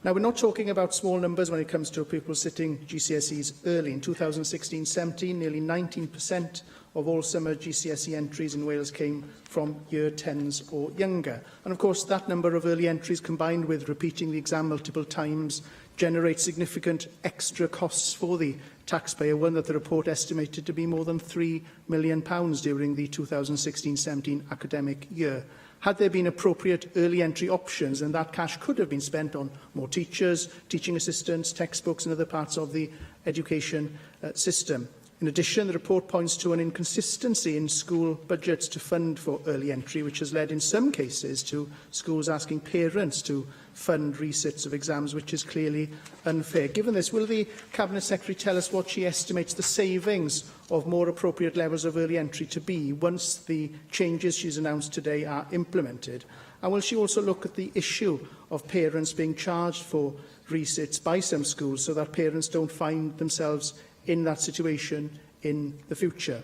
Now, we're not talking about small numbers when it comes to pupils sitting GCSEs early. In 2016-17, nearly 19% of all summer GCSE entries in Wales came from year 10s or younger. And of course, that number of early entries combined with repeating the exam multiple times generates significant extra costs for the taxpayer, one that the report estimated to be more than £3 million during the 2016-17 academic year. Had there been appropriate early entry options, then that cash could have been spent on more teachers, teaching assistants, textbooks and other parts of the education system. In addition, the report points to an inconsistency in school budgets to fund for early entry, which has led in some cases to schools asking parents to fund resits of exams, which is clearly unfair. Given this, will the Cabinet Secretary tell us what she estimates the savings of more appropriate levels of early entry to be once the changes she's announced today are implemented? And will she also look at the issue of parents being charged for resits by some schools so that parents don't find themselves in that situation in the future?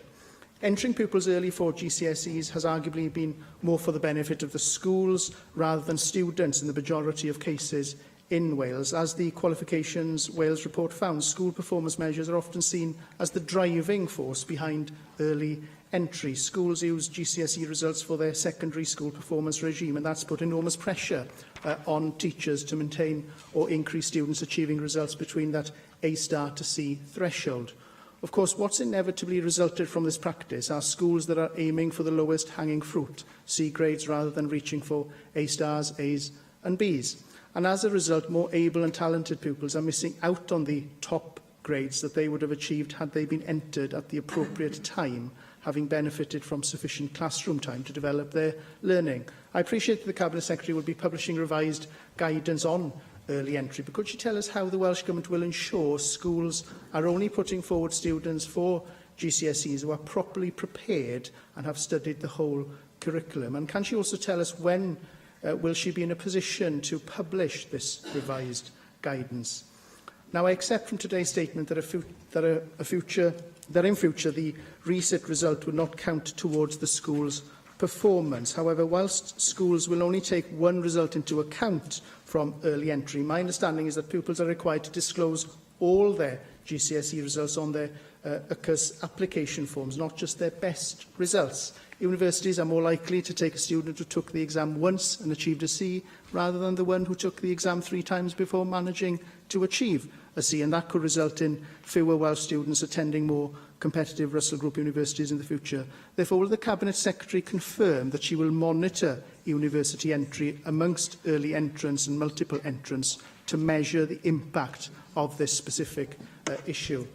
Entering pupils early for GCSEs has arguably been more for the benefit of the schools rather than students in the majority of cases in Wales. As the Qualifications Wales report found, school performance measures are often seen as the driving force behind early entry. Schools use GCSE results for their secondary school performance regime, and that's put enormous pressure on teachers to maintain or increase students achieving results between that A star to C threshold. Of course, what's inevitably resulted from this practice are schools that are aiming for the lowest hanging fruit, C grades, rather than reaching for A stars, A's and B's. And as a result, more able and talented pupils are missing out on the top grades that they would have achieved had they been entered at the appropriate time, having benefited from sufficient classroom time to develop their learning. I appreciate that the Cabinet Secretary will be publishing revised guidance on early entry, but could you tell us how the Welsh Government will ensure schools are only putting forward students for GCSEs who are properly prepared and have studied the whole curriculum? And can she also tell us when will she be in a position to publish this revised guidance? Now, I accept from today's statement that in future the resit result will not count towards the school's performance. However, whilst schools will only take one result into account from early entry, my understanding is that pupils are required to disclose all their GCSE results on their UCAS application forms, not just their best results. Universities are more likely to take a student who took the exam once and achieved a C, rather than the one who took the exam 3 times before managing to achieve a C, and that could result in fewer Welsh students attending more competitive Russell Group universities in the future. Therefore, will the Cabinet Secretary confirm that she will monitor university entry amongst early entrants and multiple entrants to measure the impact of this specific issue?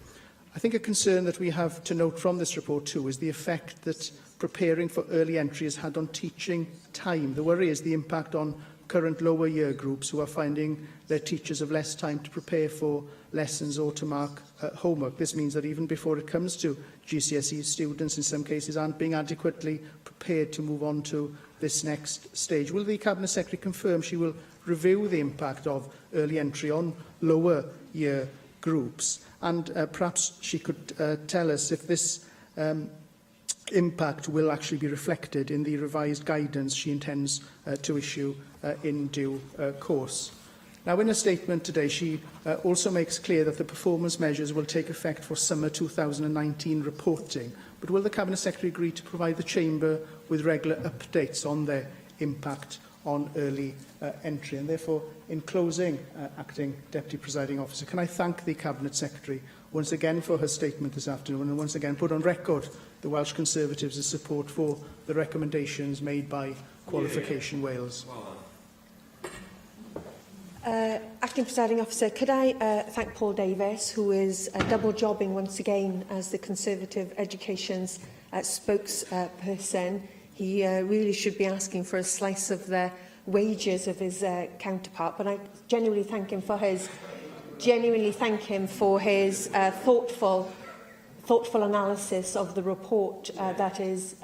I think a concern that we have to note from this report too is the effect that preparing for early entry has had on teaching time. The worry is the impact on current lower year groups who are finding their teachers have less time to prepare for lessons or to mark homework. This means that even before it comes to GCSE, students in some cases aren't being adequately prepared to move on to this next stage. Will the Cabinet Secretary confirm she will review the impact of early entry on lower year groups? And perhaps she could tell us if this impact will actually be reflected in the revised guidance she intends to issue in due course. Now, in a statement today, she also makes clear that the performance measures will take effect for summer 2019 reporting. But will the Cabinet Secretary agree to provide the Chamber with regular updates on their impact on early entry? And therefore, in closing, Acting Deputy Presiding Officer, can I thank the Cabinet Secretary once again for her statement this afternoon, and once again put on record the Welsh Conservatives' support for the recommendations made by Qualification Wales. Acting Presiding Officer, could I thank Paul Davies, who is double jobbing once again as the Conservative Education's spokesperson. He really should be asking for a slice of the wages of his counterpart, but I genuinely thank him for his thoughtful analysis of the report that is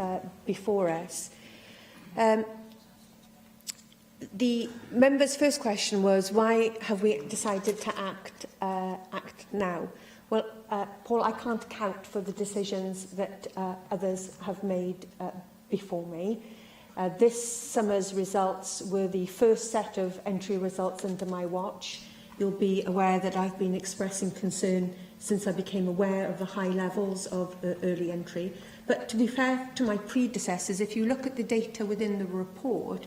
before us. The member's first question was, why have we decided to act now? Well, Paul, I can't account for the decisions that others have made before me. This summer's results were the first set of entry results under my watch. You'll be aware that I've been expressing concern since I became aware of the high levels of early entry. But to be fair to my predecessors, if you look at the data within the report,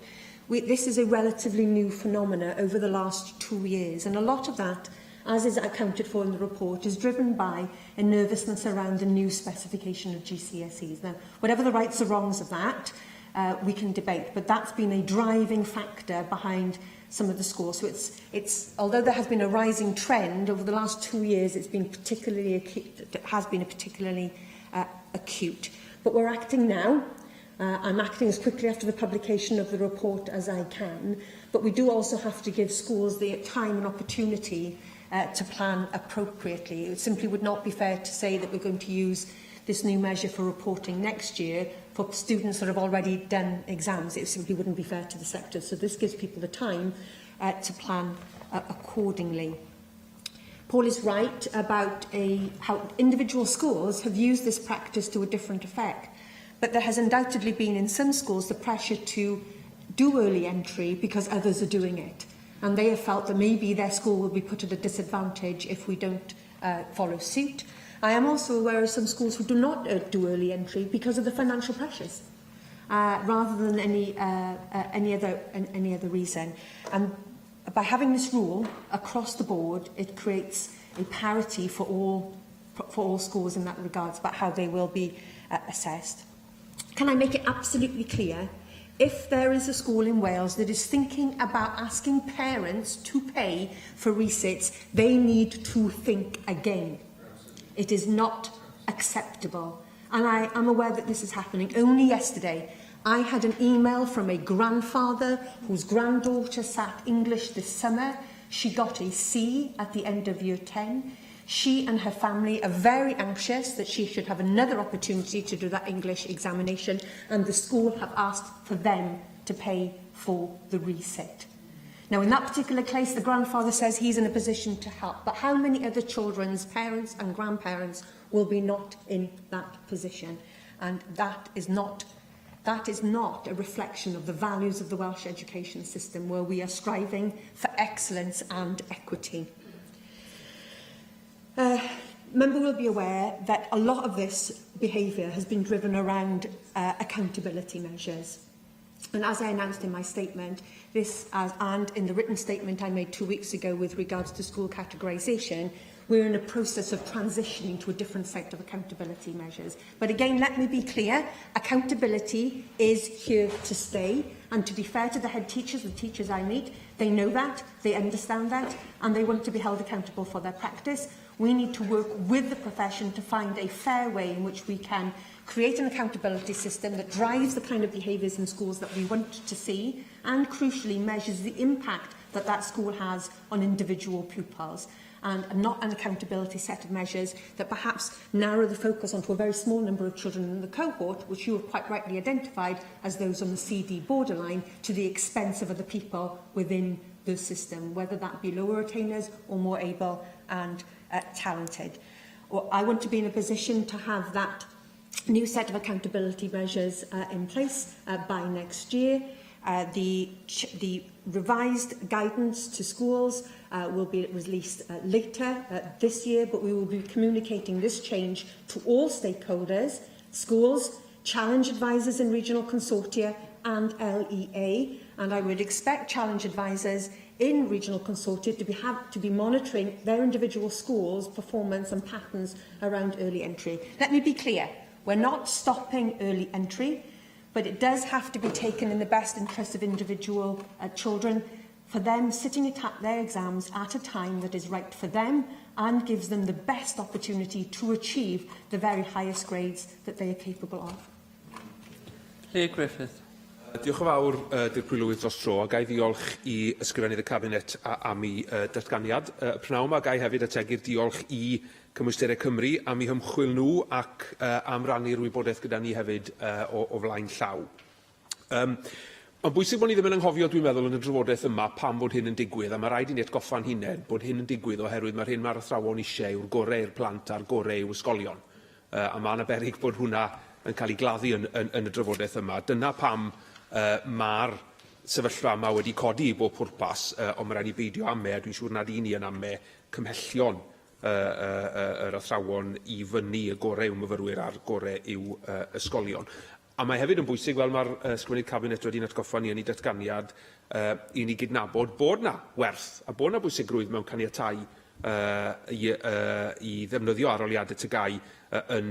this is a relatively new phenomenon over the last 2 years. And a lot of that, as is accounted for in the report, is driven by a nervousness around the new specification of GCSEs. Now, whatever the rights or wrongs of that, we can debate, but that's been a driving factor behind some of the scores. So it's although there has been a rising trend over the last 2 years, it's been particularly acute. It has been particularly acute. But we're acting now. I'm acting as quickly after the publication of the report as I can, but we do also have to give schools the time and opportunity to plan appropriately. It simply would not be fair to say that we're going to use this new measure for reporting next year for students that have already done exams. It simply wouldn't be fair to the sector. So this gives people the time to plan accordingly. Paul is right about how individual schools have used this practice to a different effect. But there has undoubtedly been in some schools the pressure to do early entry because others are doing it. And they have felt that maybe their school will be put at a disadvantage if we don't follow suit. I am also aware of some schools who do not do early entry because of the financial pressures, rather than any other reason. And by having this rule across the board, it creates a parity for all schools in that regards about how they will be assessed. Can I make it absolutely clear? If there is a school in Wales that is thinking about asking parents to pay for resits, they need to think again. It is not acceptable. And I am aware that this is happening. Only yesterday, I had an email from a grandfather whose granddaughter sat English this summer. She got a C at the end of year 10. She and her family are very anxious that she should have another opportunity to do that English examination, and the school have asked for them to pay for the resit. Now, in that particular case, the grandfather says he's in a position to help, but how many other children's parents and grandparents will be not in that position? And that is not a reflection of the values of the Welsh education system, where we are striving for excellence and equity. Member will be aware that a lot of this behaviour has been driven around accountability measures. And as I announced in my statement, and in the written statement I made 2 weeks ago with regards to school categorisation, we're in a process of transitioning to a different set of accountability measures. But again, let me be clear, accountability is here to stay. And to be fair to the head teachers, the teachers I meet, they know that, they understand that, and they want to be held accountable for their practice. We need to work with the profession to find a fair way in which we can create an accountability system that drives the kind of behaviours in schools that we want to see, and crucially measures the impact that that school has on individual pupils, and not an accountability set of measures that perhaps narrow the focus onto a very small number of children in the cohort, which you have quite rightly identified as those on the CD borderline, to the expense of other people within the system, whether that be lower attainers or more able and talented. Well, I want to be in a position to have that new set of accountability measures in place by next year. The revised guidance to schools will be released later this year, but we will be communicating this change to all stakeholders, schools, challenge advisors in regional consortia and LEA, and I would expect challenge advisors in regional consortia to be monitoring their individual schools' performance and patterns around early entry. Let me be clear, we're not stopping early entry, but it does have to be taken in the best interest of individual children, for them sitting at their exams at a time that is right for them and gives them the best opportunity to achieve the very highest grades that they are capable of. Lee Griffith. Diolch yn fawr, Dir Pwylywydd dros tro, a gai ddiolch i ysgrifennydd y Cabinet am ei datganiad. Prynawn yma gai hefyd ategu'r diolch i Cymwysterau Cymru am eu hymchwil nhw ac am rannu'r wybodaeth gyda ni hefyd o flaen llaw. Mae'n bwysig bod ni ddim yn anghofio, dwi'n meddwl, yn y drafodaeth yma pam bod hyn yn digwydd, a mae rhaid i ni atgoffa'n hunain bod hyn yn digwydd oherwydd mae'r hyn mae'r athrawon eisiau yw'r gorau i'r plant a'r gorau i'w ysgolion. A mae'n beryg bod hwnna yn cael ei gladdu yn y drafodaeth yma. Dyna pam mae'r sefyllfa yma wedi codi i bob pwrpas, ond mae rhaid i beidio ame, a dwi'n siŵr nad un i yn ame, cymhellion yr athrawon i fyny y gorau i'w myfyrwyr a'r gorau i'w ysgolion. A mae hefyd yn bwysig, fel mae'r ysgrifennydd Cabinet wedi'n atgoffa ni yn ei datganiad, i ni gydnabod bod na werth a bod na bwysigrwydd mewn caniatau i ddefnyddio arholiadau tygau yn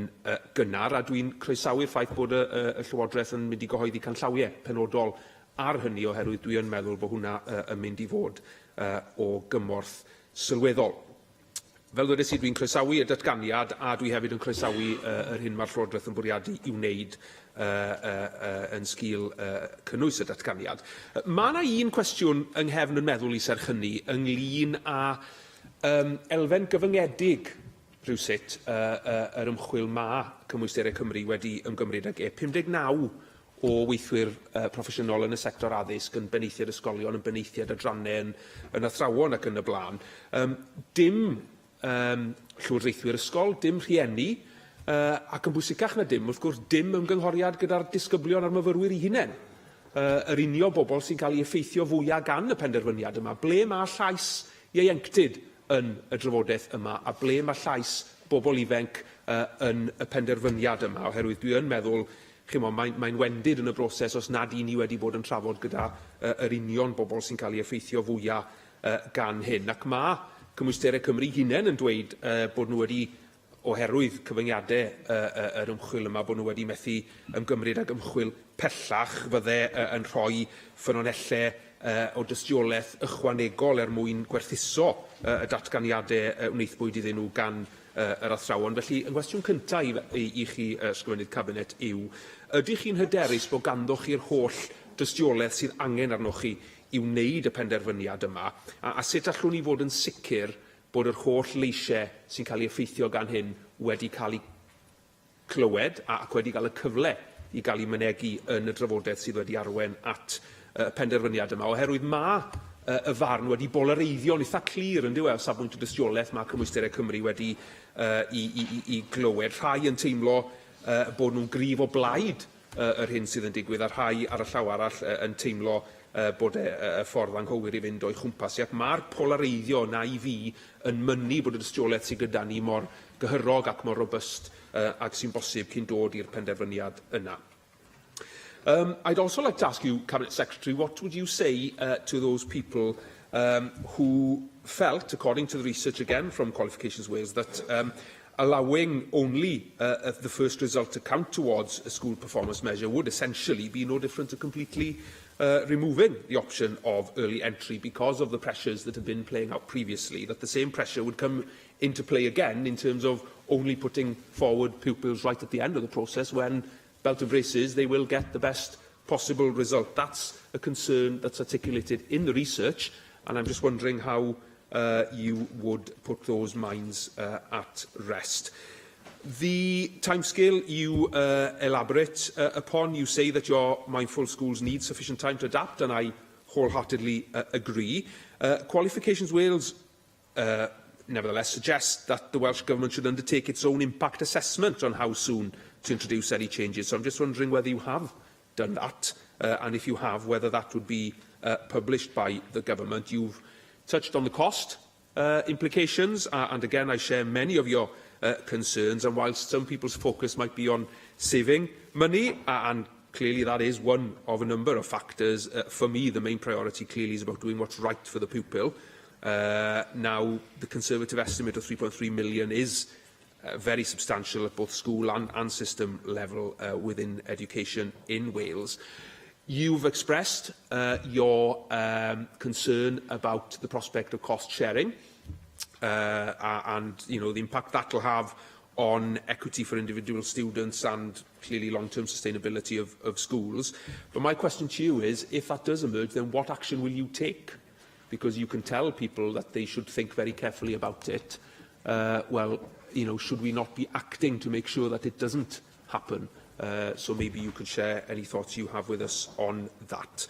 gynnar, a dwi'n croesawu'r ffaith bod y Llywodraeth yn mynd i gyhoeddi canllawiau penodol ar hynny, oherwydd dwi yn meddwl bod hwnna yn mynd i fod o gymorth sylweddol. Fel ddwedes i, dwi'n croesawu y datganiad, a dwi hefyd yn croesawu yr hyn mae'r Llywodraeth yn bwriadu i'w wneud yn sgil cynnwys y datganiad. Mae yna un cwestiwn yng nghefn yn meddwl i serch hynny ynglyn â elfen gyfyngedig rhywsut yr ymchwil mae Cymwysterau Cymru wedi ymgymryd ag 59 o weithwyr proffesiynol yn y sector addysg yn beneithiad ysgolion, yn beneithiad adrannau, yn athrawon ac yn y blaen. Dim llywodraethwyr ysgol, dim rhieni, ac yn bwysicach na dim, wrth gwrs, dim ymgynghoriad gyda'r disgyblion a'r myfyrwyr i hunain. Yr unio bobl sy'n cael ei effeithio fwyaf gan y penderfyniad yma. Ble mae llais ieuenctid yn y drafodaeth yma, a ble mae llais bobl ifanc yn y penderfyniad yma, oherwydd dwi yn meddwl mae'n wendid yn y broses os nad i ni wedi bod yn trafod gyda yr union bobl sy'n cael ei effeithio fwyaf gan hyn. Ac mae Cymwysterau Cymru hunain yn dweud bod nhw wedi, oherwydd cyfyngiadau yr ymchwil yma, bod nhw wedi methu ymgymryd ag ymchwil pellach fydde yn rhoi ffynonellau o dystiolaeth ychwanegol mwyn gwerthuso y datganiadau wneithbwyd iddyn nhw gan yr athrawon. Felly, yn gwestiwn cyntaf i chi, ysgrifennydd Cabinet, yw, ydych chi'n hyderus bod ganddoch chi'r holl dystiolaeth sydd angen arnoch chi i wneud y penderfyniad yma, a sut allwn ni fod yn sicr bod yr holl leisiau sy'n cael ei effeithio gan hyn wedi cael ei clywed ac wedi cael y cyfle i gael ei mynegu yn y drafodaeth sydd wedi arwain at y penderfyniad yma, oherwydd mae y farn wedi bolereiddio'n eitha clir yn diwedd safbwynt y dystiolaeth mae Cymwysterau Cymru wedi i glywed. Rhai yn teimlo bod nhw'n gryf o blaid yr hyn sydd yn digwydd, a rhai ar y llaw arall yn teimlo bod y ffordd anghywir i fynd o'i chwmpas. Ac mae'r polareiddio yna i fi yn mynnu bod y dystiolaeth sydd gyda ni mor gyhyrog ac mor robust ac sy'n bosib cyn dod i'r penderfyniad yna. I'd also like to ask you, Cabinet Secretary, what would you say to those people who felt, according to the research again from Qualifications Wales, that allowing only the first result to count towards a school performance measure would essentially be no different to completely removing the option of early entry because of the pressures that have been playing out previously, that the same pressure would come into play again in terms of only putting forward pupils right at the end of the process when, belt and braces, they will get the best possible result. That's a concern that's articulated in the research, and I'm just wondering how you would put those minds at rest. The timescale you elaborate upon, you say that your mindful schools need sufficient time to adapt, and I wholeheartedly agree. Qualifications Wales nevertheless suggests that the Welsh Government should undertake its own impact assessment on how soon to introduce any changes. So I'm just wondering whether you have done that, and if you have, whether that would be published by the government. You've touched on the cost implications, and again, I share many of your concerns, and whilst some people's focus might be on saving money, and clearly that is one of a number of factors, for me the main priority clearly is about doing what's right for the pupil. Now, the Conservative estimate of £3.3 million is very substantial at both school and system level within education in Wales. You've expressed your concern about the prospect of cost sharing and the impact that will have on equity for individual students and clearly long-term sustainability of schools. But my question to you is, if that does emerge, then what action will you take? Because you can tell people that they should think very carefully about it. Should we not be acting to make sure that it doesn't happen? So maybe you could share any thoughts you have with us on that.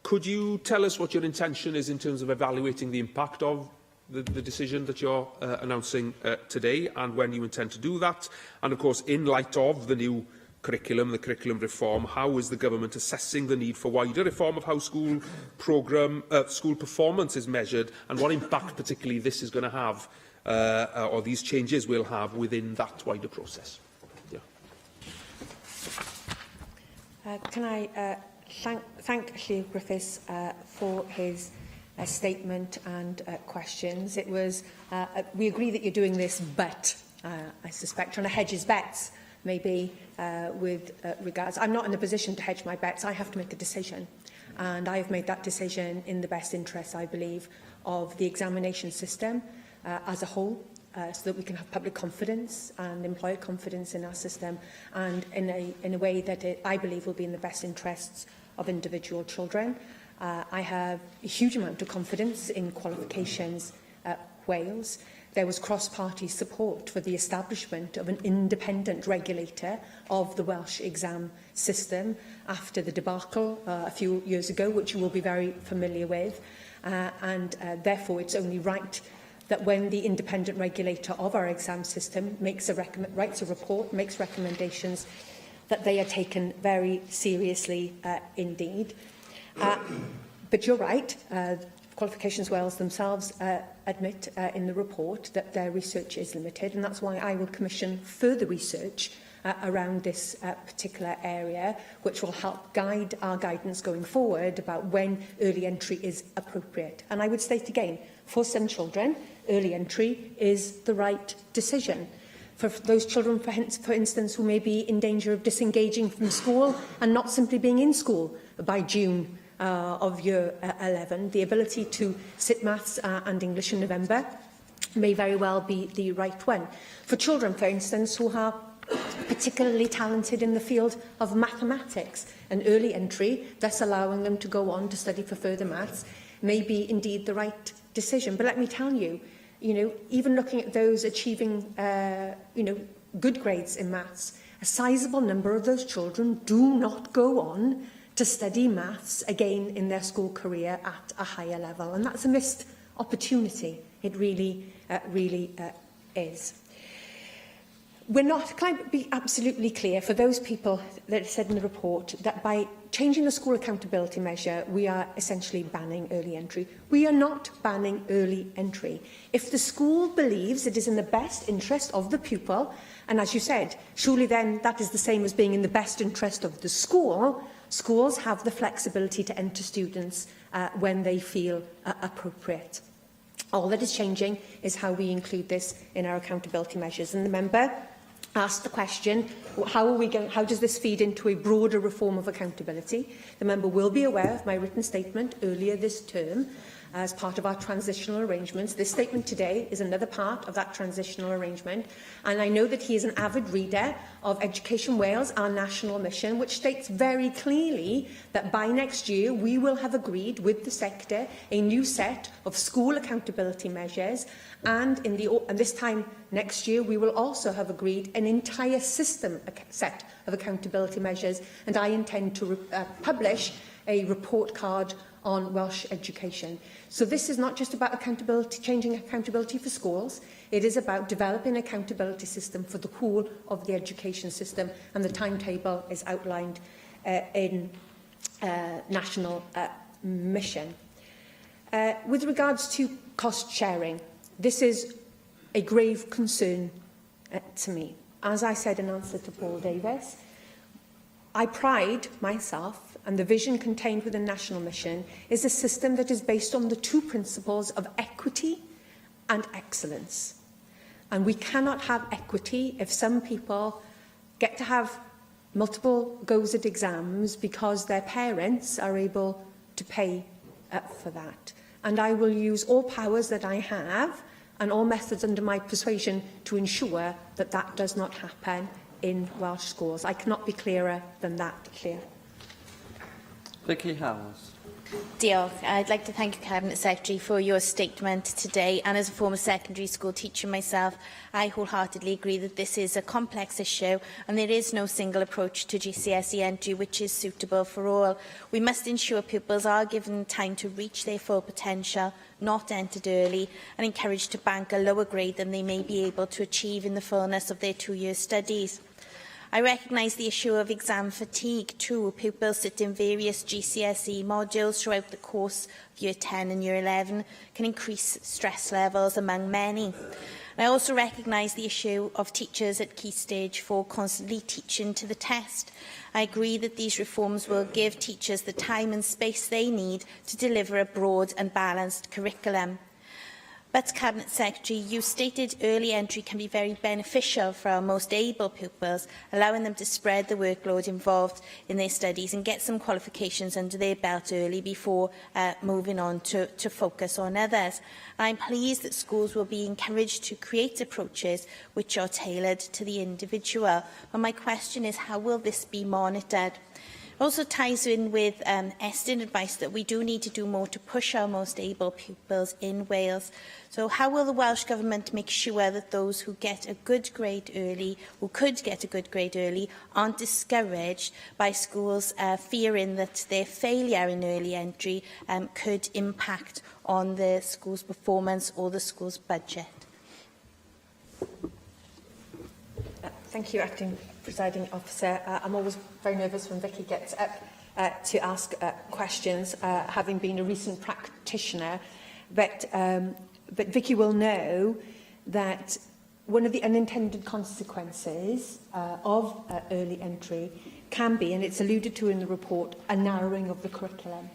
Could you tell us what your intention is in terms of evaluating the impact of the decision that you're announcing today, and when you intend to do that? And of course, in light of the new curriculum, the curriculum reform, how is the government assessing the need for wider reform of how school performance is measured, and what impact particularly this is going to have, or these changes will have within that wider process? Can I thank Llyw Griffiths for his statement and questions. It was, we agree that you're doing this, but I suspect trying to hedge his bets, maybe with regards. I'm not in a position to hedge my bets. I have to make a decision, and I have made that decision in the best interest, I believe, of the examination system as a whole, so that we can have public confidence and employer confidence in our system, and in a way that I believe will be in the best interests of individual children. I have a huge amount of confidence in Qualifications Wales. There was cross-party support for the establishment of an independent regulator of the Welsh exam system after the debacle a few years ago, which you will be very familiar with. Therefore, it's only right that when the independent regulator of our exam system writes a report, makes recommendations, that they are taken very seriously indeed. But you're right, Qualifications Wales themselves admit in the report that their research is limited, and that's why I will commission further research around this particular area, which will help guide our guidance going forward about when early entry is appropriate. And I would state again, for some children, early entry is the right decision. For those children, for instance, who may be in danger of disengaging from school and not simply being in school by June of year 11, the ability to sit maths and English in November may very well be the right one. For children, for instance, who are particularly talented in the field of mathematics, an early entry, thus allowing them to go on to study for further maths, may be indeed the right decision. But let me tell you, even looking at those achieving, good grades in maths, a sizable number of those children do not go on to study maths again in their school career at a higher level. And that's a missed opportunity. It really is. Can I be absolutely clear for those people that said in the report that by changing the school accountability measure, we are essentially banning early entry? We are not banning early entry. If the school believes it is in the best interest of the pupil, and as you said, surely then that is the same as being in the best interest of the school, schools have the flexibility to enter students when they feel appropriate. All that is changing is how we include this in our accountability measures. And the member asked the question, how does this feed into a broader reform of accountability? The member will be aware of my written statement earlier this term as part of our transitional arrangements. This statement today is another part of that transitional arrangement, and I know that he is an avid reader of Education Wales, our national mission, which states very clearly that by next year we will have agreed with the sector a new set of school accountability measures, and this time next year we will also have agreed an entire system set of accountability measures, and I intend to publish a report card on Welsh education. So this is not just about accountability, changing accountability for schools. It is about developing an accountability system for the whole of the education system, and the timetable is outlined in national mission. With regards to cost sharing, this is a grave concern to me. As I said in answer to Paul Davis, I pride myself, and the vision contained within National Mission is a system that is based on the two principles of equity and excellence. And we cannot have equity if some people get to have multiple goes at exams because their parents are able to pay for that. And I will use all powers that I have and all methods under my persuasion to ensure that that does not happen in Welsh schools. I cannot be clearer than that, Claire. Vicky Howells. Diolch. I'd like to thank you, Cabinet Secretary, for your statement today. And as a former secondary school teacher myself, I wholeheartedly agree that this is a complex issue and there is no single approach to GCSE entry which is suitable for all. We must ensure pupils are given time to reach their full potential, not entered early, and encouraged to bank a lower grade than they may be able to achieve in the fullness of their 2-year studies. I recognise the issue of exam fatigue too. Pupils sit in various GCSE modules throughout the course of Year 10 and Year 11 can increase stress levels among many. And I also recognise the issue of teachers at Key Stage 4 constantly teaching to the test. I agree that these reforms will give teachers the time and space they need to deliver a broad and balanced curriculum. But, Cabinet Secretary, you stated early entry can be very beneficial for our most able pupils, allowing them to spread the workload involved in their studies and get some qualifications under their belt early before moving on to focus on others. I'm pleased that schools will be encouraged to create approaches which are tailored to the individual. But my question is, how will this be monitored? It also ties in with Estyn's advice that we do need to do more to push our most able pupils in Wales. So how will the Welsh Government make sure that those who get a good grade early, who could get a good grade early, aren't discouraged by schools fearing that their failure in early entry could impact on the school's performance or the school's budget? Thank you, Acting Presiding Officer. I'm always very nervous when Vicky gets up to ask questions, having been a recent practitioner. But Vicky will know that one of the unintended consequences of early entry can be, and it's alluded to in the report, a narrowing of the curriculum.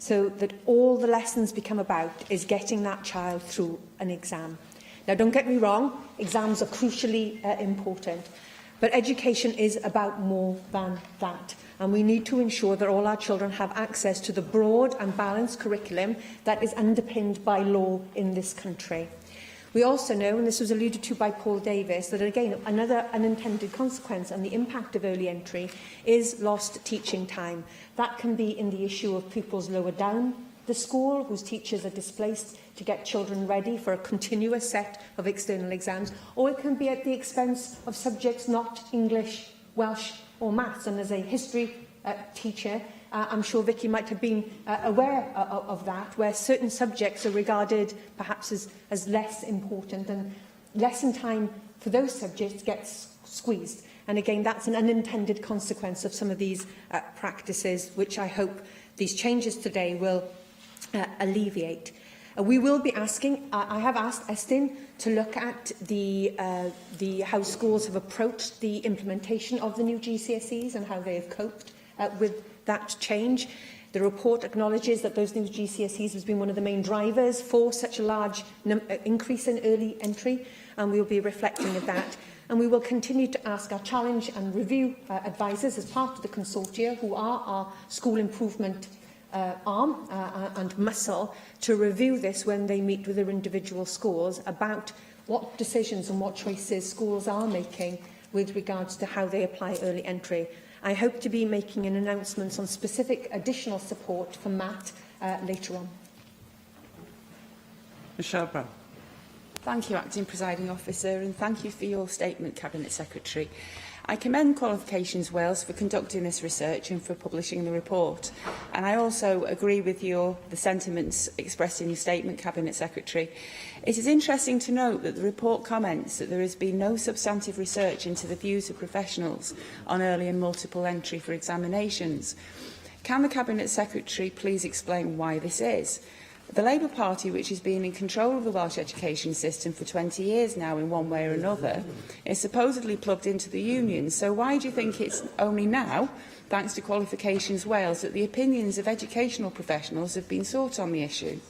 So that all the lessons become about is getting that child through an exam. Now, don't get me wrong, exams are crucially important, but education is about more than that. And we need to ensure that all our children have access to the broad and balanced curriculum that is underpinned by law in this country. We also know, and this was alluded to by Paul Davis, that again, another unintended consequence and the impact of early entry is lost teaching time. That can be in the issue of pupils lower down the school, whose teachers are displaced to get children ready for a continuous set of external exams, or it can be at the expense of subjects not English, Welsh or maths. And as a history teacher, I'm sure Vicky might have been aware of that, where certain subjects are regarded perhaps as less important, and lesson time for those subjects gets squeezed. And again, that's an unintended consequence of some of these practices, which I hope these changes today will alleviate. We will be asking, I have asked Estyn to look at how schools have approached the implementation of the new GCSEs and how they have coped with that change. The report acknowledges that those new GCSEs has been one of the main drivers for such a large increase in early entry, and we will be reflecting on that. And we will continue to ask our challenge and review advisors as part of the consortia, who are our school improvement arm and muscle, to review this when they meet with their individual schools about what decisions and what choices schools are making with regards to how they apply early entry. I hope to be making an announcement on specific additional support for Matt later on. Michelle Brown. Thank you, Acting Presiding Officer, and thank you for your statement, Cabinet Secretary. I commend Qualifications Wales for conducting this research and for publishing the report. And I also agree with the sentiments expressed in your statement, Cabinet Secretary. It is interesting to note that the report comments that there has been no substantive research into the views of professionals on early and multiple entry for examinations. Can the Cabinet Secretary please explain why this is? The Labour Party, which has been in control of the Welsh education system for 20 years now in one way or another, is supposedly plugged into the unions. So why do you think it's only now, thanks to Qualifications Wales, that the opinions of educational professionals have been sought on the issue?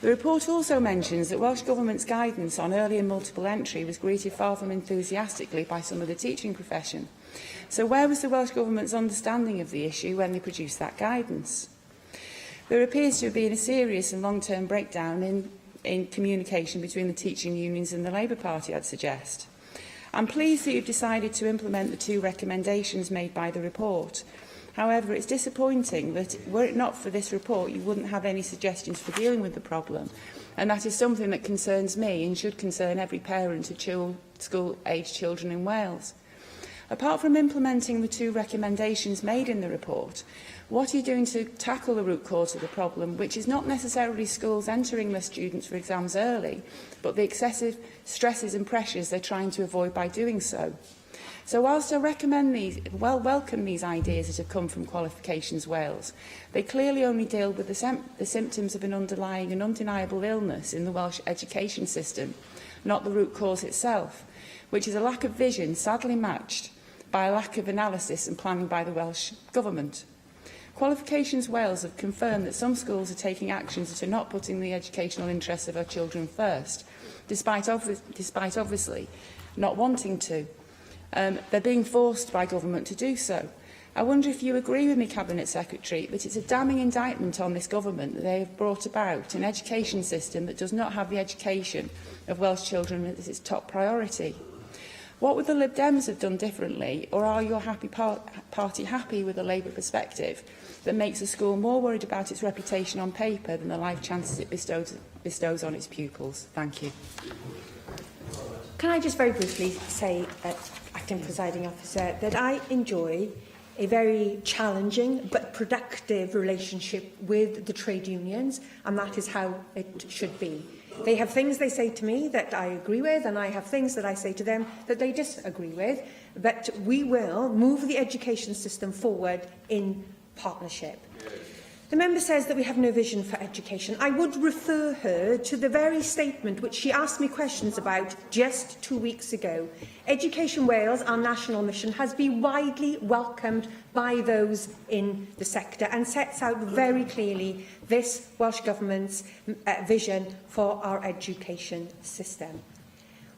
The report also mentions that Welsh Government's guidance on early and multiple entry was greeted far from enthusiastically by some of the teaching profession. So where was the Welsh Government's understanding of the issue when they produced that guidance? There appears to have been a serious and long-term breakdown in communication between the teaching unions and the Labour Party, I'd suggest. I'm pleased that you've decided to implement the 2 recommendations made by the report. However, it's disappointing that, were it not for this report, you wouldn't have any suggestions for dealing with the problem. And that is something that concerns me and should concern every parent of school-aged children in Wales. Apart from implementing the 2 recommendations made in the report, what are you doing to tackle the root cause of the problem, which is not necessarily schools entering their students for exams early, but the excessive stresses and pressures they're trying to avoid by doing so? So whilst I welcome these ideas that have come from Qualifications Wales, they clearly only deal with the symptoms of an underlying and undeniable illness in the Welsh education system, not the root cause itself, which is a lack of vision sadly matched by a lack of analysis and planning by the Welsh Government. Qualifications Wales have confirmed that some schools are taking actions that are not putting the educational interests of our children first, despite obviously not wanting to. They're being forced by government to do so. I wonder if you agree with me, Cabinet Secretary, that it's a damning indictment on this government that they have brought about an education system that does not have the education of Welsh children as its top priority. What would the Lib Dems have done differently, or are your party happy with a Labour perspective that makes a school more worried about its reputation on paper than the life chances it bestows on its pupils? Thank you. Can I just very briefly say, Acting Presiding Officer, that I enjoy a very challenging but productive relationship with the trade unions, and that is how it should be. They have things they say to me that I agree with, and I have things that I say to them that they disagree with, but we will move the education system forward in partnership. The member says that we have no vision for education. I would refer her to the very statement which she asked me questions about just 2 weeks ago. Education Wales, our national mission, has been widely welcomed by those in the sector and sets out very clearly this Welsh Government's vision for our education system.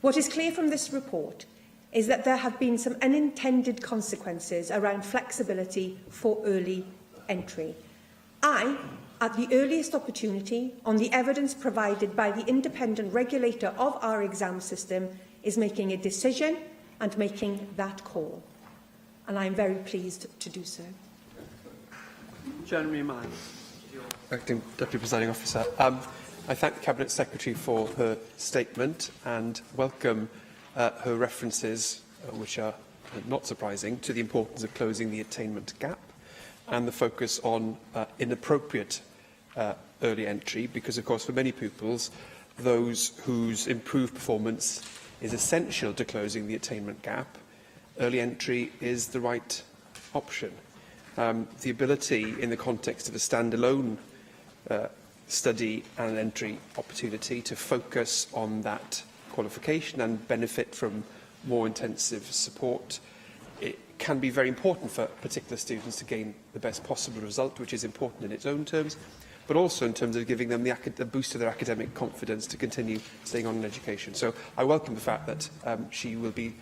What is clear from this report is that there have been some unintended consequences around flexibility for early entry. I, at the earliest opportunity, on the evidence provided by the independent regulator of our exam system, is making a decision and making that call. And I am very pleased to do so. Jeremy Mann. Acting Deputy Presiding Officer. I thank the Cabinet Secretary for her statement and welcome her references, which are not surprising, to the importance of closing the attainment gap and the focus on inappropriate early entry, because, of course, for many pupils, those whose improved performance is essential to closing the attainment gap, early entry is the right option. The ability, in the context of a standalone study and entry opportunity, to focus on that qualification and benefit from more intensive support, it can be very important for particular students to gain the best possible result, which is important in its own terms, but also in terms of giving them the boost to their academic confidence to continue staying on in education. So I welcome the fact that she will be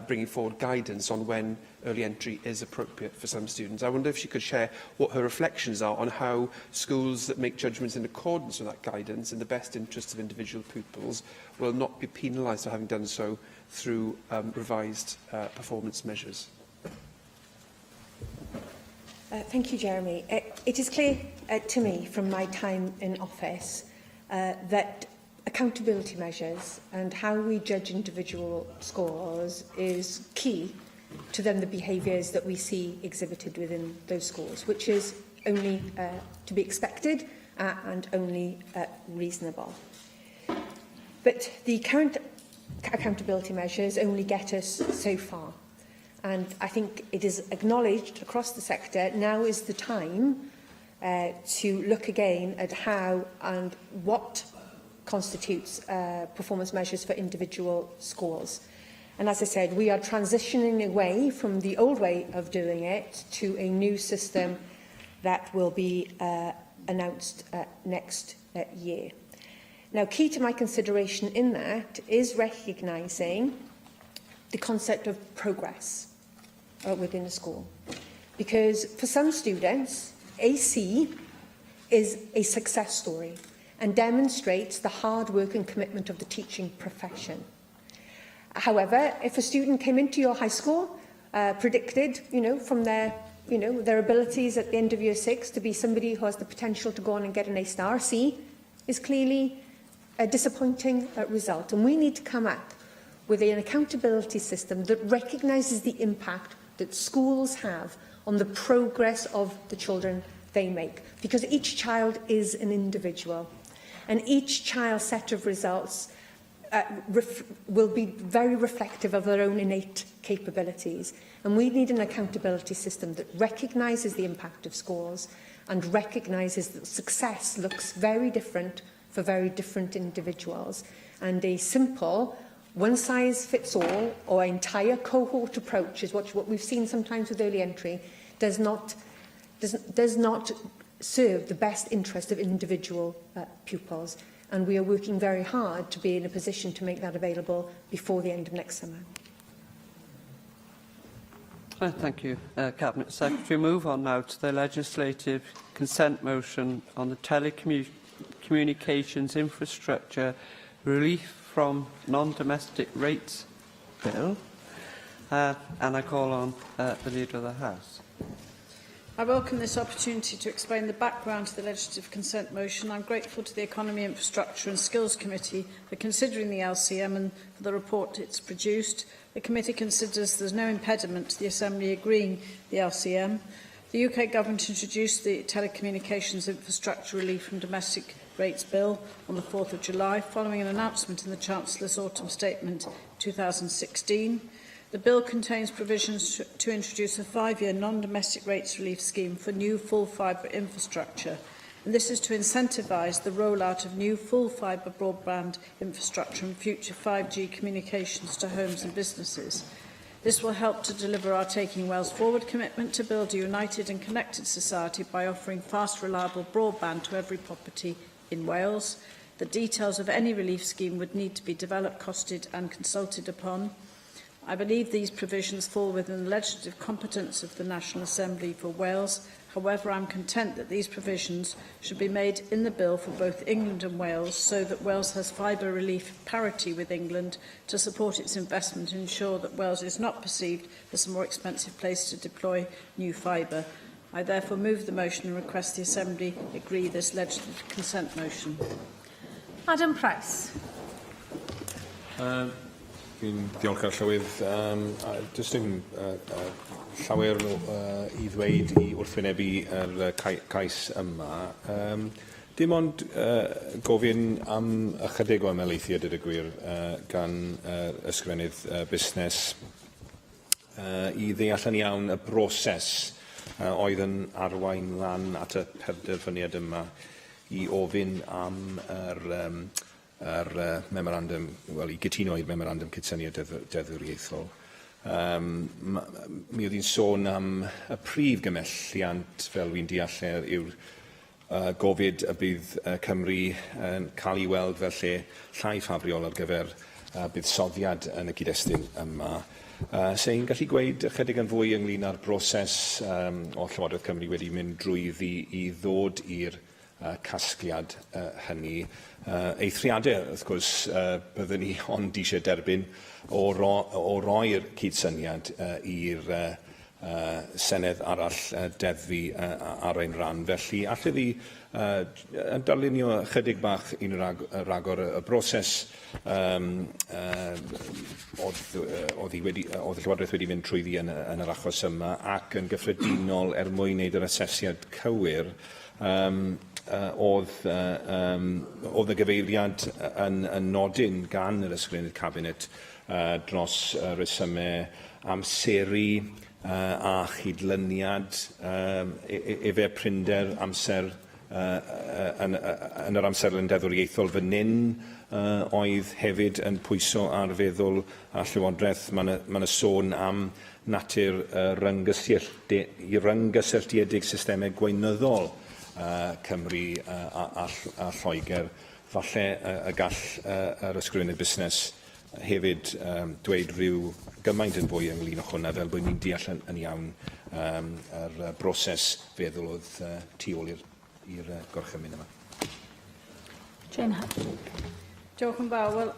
bringing forward guidance on when early entry is appropriate for some students. I wonder if she could share what her reflections are on how schools that make judgments in accordance with that guidance in the best interest of individual pupils will not be penalised for having done so through revised performance measures. Thank you, Jeremy. It is clear to me from my time in office that accountability measures and how we judge individual scores is key to then the behaviours that we see exhibited within those schools, which is only to be expected and only reasonable. But the current accountability measures only get us so far. And I think it is acknowledged across the sector now is the time to look again at how and what constitutes performance measures for individual schools. And as I said, we are transitioning away from the old way of doing it to a new system that will be announced next year. Now, key to my consideration in that is recognising the concept of progress within a school. Because for some students, AC is a success story and demonstrates the hard work and commitment of the teaching profession. However, if a student came into your high school, predicted, from their abilities at the end of year 6 to be somebody who has the potential to go on and get an A star, C is clearly a disappointing result. And we need to come up with an accountability system that recognises the impact that schools have on the progress of the children they make. Because each child is an individual, and each child's set of results will be very reflective of their own innate capabilities. And we need an accountability system that recognises the impact of schools and recognises that success looks very different for very different individuals. And a simple one-size-fits-all or entire cohort approach is what we've seen sometimes with early entry does not serve the best interest of individual pupils. And we are working very hard to be in a position to make that available before the end of next summer. Thank you, Cabinet Secretary. Move on now to the legislative consent motion on the telecommunications infrastructure relief from non-domestic rates bill. And I call on the Leader of the House. I welcome this opportunity to explain the background to the legislative consent motion. I'm grateful to the Economy, Infrastructure and Skills Committee for considering the LCM and for the report it's produced. The committee considers there's no impediment to the Assembly agreeing the LCM. The UK Government introduced the Telecommunications Infrastructure Relief from Domestic Rates Bill on the 4th of July, following an announcement in the Chancellor's Autumn Statement 2016. The bill contains provisions to introduce a 5-year non-domestic rates relief scheme for new full fibre infrastructure. And this is to incentivise the rollout of new full fibre broadband infrastructure and future 5G communications to homes and businesses. This will help to deliver our Taking Wales Forward commitment to build a united and connected society by offering fast, reliable broadband to every property in Wales. The details of any relief scheme would need to be developed, costed and consulted upon. I believe these provisions fall within the legislative competence of the National Assembly for Wales. However, I am content that these provisions should be made in the bill for both England and Wales so that Wales has fibre relief parity with England to support its investment and ensure that Wales is not perceived as a more expensive place to deploy new fibre. I therefore move the motion and request the Assembly agree this legislative consent motion. Adam Price. Dwi'n diolch ar llywydd. Does dim llawer i ddweud i wrthwynebu yr cais yma. Dim ond gofyn am ychydig o ymhelaethu, dweud y gwir, gan ysgrifennydd busnes i ddeall yn iawn y broses oedd yn arwain lan at y penderfyniad yma i ofyn am yr memorandum, i gytuno i'r memorandum cydsyniad deddfwriaethol. Mi oedd hi'n sôn am y prif gymelliant, fel wy'n deall, yw'r gofid y bydd Cymru yn cael ei weld fel lle llai ffafriol ar gyfer buddsoddiad yn y cyd-destun yma. Sy'n gallu gweud ychydig yn fwy ynglyn â'r broses o Llywodraeth Cymru wedi mynd drwyddi i ddod i'r casgliad hynny. Eithriadau, wrth gwrs, byddwn ni ond eisiau derbyn o roi'r cydsyniad i'r Senedd arall deddfu ar ein ran. Felly, allai ddi darlunio chydig bach un ragor y broses oedd y Llywodraeth wedi fynd trwyddi yn yr achos yma ac yn gyffredinol mwyn wneud yr asesiad cywir oedd y gyfeiriad yn nodyn gan yr ysgrifennydd Cabinet dros resymau amseru a chydlyniad efe prinder amser yn yr amserlen deddfwriaethol fan hyn oedd hefyd yn pwyso ar feddwl a Llywodraeth. Mae'n sôn am natur ryngysylltiedig systemau gweinyddol Cymru a Lloegr. Falle y gall yr ysgrifennydd busnes hefyd dweud rhyw gymaint yn fwy ynglyn â hwnna fel bod ni'n deall yn iawn yr broses feddwl oedd tu ôl i'r gorchymyn yma. Jane Hutt. Diolch yn fawr. Well,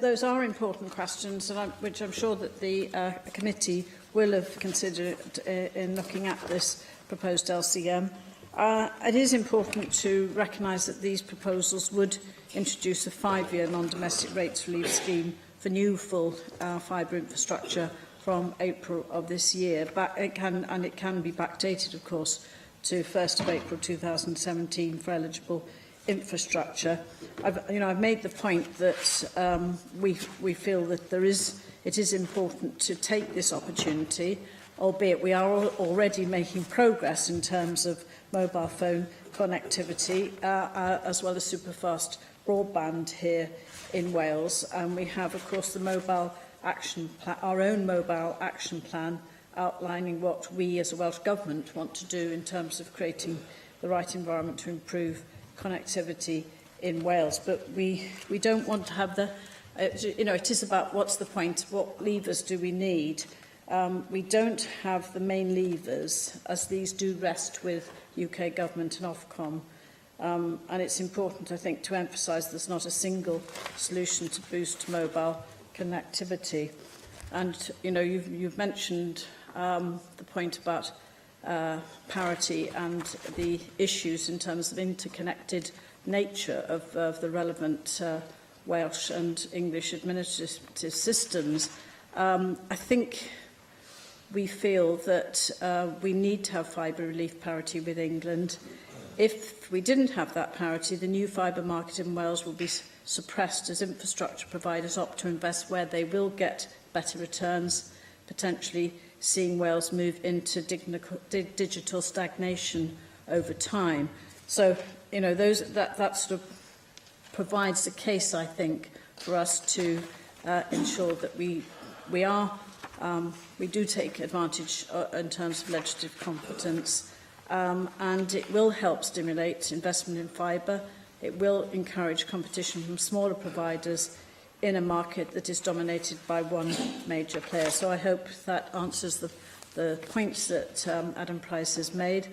those are important questions, which I'm sure that the committee will have considered in looking at this proposed LCM. It is important to recognise that these proposals would introduce a 5-year non-domestic rates relief scheme for new full fibre infrastructure from April of this year. It can be backdated, of course, to 1st of April 2017 for eligible infrastructure. I've made the point that we feel that it is important to take this opportunity, albeit we are already making progress in terms of mobile phone connectivity, as well as superfast broadband here in Wales. And we have, of course, the mobile action plan, our own mobile action plan, outlining what we as a Welsh Government want to do in terms of creating the right environment to improve connectivity in Wales. But we don't want to have the, it is about what's the point, what levers do we need. We don't have the main levers, as these do rest with UK Government and Ofcom. And it's important, I think, to emphasise there's not a single solution to boost mobile connectivity. And, you've mentioned the point about parity and the issues in terms of interconnected nature of the relevant Welsh and English administrative systems. I think we feel that we need to have fibre relief parity with England. If we didn't have that parity, the new fibre market in Wales will be suppressed as infrastructure providers opt to invest where they will get better returns, potentially seeing Wales move into digital stagnation over time. So, that sort of provides the case, I think, for us to ensure that we do take advantage in terms of legislative competence, and it will help stimulate investment in fibre. It will encourage competition from smaller providers in a market that is dominated by one major player. So I hope that answers the points that Adam Price has made.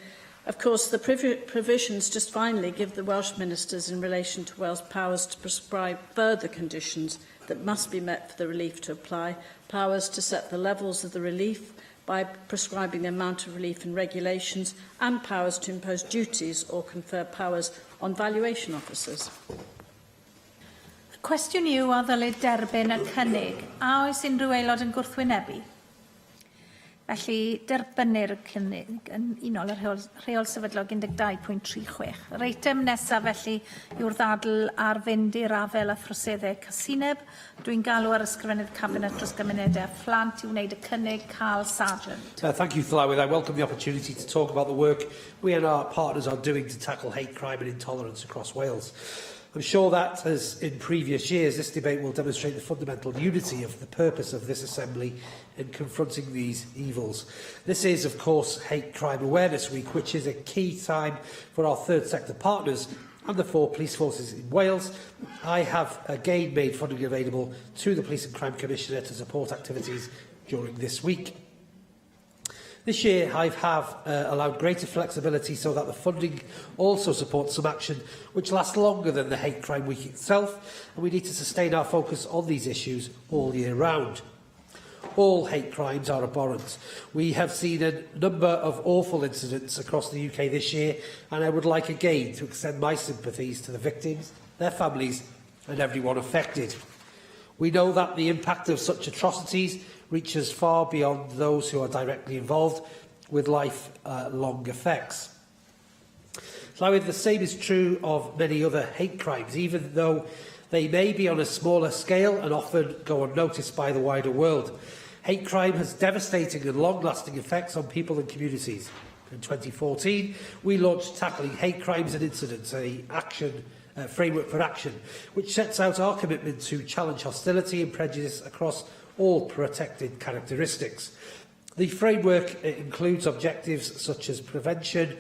Of course, the provisions, just finally, give the Welsh ministers in relation to Wales powers to prescribe further conditions that must be met for the relief to apply, powers to set the levels of the relief by prescribing the amount of relief in regulations, and powers to impose duties or confer powers on valuation officers. Cwestiwn yw a ddylid derbyn y cynnig, a oes unrhyw aelod yn gwrthwynebu? Felly, derbynir y cynnig yn unol y rheol sefydlog 12.36. Yr eitem nesaf felly yw'r ddadl ar fynd i'r afel a throseddau casineb. Dwi'n galw ar ysgrifennydd Cabinet dros gymunedau a phlant i wneud y cynnig Carl Sargent. Thank you, Llywyd. I welcome the opportunity to talk about the work we and our partners are doing to tackle hate crime and intolerance across Wales. I'm sure that, as in previous years, this debate will demonstrate the fundamental unity of the purpose of this Assembly in confronting these evils. This is, of course, Hate Crime Awareness Week, which is a key time for our third sector partners and the 4 police forces in Wales. I have again made funding available to the Police and Crime Commissioner to support activities during this week. This year, I have allowed greater flexibility so that the funding also supports some action which lasts longer than the Hate Crime Week itself, and we need to sustain our focus on these issues all year round. All hate crimes are abhorrent. We have seen a number of awful incidents across the UK this year, and I would like again to extend my sympathies to the victims, their families and everyone affected. We know that the impact of such atrocities reaches far beyond those who are directly involved, with lifelong effects. So the same is true of many other hate crimes, even though they may be on a smaller scale and often go unnoticed by the wider world. Hate crime has devastating and long-lasting effects on people and communities. In 2014, we launched Tackling Hate Crimes and Incidents, a framework for action, which sets out our commitment to challenge hostility and prejudice across all protected characteristics. The framework includes objectives such as prevention,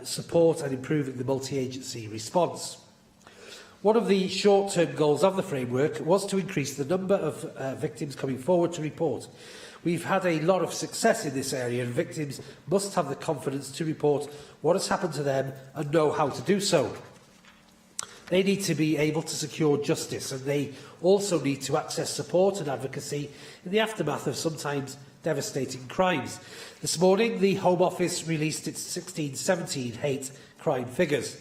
support and improving the multi-agency response. One of the short-term goals of the framework was to increase the number of victims coming forward to report. We've had a lot of success in this area, and victims must have the confidence to report what has happened to them and know how to do so. They need to be able to secure justice, and they also need to access support and advocacy in the aftermath of sometimes devastating crimes. This morning, the Home Office released its 16-17 hate crime figures.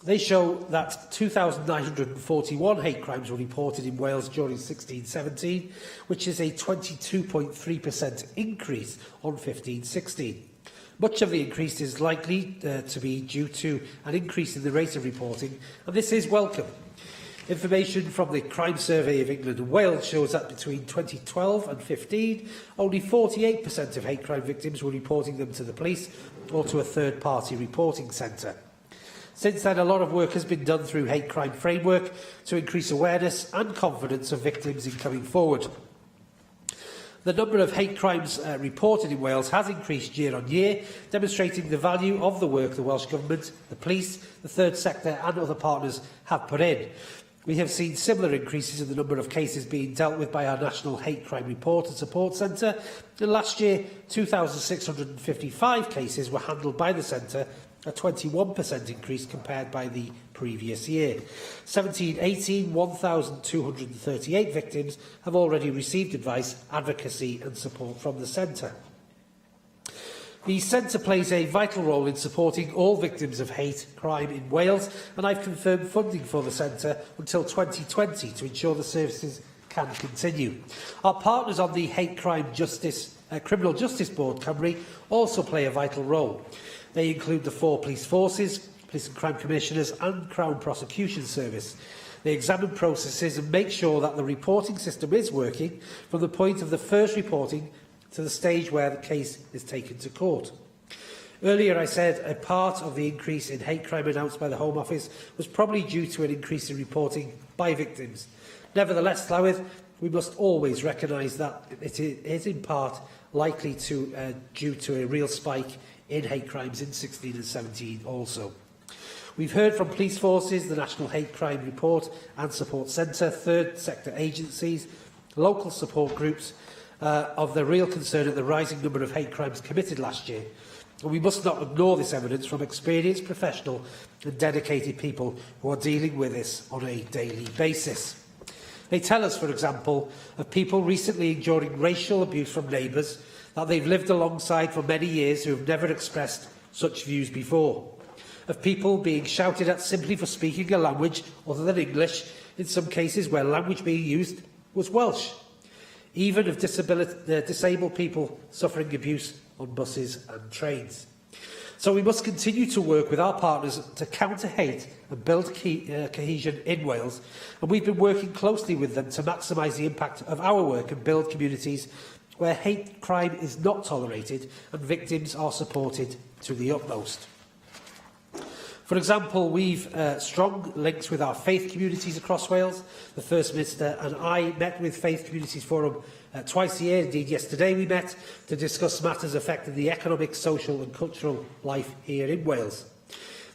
They show that 2,941 hate crimes were reported in Wales during 16-17, which is a 22.3% increase on 15-16. Much of the increase is likely to be due to an increase in the rate of reporting, and this is welcome. Information from the Crime Survey of England and Wales shows that between 2012 and 15, only 48% of hate crime victims were reporting them to the police or to a third-party reporting centre. Since then, a lot of work has been done through Hate Crime Framework to increase awareness and confidence of victims in coming forward. The number of hate crimes reported in Wales has increased year on year, demonstrating the value of the work the Welsh Government, the police, the third sector and other partners have put in. We have seen similar increases in the number of cases being dealt with by our National Hate Crime Report and Support Centre. And last year, 2,655 cases were handled by the centre, a 21% increase compared by the previous year. 17-18, 1,238 victims have already received advice, advocacy and support from the centre. The centre plays a vital role in supporting all victims of hate crime in Wales, and I've confirmed funding for the centre until 2020 to ensure the services can continue. Our partners on the Hate Crime Criminal Justice Board, Cymru, also play a vital role. They include the 4 police forces, Police and Crime Commissioners and Crown Prosecution Service. They examine processes and make sure that the reporting system is working from the point of the first reporting to the stage where the case is taken to court. Earlier I said a part of the increase in hate crime announced by the Home Office was probably due to an increase in reporting by victims. Nevertheless, Llywydd, we must always recognise that it is in part likely due to a real spike in hate crimes in 16 and 17 also. We've heard from police forces, the National Hate Crime Report and Support Centre, third sector agencies, local support groups of the real concern at the rising number of hate crimes committed last year. And we must not ignore this evidence from experienced, professional and dedicated people who are dealing with this on a daily basis. They tell us, for example, of people recently enduring racial abuse from neighbours that they've lived alongside for many years who have never expressed such views before. Of people being shouted at simply for speaking a language other than English, in some cases where language being used was Welsh. Even of disabled people suffering abuse on buses and trains. So we must continue to work with our partners to counter hate and build cohesion in Wales, and we've been working closely with them to maximise the impact of our work and build communities where hate crime is not tolerated and victims are supported to the utmost. For example, we've strong links with our faith communities across Wales. The First Minister and I met with Faith Communities Forum twice a year. Indeed, yesterday we met to discuss matters affecting the economic, social and cultural life here in Wales.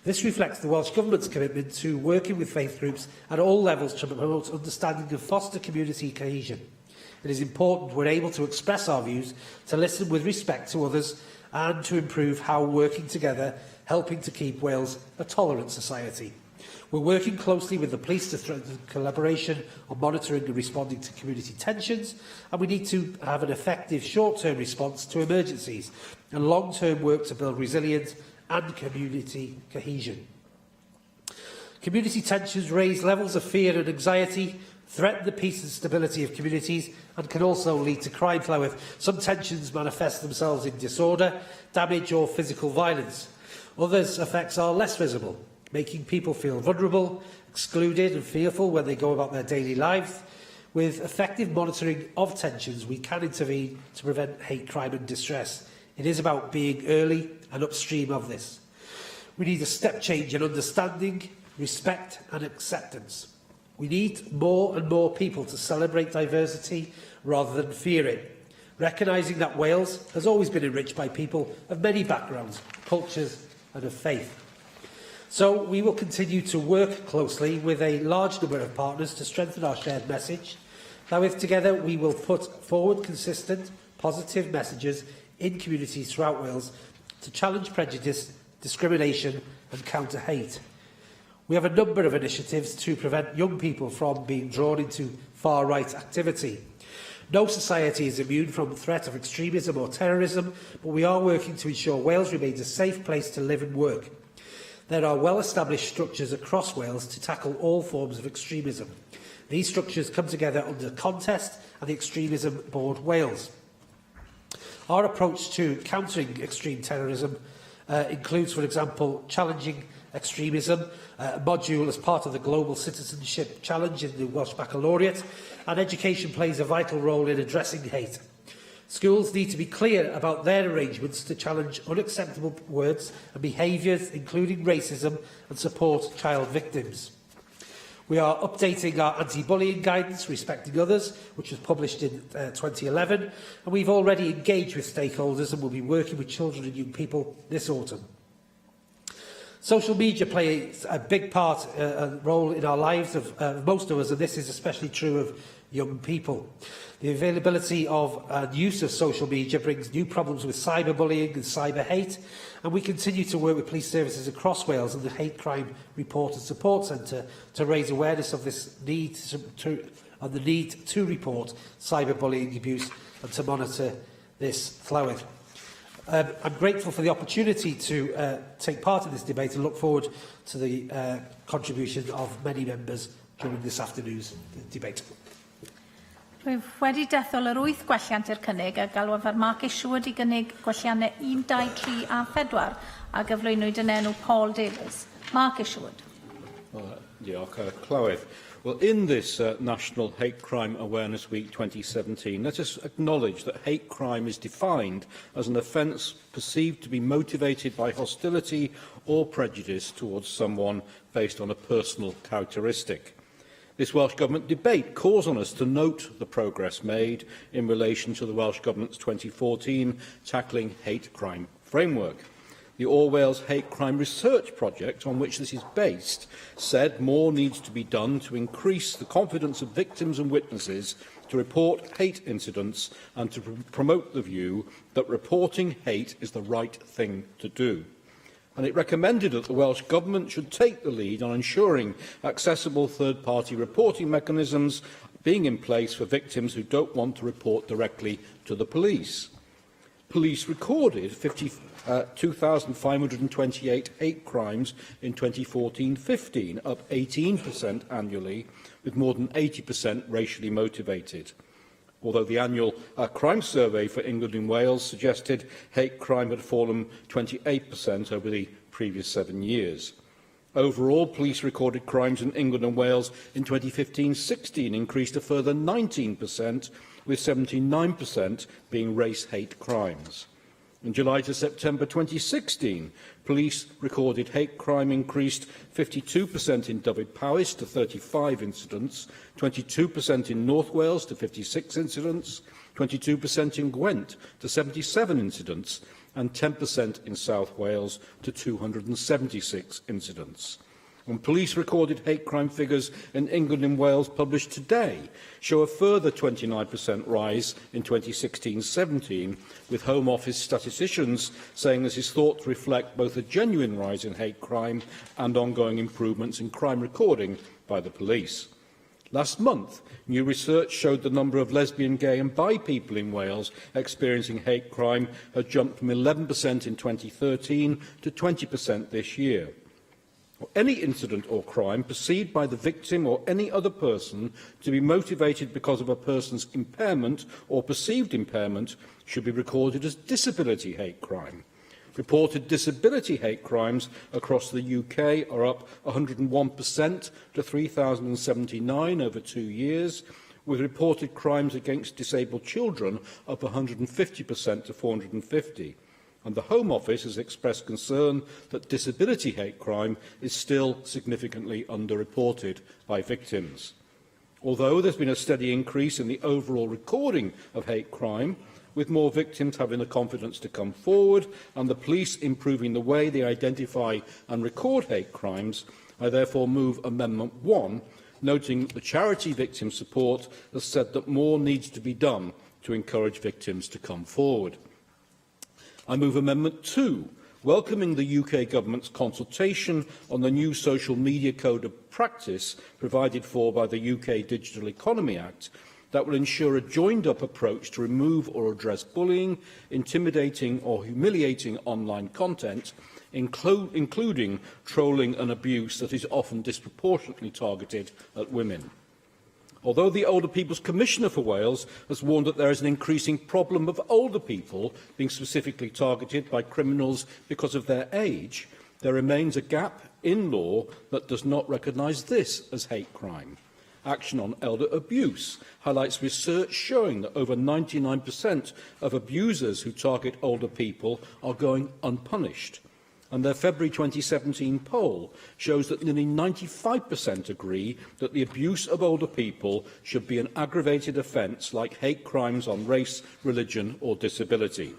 This reflects the Welsh Government's commitment to working with faith groups at all levels to promote understanding and foster community cohesion. It is important we're able to express our views, to listen with respect to others and to improve how working together helping to keep Wales a tolerant society. We're working closely with the police to strengthen collaboration on monitoring and responding to community tensions, and we need to have an effective short-term response to emergencies and long-term work to build resilience and community cohesion. Community tensions raise levels of fear and anxiety, threaten the peace and stability of communities, and can also lead to crime. Some tensions manifest themselves in disorder, damage or physical violence. Others' effects are less visible, making people feel vulnerable, excluded and fearful when they go about their daily lives. With effective monitoring of tensions, we can intervene to prevent hate crime and distress. It is about being early and upstream of this. We need a step change in understanding, respect and acceptance. We need more and more people to celebrate diversity rather than fear it, recognising that Wales has always been enriched by people of many backgrounds, cultures and of faith. So we will continue to work closely with a large number of partners to strengthen our shared message. Together we will put forward consistent, positive messages in communities throughout Wales to challenge prejudice, discrimination and counter hate. We have a number of initiatives to prevent young people from being drawn into far-right activity. No society is immune from the threat of extremism or terrorism, but we are working to ensure Wales remains a safe place to live and work. There are well-established structures across Wales to tackle all forms of extremism. These structures come together under Contest and the Extremism Board Wales. Our approach to countering extreme terrorism includes, for example, challenging extremism, a module as part of the Global Citizenship Challenge in the Welsh Baccalaureate, and education plays a vital role in addressing hate. Schools need to be clear about their arrangements to challenge unacceptable words and behaviours, including racism, and support child victims. We are updating our anti-bullying guidance, Respecting Others, which was published in 2011, and we've already engaged with stakeholders and will be working with children and young people this autumn. Social media plays a big role in our lives of most of us, and this is especially true of young people. The availability of and use of social media brings new problems with cyberbullying and cyber hate, and we continue to work with police services across Wales and the Hate Crime Report and Support Centre to raise awareness of this need to report cyberbullying abuse and to monitor this Llywelyn. I'm grateful for the opportunity to take part in this debate and look forward to the contribution of many members during this afternoon's debate. Rwyf wedi dethol yr 8 gwelliant i'r cynnig a galwaf ar Mark Isherwood i gynnig gwelliannau 1, 2, 3 a 4 a gyflwynwyd yn enw Paul Davies. Mark Isherwood. Diolch, Clywed. Well, in this National Hate Crime Awareness Week 2017, let us acknowledge that hate crime is defined as an offence perceived to be motivated by hostility or prejudice towards someone based on a personal characteristic. This Welsh Government debate calls on us to note the progress made in relation to the Welsh Government's 2014 Tackling Hate Crime Framework. The All Wales Hate Crime Research Project, on which this is based, said more needs to be done to increase the confidence of victims and witnesses to report hate incidents and to promote the view that reporting hate is the right thing to do. And it recommended that the Welsh Government should take the lead on ensuring accessible third-party reporting mechanisms being in place for victims who don't want to report directly to the police. Police recorded 2,528 hate crimes in 2014-15, up 18% annually, with more than 80% racially motivated. Although the annual crime survey for England and Wales suggested hate crime had fallen 28% over the previous 7 years. Overall, police recorded crimes in England and Wales in 2015-16 increased a further 19%, with 79% being race hate crimes. In July to September 2016, police recorded hate crime increased 52% in Dyfed-Powys to 35 incidents, 22% in North Wales to 56 incidents, 22% in Gwent to 77 incidents, and 10% in South Wales to 276 incidents. when police recorded hate crime figures in England and Wales published today show a further 29% rise in 2016-17, with Home Office statisticians saying this is thought to reflect both a genuine rise in hate crime and ongoing improvements in crime recording by the police. Last month, new research showed the number of lesbian, gay and bi people in Wales experiencing hate crime had jumped from 11% in 2013 to 20% this year. Any incident or crime perceived by the victim or any other person to be motivated because of a person's impairment or perceived impairment should be recorded as disability hate crime. Reported disability hate crimes across the UK are up 101% to 3,079 over 2 years, with reported crimes against disabled children up 150% to 450. And the Home Office has expressed concern that disability hate crime is still significantly underreported by victims. Although there's been a steady increase in the overall recording of hate crime, with more victims having the confidence to come forward and the police improving the way they identify and record hate crimes, I therefore move Amendment 1, noting that the charity Victim Support has said that more needs to be done to encourage victims to come forward. I move Amendment 2, welcoming the UK Government's consultation on the new Social Media Code of Practice provided for by the UK Digital Economy Act, that will ensure a joined-up approach to remove or address bullying, intimidating or humiliating online content, including trolling and abuse that is often disproportionately targeted at women. Although the Older People's Commissioner for Wales has warned that there is an increasing problem of older people being specifically targeted by criminals because of their age, there remains a gap in law that does not recognise this as hate crime. Action on elder abuse highlights research showing that over 99% of abusers who target older people are going unpunished. And their February 2017 poll shows that nearly 95% agree that the abuse of older people should be an aggravated offence like hate crimes on race, religion or disability.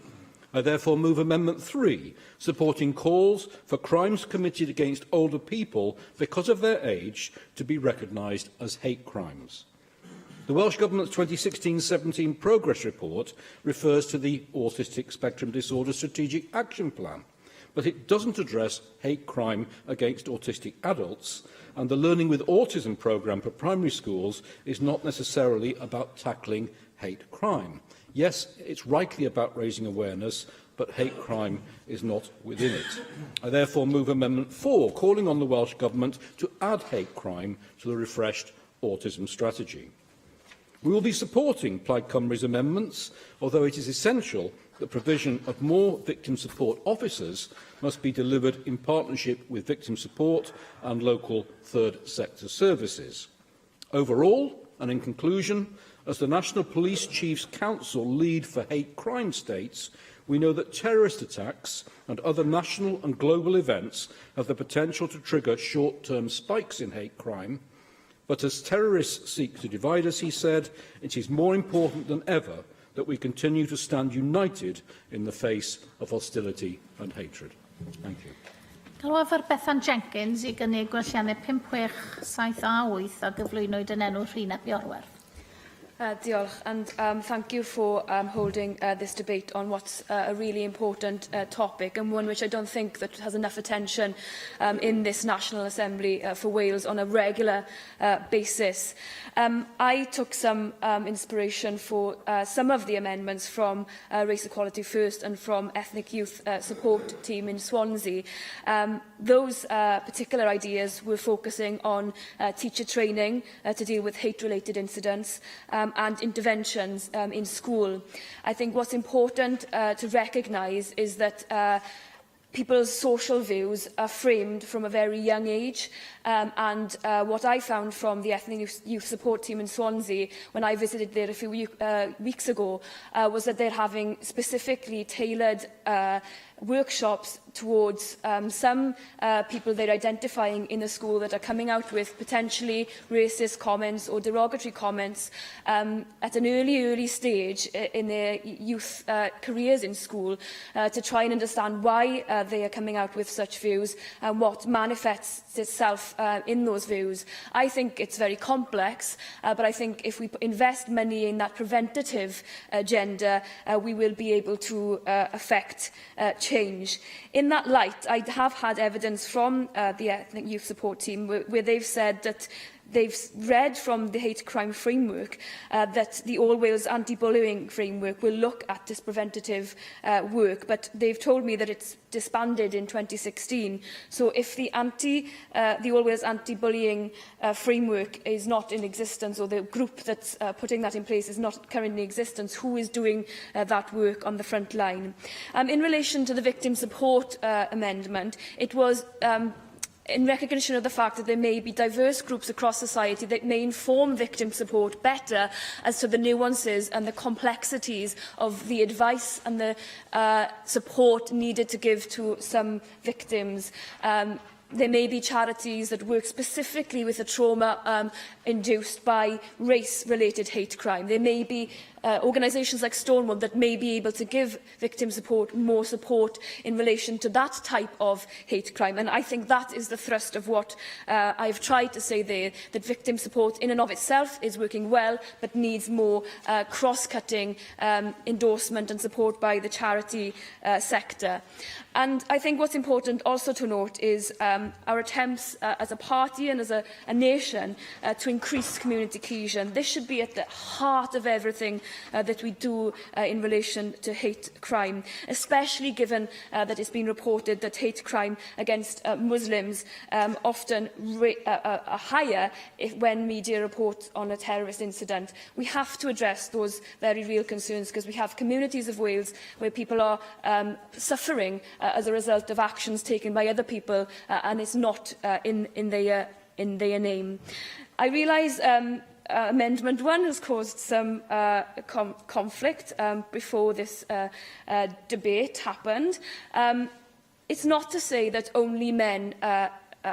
I therefore move Amendment 3, supporting calls for crimes committed against older people because of their age to be recognised as hate crimes. The Welsh Government's 2016-17 Progress Report refers to the Autistic Spectrum Disorder Strategic Action Plan, but it doesn't address hate crime against autistic adults, and the Learning with Autism programme for primary schools is not necessarily about tackling hate crime. Yes, it's rightly about raising awareness, but hate crime is not within it. I therefore move Amendment 4, calling on the Welsh Government to add hate crime to the refreshed autism strategy. We will be supporting Plaid Cymru's amendments, although it is essential that provision of more victim support officers must be delivered in partnership with victim support and local third sector services. Overall, and in conclusion, as the National Police Chiefs Council lead for hate crime states, we know that terrorist attacks and other national and global events have the potential to trigger short-term spikes in hate crime. But as terrorists seek to divide us, he said, it is more important than ever that we continue to stand united in the face of hostility and hatred. Thank you. Galwafar Bethan Jenkins I gynnig gwelliannau 5678 a 8 a gyflwynwyd yn enw Rhina Biorwerth. Diolch, and thank you for holding this debate on what's a really important topic, and one which I don't think that has enough attention in this National Assembly for Wales on a regular basis. I took some inspiration for some of the amendments from Race Equality First and from Ethnic Youth Support Team in Swansea. Those particular ideas were focusing on teacher training to deal with hate-related incidents, and interventions in school. I think what's important to recognise is that people's social views are framed from a very young age, and what I found from the Ethnic Youth Support Team in Swansea when I visited there a few weeks ago was that they're having specifically tailored workshops towards some people they're identifying in the school that are coming out with potentially racist comments or derogatory comments at an early stage in their youth careers in school, to try and understand why they are coming out with such views and what manifests itself myself in those views. I think it's very complex, but I think if we invest money in that preventative agenda, we will be able to affect change. In that light, I have had evidence from the Ethnic Youth Support Team where they've said that they've read from the hate crime framework that the All Wales Anti-Bullying Framework will look at this preventative work, but they've told me that it's disbanded in 2016. So if the All Wales Anti-Bullying Framework is not in existence, or the group that's putting that in place is not currently in existence, who is doing that work on the front line? In relation to the victim support amendment, it was in recognition of the fact that there may be diverse groups across society that may inform victim support better as to the nuances and the complexities of the advice and the support needed to give to some victims. There may be charities that work specifically with the trauma induced by race-related hate crime. There may be organisations like Stonewall that may be able to give victim support more support in relation to that type of hate crime. And I think that is the thrust of what I've tried to say there, that victim support in and of itself is working well, but needs more cross-cutting endorsement and support by the charity sector. And I think what's important also to note is our attempts as a party and as a nation to increase community cohesion. This should be at the heart of everything that we do in relation to hate crime, especially given that it's been reported that hate crime against Muslims often are higher when media report on a terrorist incident. We have to address those very real concerns, because we have communities of Wales where people are suffering as a result of actions taken by other people, and it's not in their name. I realise Amendment 1 has caused some conflict before this debate happened. It's not to say that only men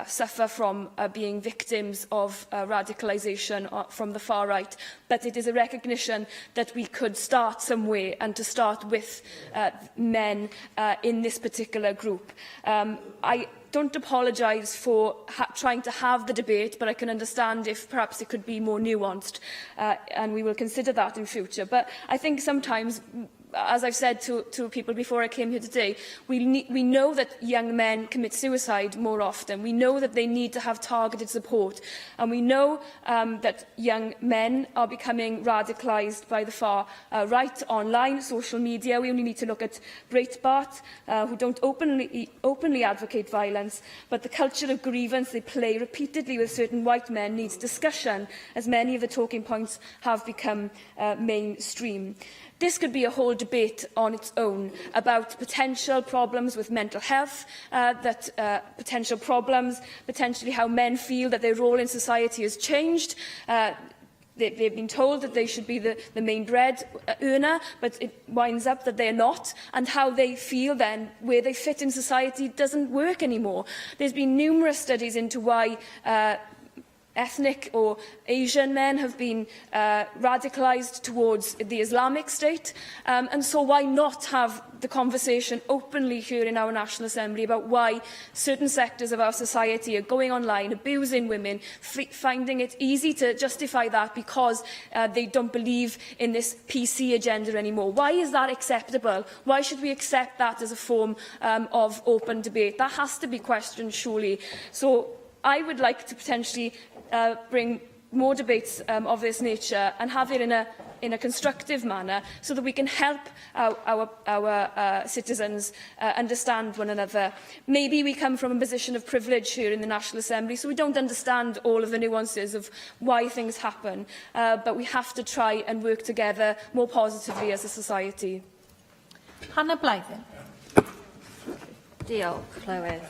suffer from being victims of radicalisation from the far right, but it is a recognition that we could start somewhere, and to start with men in this particular group. I don't apologise for trying to have the debate, but I can understand if perhaps it could be more nuanced, and we will consider that in future. But I think sometimes, as I've said to people before I came here today, we know that young men commit suicide more often. We know that they need to have targeted support. And we know that young men are becoming radicalised by the far right online, social media. We only need to look at Breitbart, who don't openly advocate violence, but the culture of grievance they play repeatedly with certain white men needs discussion, as many of the talking points have become mainstream. This could be a whole debate on its own about potential problems with mental health, potential problems, potentially how men feel that their role in society has changed. They've been told that they should be the main bread earner, but it winds up that they're not, and how they feel then where they fit in society doesn't work anymore. There's been numerous studies into why ethnic or Asian men have been radicalised towards the Islamic State. And so why not have the conversation openly here in our National Assembly about why certain sectors of our society are going online, abusing women, finding it easy to justify that because they don't believe in this PC agenda anymore? Why is that acceptable? Why should we accept that as a form of open debate? That has to be questioned, surely. So I would like to potentially bring more debates of this nature and have it in a constructive manner, so that we can help our citizens understand one another. Maybe we come from a position of privilege here in the National Assembly, so we don't understand all of the nuances of why things happen, but we have to try and work together more positively as a society. Hannah Blythen. Diolch, Clywyd.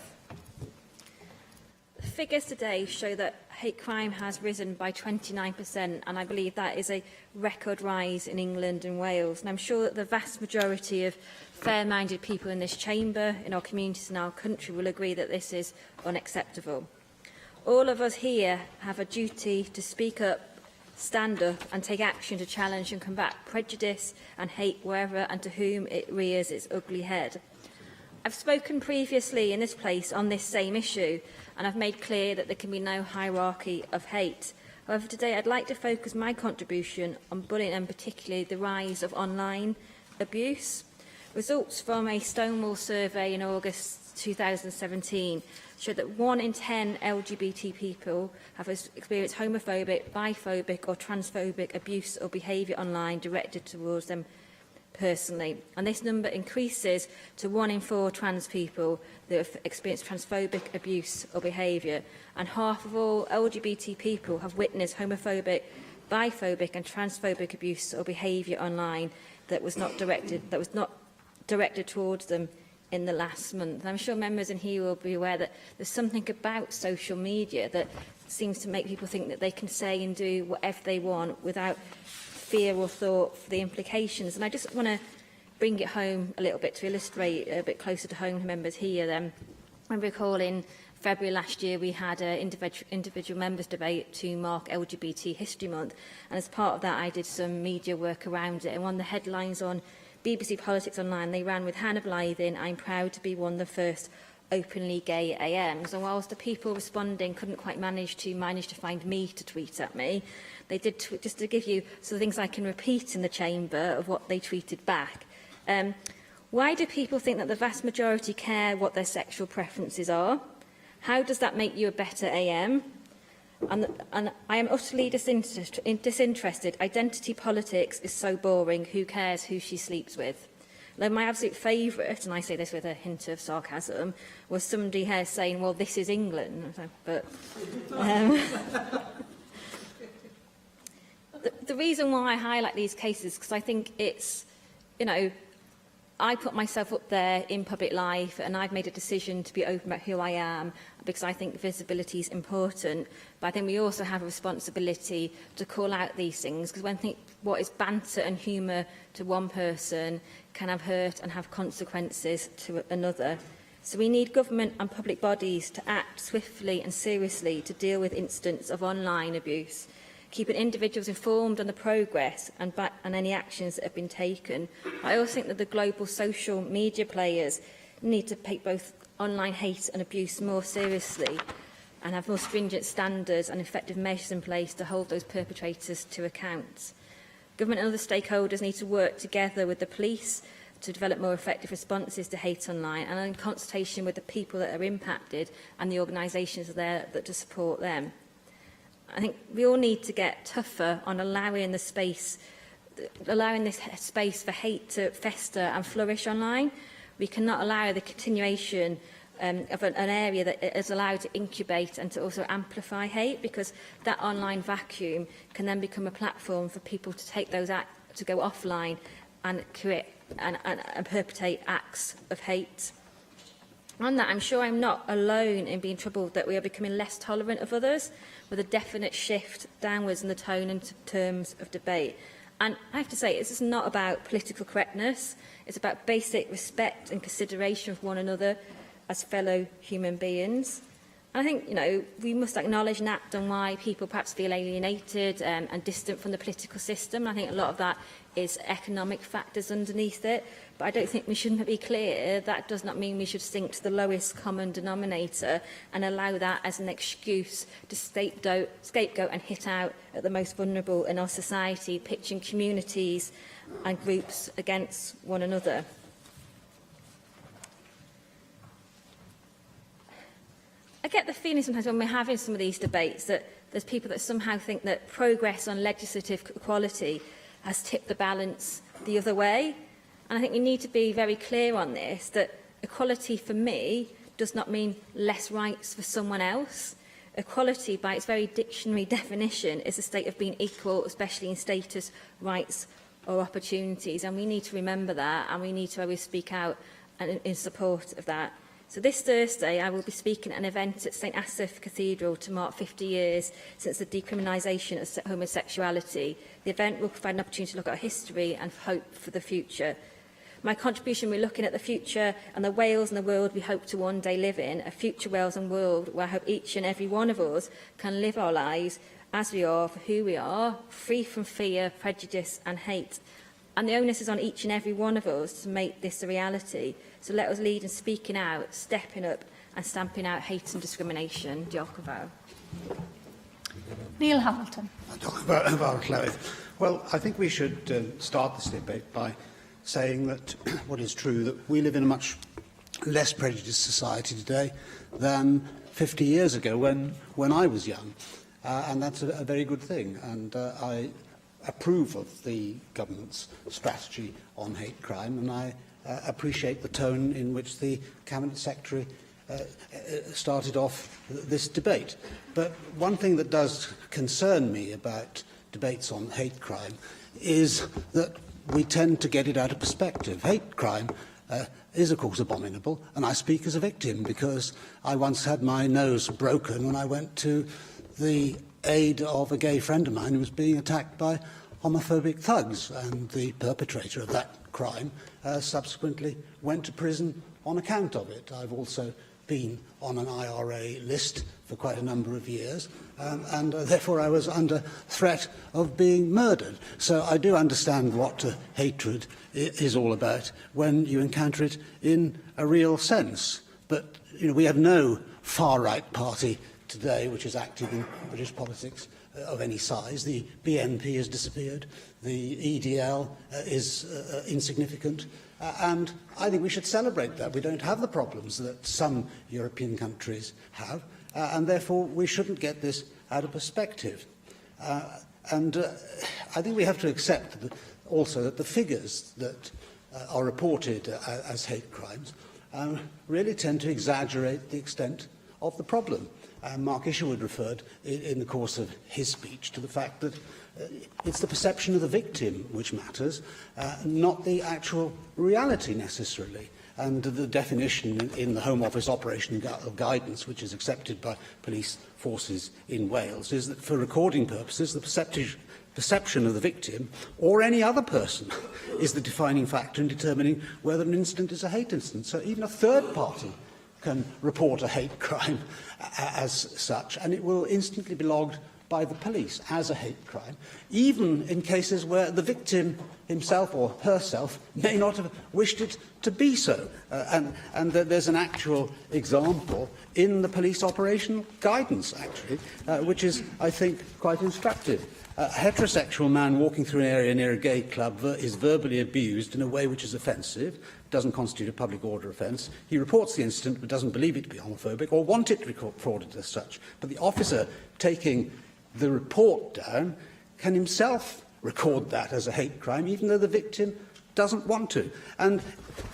Figures today show that hate crime has risen by 29%, and I believe that is a record rise in England and Wales. And I'm sure that the vast majority of fair-minded people in this chamber, in our communities and our country, will agree that this is unacceptable. All of us here have a duty to speak up, stand up and take action to challenge and combat prejudice and hate wherever and to whom it rears its ugly head. I've spoken previously in this place on this same issue, and I've made clear that there can be no hierarchy of hate. However, today I'd like to focus my contribution on bullying and particularly the rise of online abuse. Results from a Stonewall survey in August 2017 showed that 1 in 10 LGBT people have experienced homophobic, biphobic or transphobic abuse or behaviour online directed towards them personally. And this number increases to 1 in 4 trans people that have experienced transphobic abuse or behaviour. And half of all LGBT people have witnessed homophobic, biphobic and transphobic abuse or behaviour online that was not directed towards them in the last month. I'm sure members in here will be aware that there's something about social media that seems to make people think that they can say and do whatever they want without fear or thought for the implications. And I just want to bring it home a little bit to illustrate a bit closer to home to members here. I recall in February last year we had an individual members debate to mark LGBT History Month, and as part of that I did some media work around it, and one of the headlines on BBC Politics Online, they ran with Hannah Blythin, "I'm proud to be one of the first openly gay AMs." And whilst the people responding couldn't quite manage to find me to tweet at me, they did, just to give you some things I can repeat in the chamber of what they tweeted back. Why do people think that the vast majority care what their sexual preferences are? How does that make you a better AM? And I am utterly disinterested. Identity politics is so boring. Who cares who she sleeps with? Now, my absolute favourite, and I say this with a hint of sarcasm, was somebody here saying, well, this is England. But the reason why I highlight these cases is because I think it's, I put myself up there in public life and I've made a decision to be open about who I am because I think visibility is important. But I think we also have a responsibility to call out these things, because when what is banter and humour to one person can have hurt and have consequences to another. So we need government and public bodies to act swiftly and seriously to deal with incidents of online abuse, keeping individuals informed on the progress and any actions that have been taken. I also think that the global social media players need to take both online hate and abuse more seriously and have more stringent standards and effective measures in place to hold those perpetrators to account. Government and other stakeholders need to work together with the police to develop more effective responses to hate online, and in consultation with the people that are impacted and the organisations there that to support them. I think we all need to get tougher on allowing this space for hate to fester and flourish online. We cannot allow the continuation of an area that is allowed to incubate and to also amplify hate, because that online vacuum can then become a platform for people to take those to go offline and create and perpetrate acts of hate. On that, I'm sure I'm not alone in being troubled that we are becoming less tolerant of others, with a definite shift downwards in the tone and terms of debate. And I have to say, this is not about political correctness. It's about basic respect and consideration of one another as fellow human beings. And I think, we must acknowledge and act on why people perhaps feel alienated and distant from the political system. I think a lot of that is economic factors underneath it. But I don't think we shouldn't be clear. That does not mean we should sink to the lowest common denominator and allow that as an excuse to scapegoat and hit out at the most vulnerable in our society, pitching communities and groups against one another. I get the feeling sometimes when we're having some of these debates that there's people that somehow think that progress on legislative equality has tipped the balance the other way. And I think we need to be very clear on this, that equality for me does not mean less rights for someone else. Equality, by its very dictionary definition, is a state of being equal, especially in status, rights or opportunities. And we need to remember that, and we need to always speak out in support of that. So this Thursday, I will be speaking at an event at St Asaph Cathedral to mark 50 years since the decriminalisation of homosexuality. The event will provide an opportunity to look at our history and hope for the future. My contribution will be looking at the future and the Wales and the world we hope to one day live in, a future Wales and world where I hope each and every one of us can live our lives as we are, for who we are, free from fear, prejudice and hate. And the onus is on each and every one of us to make this a reality. So let us lead in speaking out, stepping up and stamping out hate and discrimination. Diolch yn fawr. Neil Hamilton. Well, I think we should start this debate by saying that what is true, that we live in a much less prejudiced society today than 50 years ago when I was young. And that's a very good thing. And I approve of the government's strategy on hate crime, and I appreciate the tone in which the Cabinet Secretary started off this debate. But one thing that does concern me about debates on hate crime is that we tend to get it out of perspective. Hate crime is, of course, abominable, and I speak as a victim because I once had my nose broken when I went to the aid of a gay friend of mine who was being attacked by homophobic thugs, and the perpetrator of that crime subsequently went to prison on account of it. I've also been on an IRA list for quite a number of years, and therefore I was under threat of being murdered. So I do understand what hatred is all about when you encounter it in a real sense. But we have no far-right party today which is active in British politics of any size. The BNP has disappeared, the EDL is insignificant, and I think we should celebrate that. We don't have the problems that some European countries have, and therefore we shouldn't get this out of perspective. I think we have to accept also that the figures that are reported as hate crimes really tend to exaggerate the extent of the problem. Mark Isherwood referred in the course of his speech to the fact that it's the perception of the victim which matters, not the actual reality necessarily. And the definition in the Home Office Operation of Guidance, which is accepted by police forces in Wales, is that for recording purposes, the perception of the victim or any other person is the defining factor in determining whether an incident is a hate incident. So even a third party can report a hate crime as such, and it will instantly be logged by the police as a hate crime, even in cases where the victim himself or herself may not have wished it to be so. And there's an actual example in the police operational guidance, actually, which is, I think, quite instructive. A heterosexual man walking through an area near a gay club is verbally abused in a way which is offensive, doesn't constitute a public order offence. He reports the incident but doesn't believe it to be homophobic or want it recorded as such. But the officer taking the report down can himself record that as a hate crime, even though the victim doesn't want to. And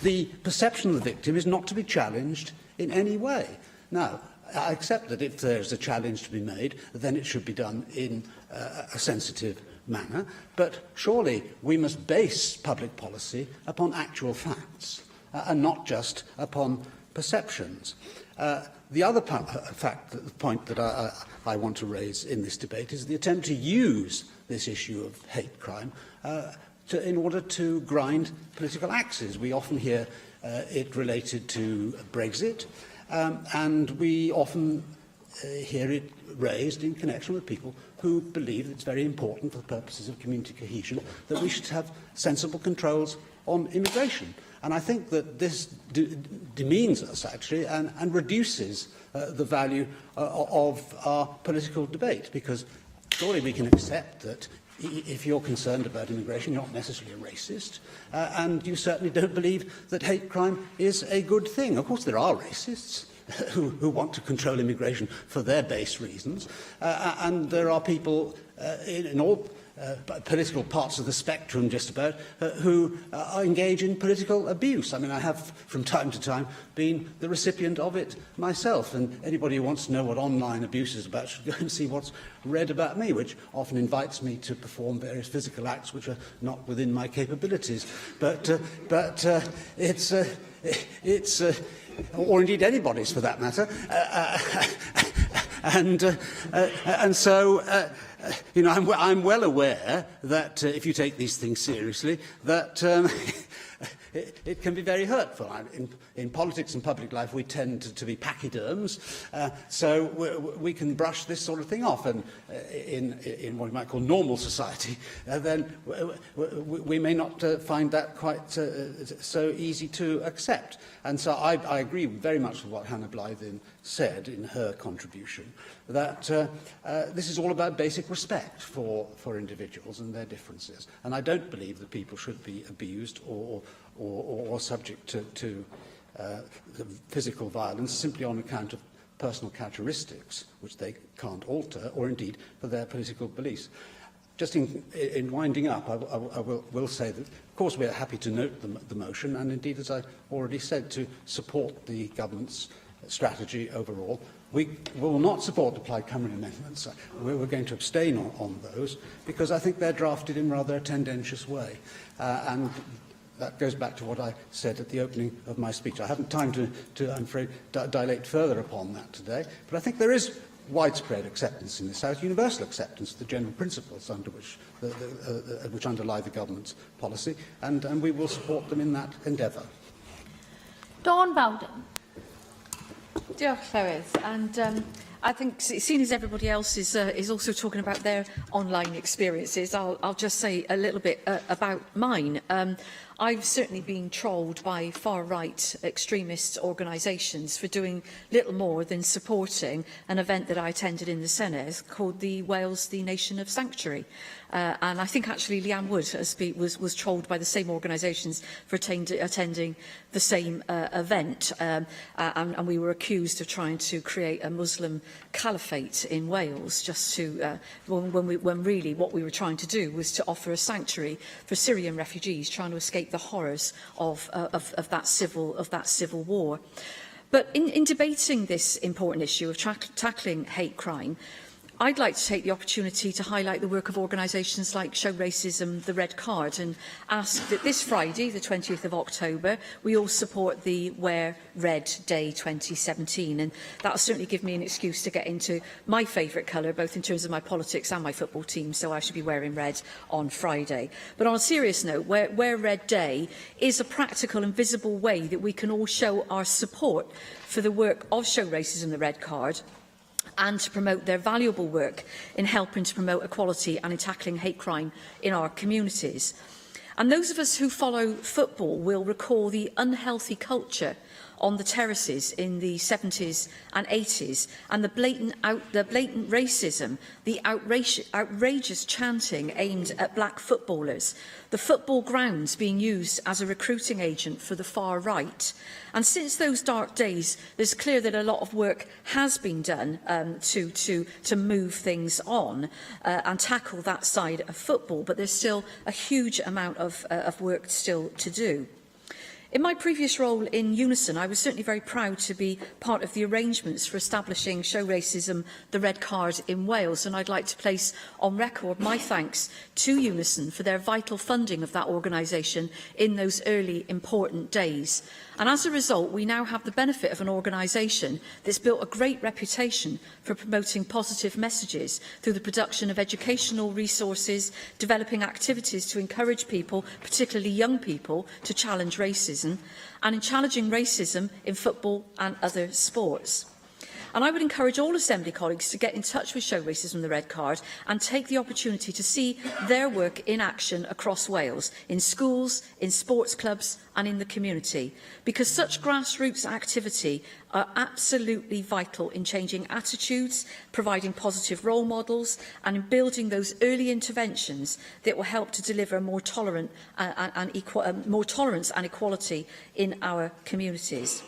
the perception of the victim is not to be challenged in any way. Now, I accept that if there's a challenge to be made, then it should be done in a sensitive manner, but surely we must base public policy upon actual facts and not just upon perceptions. The other point that I want to raise in this debate is the attempt to use this issue of hate crime in order to grind political axes. We often hear it related to Brexit, and we often hear it raised in connection with people who believe that it's very important for the purposes of community cohesion that we should have sensible controls on immigration. And I think that this demeans us, actually, and reduces the value of our political debate, because surely we can accept that if you're concerned about immigration, you're not necessarily a racist, and you certainly don't believe that hate crime is a good thing. Of course, there are racists who want to control immigration for their base reasons, and there are people in all political parts of the spectrum, just about, who engage in political abuse. I mean, I have, from time to time, been the recipient of it myself, and anybody who wants to know what online abuse is about should go and see what's read about me, which often invites me to perform various physical acts which are not within my capabilities. But it's or indeed anybody's for that matter, and so I'm well aware that if you take these things seriously, that it can be very hurtful. In politics and public life, we tend to be pachyderms, so we can brush this sort of thing off. And in what we might call normal society, then we may not find that quite so easy to accept. And so I agree very much with what Hannah Blythin said in her contribution, that this is all about basic respect for individuals and their differences. And I don't believe that people should be abused or subject to physical violence simply on account of personal characteristics which they can't alter, or indeed for their political beliefs. Just in winding up, I will say that, of course, we are happy to note the motion, and indeed, as I already said, to support the government's strategy overall. We will not support the Plaid Cymru amendments. We're going to abstain on those, because I think they're drafted in rather a tendentious way. And that goes back to what I said at the opening of my speech. I haven't time to I'm afraid, dilate further upon that today, but I think there is widespread acceptance in this House, universal acceptance of the general principles under which underlie the government's policy, and we will support them in that endeavour. Dawn Bowden. Diolch, Llywydd. And I think, seeing as everybody else is also talking about their online experiences, I'll just say a little bit about mine. I've certainly been trolled by far-right extremist organisations for doing little more than supporting an event that I attended in the Senedd called the Wales, the Nation of Sanctuary. And I think actually Leanne Wood was trolled by the same organisations for attending the same event. And we were accused of trying to create a Muslim caliphate in Wales, just to, when really what we were trying to do was to offer a sanctuary for Syrian refugees trying to escape the horrors of that civil war. But in debating this important issue of tackling hate crime, I'd like to take the opportunity to highlight the work of organisations like Show Racism, The Red Card, and ask that this Friday, the 20th of October, we all support the Wear Red Day 2017. And that will certainly give me an excuse to get into my favourite colour, both in terms of my politics and my football team, so I should be wearing red on Friday. But on a serious note, Wear Red Day is a practical and visible way that we can all show our support for the work of Show Racism, The Red Card, and to promote their valuable work in helping to promote equality and in tackling hate crime in our communities. And those of us who follow football will recall the unhealthy culture on the terraces in the 70s and 80s, and the blatant racism, the outrageous chanting aimed at black footballers, the football grounds being used as a recruiting agent for the far right. And since those dark days, there's clear that a lot of work has been done to move things on and tackle that side of football, but there's still a huge amount of work still to do. In my previous role in Unison, I was certainly very proud to be part of the arrangements for establishing Show Racism, The Red Card in Wales, and I'd like to place on record my thanks to Unison for their vital funding of that organisation in those early important days. And as a result, we now have the benefit of an organisation that's built a great reputation for promoting positive messages through the production of educational resources, developing activities to encourage people, particularly young people, to challenge racism, and in challenging racism in football and other sports. And I would encourage all Assembly colleagues to get in touch with Show Racism, The Red Card, and take the opportunity to see their work in action across Wales, in schools, in sports clubs and in the community, because such grassroots activity are absolutely vital in changing attitudes, providing positive role models, and in building those early interventions that will help to deliver more tolerance and equality in our communities.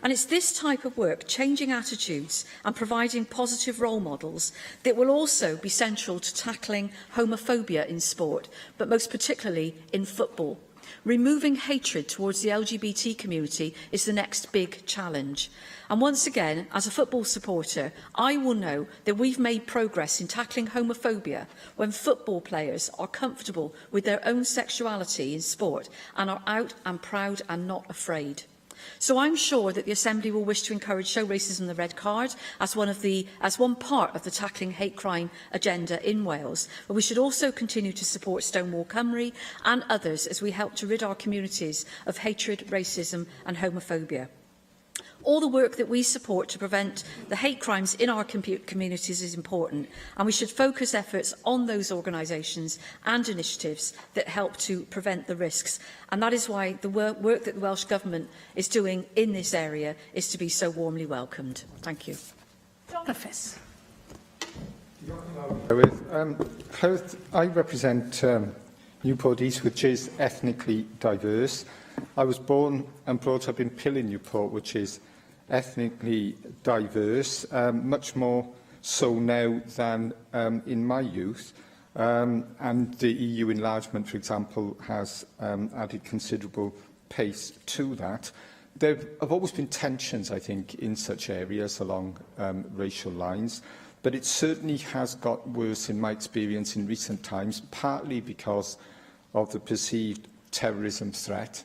And it's this type of work, changing attitudes and providing positive role models, that will also be central to tackling homophobia in sport, but most particularly in football. Removing hatred towards the LGBT community is the next big challenge. And once again, as a football supporter, I will know that we've made progress in tackling homophobia when football players are comfortable with their own sexuality in sport and are out and proud and not afraid. So I'm sure that the Assembly will wish to encourage Show Racism the Red Card as one part of the tackling hate crime agenda in Wales. But we should also continue to support Stonewall Cymru and others as we help to rid our communities of hatred, racism and homophobia. All the work that we support to prevent the hate crimes in our communities is important, and we should focus efforts on those organisations and initiatives that help to prevent the risks. And that is why the work that the Welsh Government is doing in this area is to be so warmly welcomed. Thank you. John Griffiths. I represent Newport East, which is ethnically diverse. I was born and brought up in Pillin, Newport, which is ethnically diverse, much more so now than in my youth. And the EU enlargement, for example, has added considerable pace to that. There have always been tensions, I think, in such areas along racial lines, but it certainly has got worse in my experience in recent times, partly because of the perceived terrorism threat,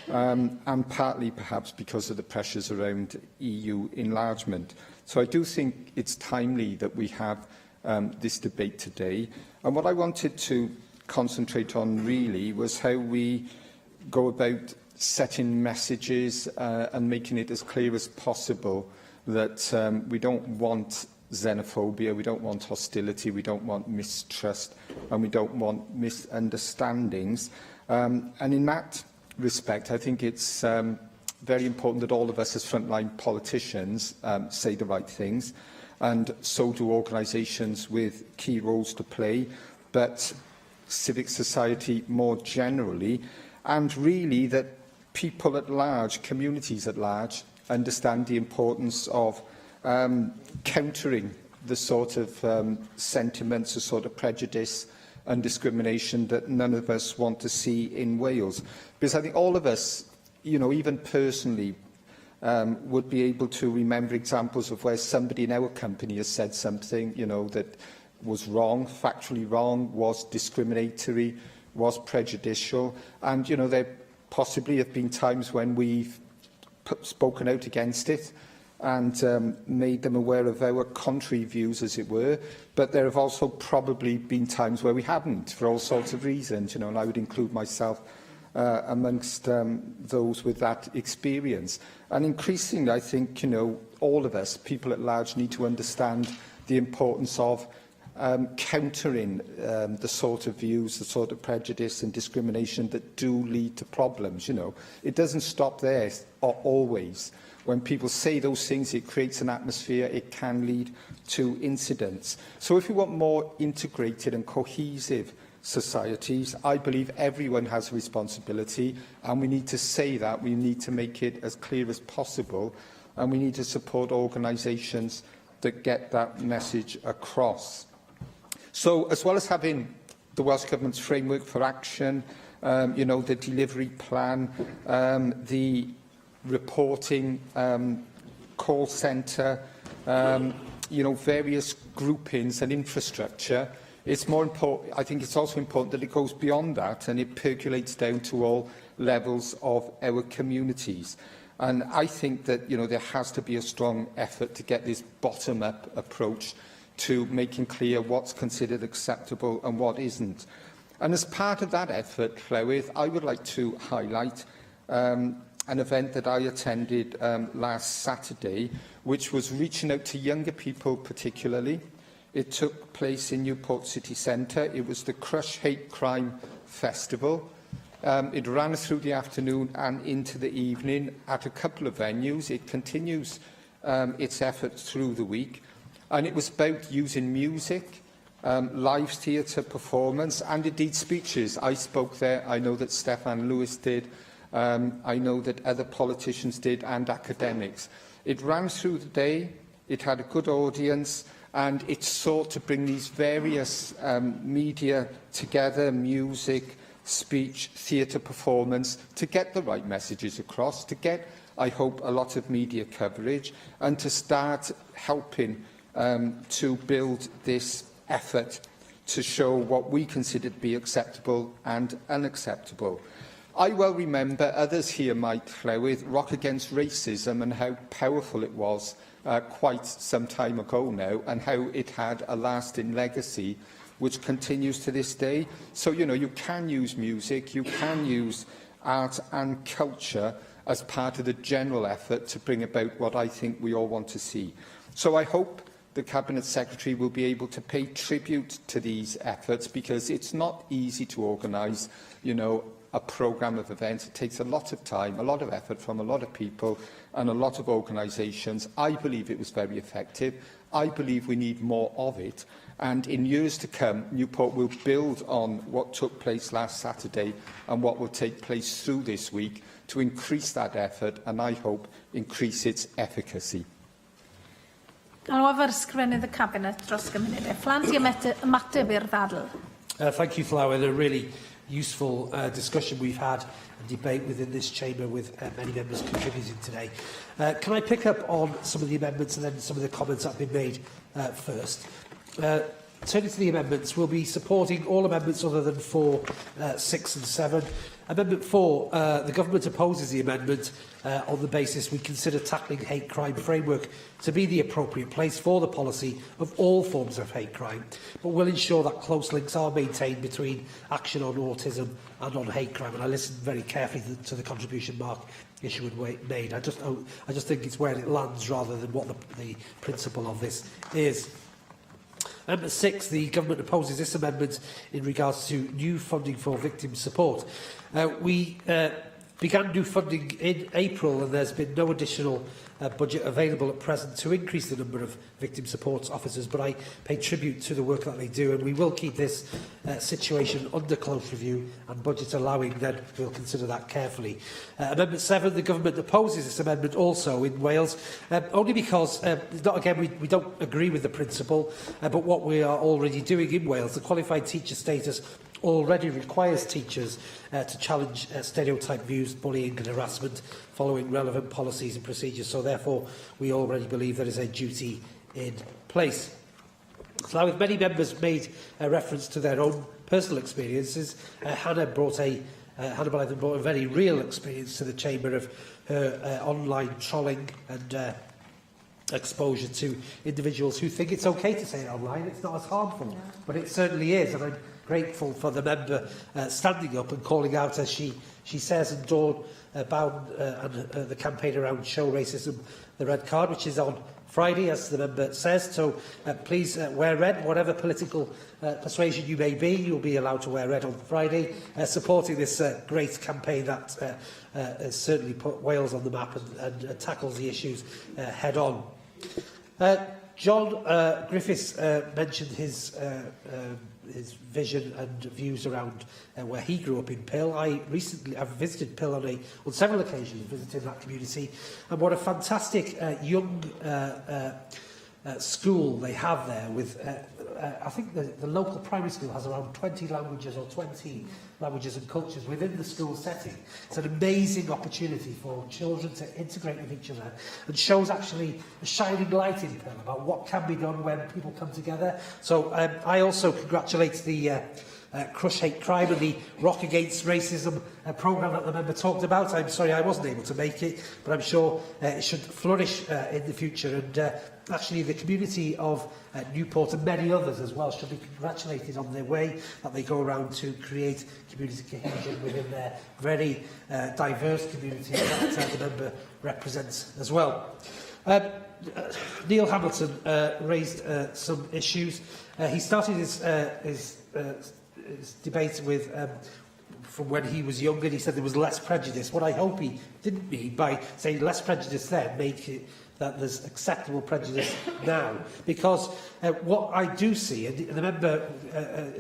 and partly perhaps because of the pressures around EU enlargement. So I do think it's timely that we have this debate today. And what I wanted to concentrate on really was how we go about setting messages and making it as clear as possible that we don't want xenophobia, we don't want hostility, we don't want mistrust, and we don't want misunderstandings. And in that respect, I think it's very important that all of us as frontline politicians say the right things, and so do organisations with key roles to play, but civic society more generally, and really that people at large, communities at large, understand the importance of countering the sort of sentiments, the sort of prejudice and discrimination that none of us want to see in Wales. Because I think all of us, you know, even personally, would be able to remember examples of where somebody in our company has said something, you know, that was wrong, factually wrong, was discriminatory, was prejudicial. And, you know, there possibly have been times when we've spoken out against it and made them aware of our contrary views, as it were. But there have also probably been times where we haven't, for all sorts of reasons, you know, and I would include myself amongst those with that experience. And increasingly, I think, you know, all of us, people at large, need to understand the importance of countering the sort of views, the sort of prejudice and discrimination that do lead to problems, you know. It doesn't stop there always. When people say those things, it creates an atmosphere, it can lead to incidents. So if we want more integrated and cohesive societies, I believe everyone has a responsibility, and we need to say that, we need to make it as clear as possible, and we need to support organisations that get that message across. So, as well as having the Welsh Government's framework for action, you know, the delivery plan, the reporting call centre, you know, various groupings and infrastructure, it's more important. I think it's also important that it goes beyond that and it percolates down to all levels of our communities. And I think that, you know, there has to be a strong effort to get this bottom-up approach to making clear what's considered acceptable and what isn't. And as part of that effort, Llywydd, I would like to highlight an event that I attended last Saturday, which was reaching out to younger people particularly. It took place in Newport City Centre. It was the Crush Hate Crime Festival. It ran through the afternoon and into the evening at a couple of venues. It continues its efforts through the week. And it was about using music, live theatre performance, and indeed speeches. I spoke there. I know that Stefan Lewis did. I know that other politicians did, and academics. It ran through the day. It had a good audience. And it sought to bring these various media together, music, speech, theatre performance, to get the right messages across, to get, I hope, a lot of media coverage, and to start helping to build this effort to show what we consider to be acceptable and unacceptable. I well remember others here might Llywydd rock against racism and how powerful it was quite some time ago now, and how it had a lasting legacy which continues to this day. So, you know, you can use music, you can use art and culture as part of the general effort to bring about what I think we all want to see. So I hope the Cabinet Secretary will be able to pay tribute to these efforts, because it's not easy to organise, you know, a programme of events. It takes a lot of time, a lot of effort from a lot of people and a lot of organisations. I believe it was very effective. I believe we need more of it. And in years to come, Newport will build on what took place last Saturday and what will take place through this week to increase that effort and, I hope, increase its efficacy. Galw ar ysgrifennydd y Cabinet dros gymunedau phlant I ymateb i'r ddadl. Thank you, Flower. A really useful discussion we've had and debate within this chamber with many members contributing today. Can I pick up on some of the amendments and then some of the comments that have been made first? Turning to the amendments, we'll be supporting all amendments other than 4, 6 and 7. Amendment 4, the Government opposes the amendment on the basis we consider tackling hate crime framework to be the appropriate place for the policy of all forms of hate crime, but will ensure that close links are maintained between action on autism and on hate crime. And I listened very carefully to the contribution Mark Isherwood made. I just think it's where it lands rather than what the principle of this is. Amendment 6, the Government opposes this amendment in regards to new funding for victim support. We began new funding in April, and there's been no additional budget available at present to increase the number of victim support officers, but I pay tribute to the work that they do, and we will keep this situation under close review, and budget allowing, then we'll consider that carefully. Amendment 7, the Government opposes this amendment also in Wales, only because, we don't agree with the principle, but what we are already doing in Wales, the qualified teacher status already requires teachers to challenge stereotype views, bullying and harassment following relevant policies and procedures. So therefore, we already believe there is a duty in place. So now, with many members made a reference to their own personal experiences, Hannah Blythen brought a very real experience to the Chamber of her online trolling and exposure to individuals who think it's okay to say it online. It's not as harmful, but it certainly is. And I'm grateful for the member standing up and calling out, as she says, and Dawn Bound and the campaign around Show Racism the Red Card, which is on Friday, as the member says. So please wear red, whatever political persuasion you may be. You'll be allowed to wear red on Friday, supporting this great campaign that has certainly put Wales on the map and tackles the issues head on. John Griffiths mentioned his vision and views around where he grew up in Pill. I've visited Pill on several occasions, visiting that community, and what a fantastic young school they have there. With I think the local primary school has around 20 languages or 20 languages and cultures within the school setting. It's an amazing opportunity for children to integrate with each other, and shows actually a shining light in Pill about what can be done when people come together. So I also congratulate the Crush Hate Crime and the Rock Against Racism programme that the member talked about. I'm sorry I wasn't able to make it, but I'm sure it should flourish in the future. And actually, the community of Newport and many others as well should be congratulated on their way that they go around to create community cohesion within their very diverse community that the member represents as well. Neil Hamilton raised some issues. He started his debate with from when he was younger, and he said there was less prejudice. What I hope he didn't mean by saying less prejudice then, make it that there's acceptable prejudice now. Because what I do see, and the member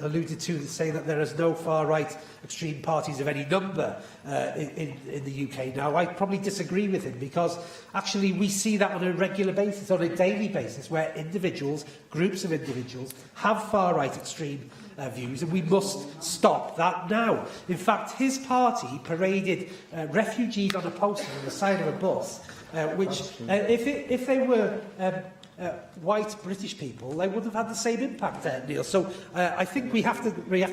alluded to saying that there is no far-right extreme parties of any number in the UK now, I probably disagree with him, because actually we see that on a regular basis, on a daily basis, where individuals, groups of individuals, have far-right extreme views, and we must stop that now. In fact, his party paraded refugees on a poster on the side of a bus, which, if they were white British people, they would have had the same impact, Neil. So I think we have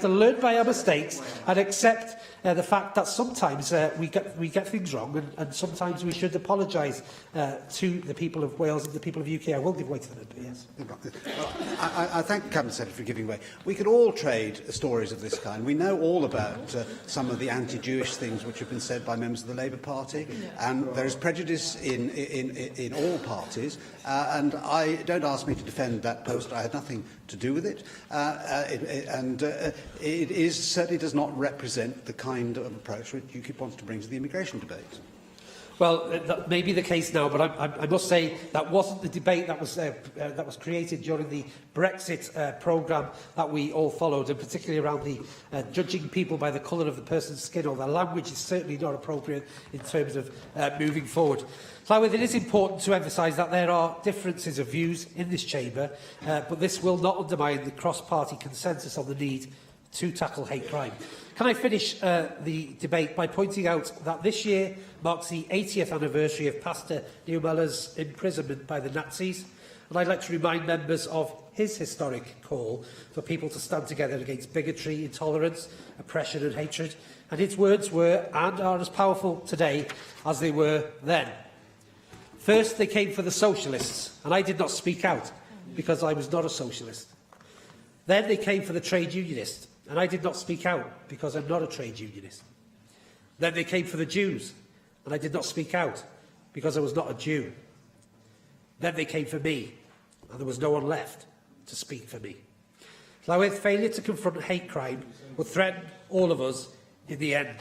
to learn by our mistakes and accept the fact that sometimes we get things wrong, and sometimes we should apologise to the people of Wales and the people of the UK. I will give way to the member, yes. I thank the Cabinet Secretary for giving way. We could all trade stories of this kind. We know all about some of the anti-Jewish things which have been said by members of the Labour Party, and there is prejudice in all parties, and I don't ask me to defend that post. I had nothing to do with it, it certainly does not represent the kind of approach which UKIP wants to bring to the immigration debate. Well, that may be the case now, but I must say that wasn't the debate that was created during the Brexit programme that we all followed, and particularly around the judging people by the colour of the person's skin, or the language is certainly not appropriate in terms of moving forward. Llywydd, it is important to emphasise that there are differences of views in this chamber, but this will not undermine the cross-party consensus on the need to tackle hate crime. Can I finish the debate by pointing out that this year marks the 80th anniversary of Pastor Niemöller's imprisonment by the Nazis, and I'd like to remind members of his historic call for people to stand together against bigotry, intolerance, oppression and hatred, and his words were and are as powerful today as they were then. First, they came for the socialists, and I did not speak out because I was not a socialist. Then they came for the trade unionists, and I did not speak out because I'm not a trade unionist. Then they came for the Jews, and I did not speak out because I was not a Jew. Then they came for me, and there was no one left to speak for me. Llywydd, failure to confront hate crime will threaten all of us in the end.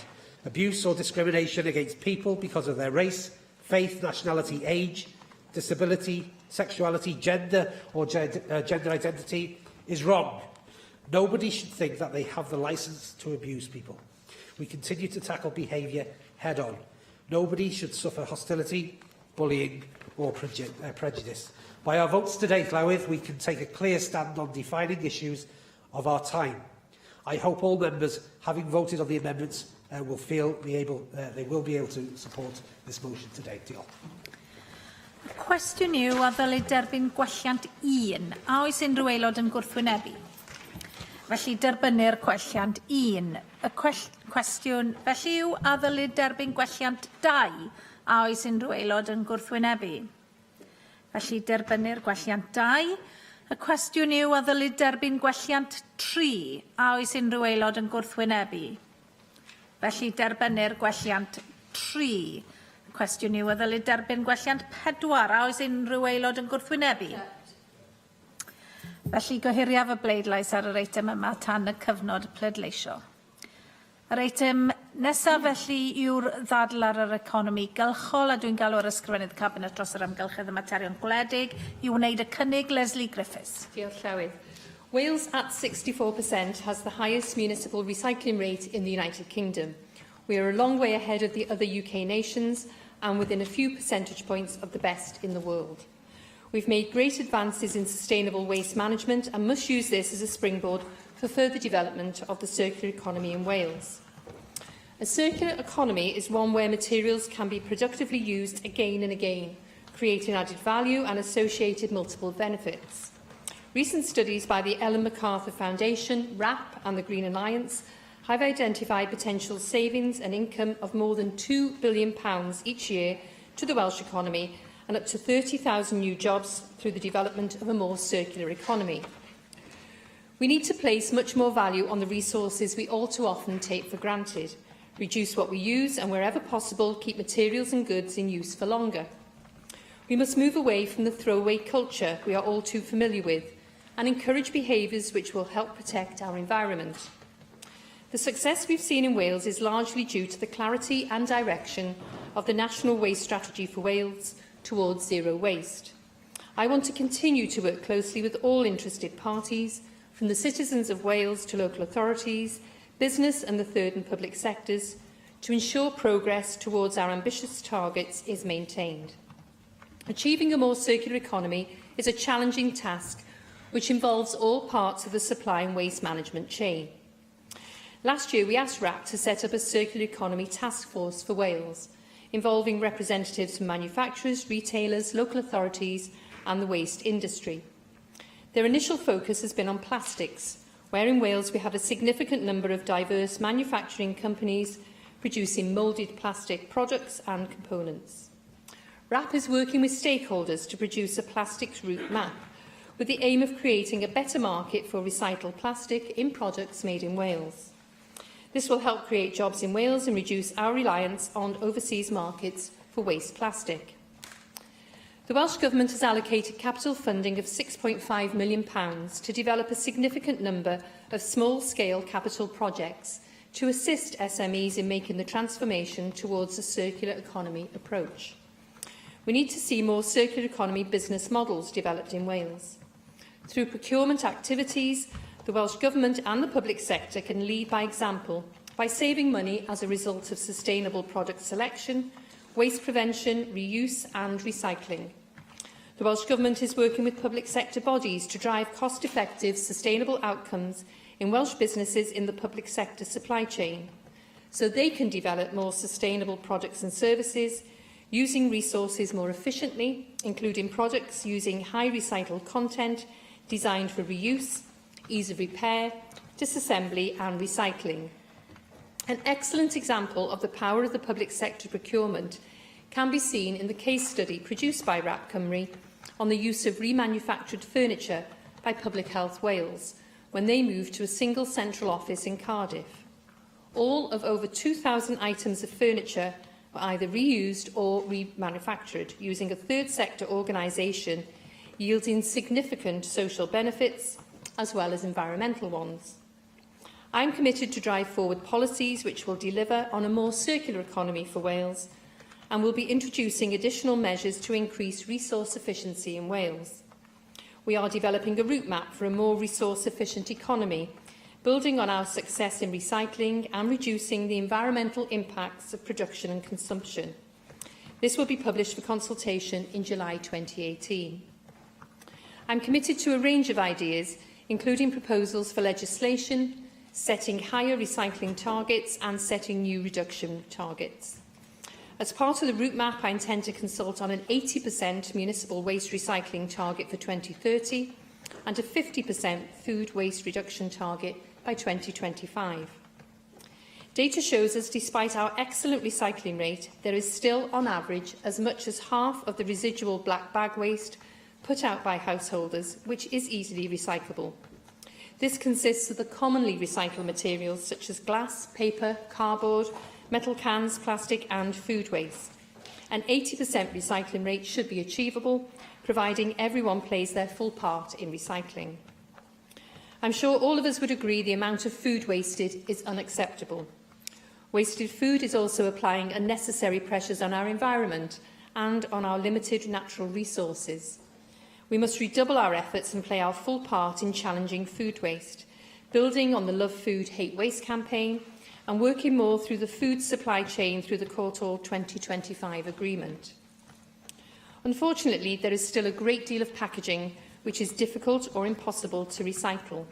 Abuse or discrimination against people because of their race, faith, nationality, age, disability, sexuality, gender or gender identity is wrong. Nobody should think that they have the licence to abuse people. We continue to tackle behaviour head-on. Nobody should suffer hostility, bullying or prejudice. By our votes today, Llywydd, we can take a clear stand on defining issues of our time. I hope all members, having voted on the amendments, will be able to support this motion today. Diolch. Cwestiwn yw a ddylid derbyn gwelliant 1. A oes unrhyw aelod yn gwrthwynebu? Felly derbynnu'r gwelliant 1. Y cwestiwn felly yw a ddylid derbyn gwelliant 2. A oes unrhyw aelod yn gwrthwynebu? Felly derbynnu'r gwelliant 2. Y cwestiwn yw a ddylid derbyn gwelliant 3. A oes unrhyw aelod yn gwrthwynebu? Felly derbynnu'r gwelliant 3. Y cwestiwn yw a ddylid derbyn gwelliant 4. A oes unrhyw aelod yn gwrthwynebu? Felly gohiriaf y bleidlais ar yr eitem yma tan y cyfnod pleidleisio. Yr eitem nesaf felly yw'r ddadl ar yr economi gylchol, a dwi'n galw ar ysgrifennydd Cabinet dros yr amgylchedd y materion gwledig i wneud y cynnig Lesley Griffiths. Diolch Llywydd. Wales at 64% has the highest municipal recycling rate in the United Kingdom. We are a long way ahead of the other UK nations and within a few percentage points of the best in the world. We've made great advances in sustainable waste management and must use this as a springboard for further development of the circular economy in Wales. A circular economy is one where materials can be productively used again and again, creating added value and associated multiple benefits. Recent studies by the Ellen MacArthur Foundation, WRAP and the Green Alliance have identified potential savings and income of more than £2 billion each year to the Welsh economy and up to 30,000 new jobs through the development of a more circular economy. We need to place much more value on the resources we all too often take for granted, reduce what we use and, wherever possible, keep materials and goods in use for longer. We must move away from the throwaway culture we are all too familiar with and encourage behaviours which will help protect our environment. The success we've seen in Wales is largely due to the clarity and direction of the National Waste Strategy for Wales towards zero waste. I want to continue to work closely with all interested parties, from the citizens of Wales to local authorities, business and the third and public sectors, to ensure progress towards our ambitious targets is maintained. Achieving a more circular economy is a challenging task which involves all parts of the supply and waste management chain. Last year, we asked WRAP to set up a circular economy task force for Wales, involving representatives from manufacturers, retailers, local authorities and the waste industry. Their initial focus has been on plastics, where in Wales we have a significant number of diverse manufacturing companies producing moulded plastic products and components. RAP is working with stakeholders to produce a plastics route map with the aim of creating a better market for recycled plastic in products made in Wales. This will help create jobs in Wales and reduce our reliance on overseas markets for waste plastic. The Welsh Government has allocated capital funding of £6.5 million to develop a significant number of small-scale capital projects to assist SMEs in making the transformation towards a circular economy approach. We need to see more circular economy business models developed in Wales. Through procurement activities, the Welsh Government and the public sector can lead by example by saving money as a result of sustainable product selection, waste prevention, reuse and recycling. The Welsh Government is working with public sector bodies to drive cost-effective, sustainable outcomes in Welsh businesses in the public sector supply chain, so they can develop more sustainable products and services, using resources more efficiently, including products using high recycled content designed for reuse, ease of repair, disassembly and recycling. An excellent example of the power of the public sector procurement can be seen in the case study produced by RAP Cymru on the use of remanufactured furniture by Public Health Wales when they moved to a single central office in Cardiff. All of over 2,000 items of furniture were either reused or remanufactured using a third sector organisation, yielding significant social benefits as well as environmental ones. I am committed to drive forward policies which will deliver on a more circular economy for Wales and will be introducing additional measures to increase resource efficiency in Wales. We are developing a route map for a more resource-efficient economy, building on our success in recycling and reducing the environmental impacts of production and consumption. This will be published for consultation in July 2018. I am committed to a range of ideas, including proposals for legislation, setting higher recycling targets and setting new reduction targets. As part of the route map, I intend to consult on an 80% municipal waste recycling target for 2030 and a 50% food waste reduction target by 2025. Data shows us, despite our excellent recycling rate, there is still, on average, as much as half of the residual black bag waste put out by householders, which is easily recyclable. This consists of the commonly recycled materials such as glass, paper, cardboard, metal cans, plastic and food waste. An 80% recycling rate should be achievable, providing everyone plays their full part in recycling. I'm sure all of us would agree the amount of food wasted is unacceptable. Wasted food is also applying unnecessary pressures on our environment and on our limited natural resources. We must redouble our efforts and play our full part in challenging food waste, building on the Love Food, Hate Waste campaign and working more through the food supply chain through the Courtauld 2025 agreement. Unfortunately, there is still a great deal of packaging which is difficult or impossible to recycle.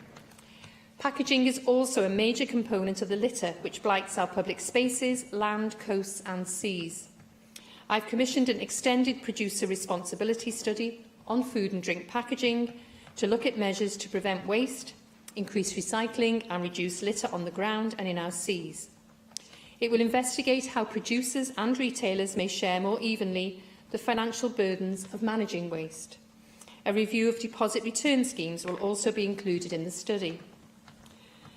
Packaging is also a major component of the litter which blights our public spaces, land, coasts and seas. I've commissioned an extended producer responsibility study on food and drink packaging to look at measures to prevent waste, increase recycling and reduce litter on the ground and in our seas. It will investigate how producers and retailers may share more evenly the financial burdens of managing waste. A review of deposit return schemes will also be included in the study.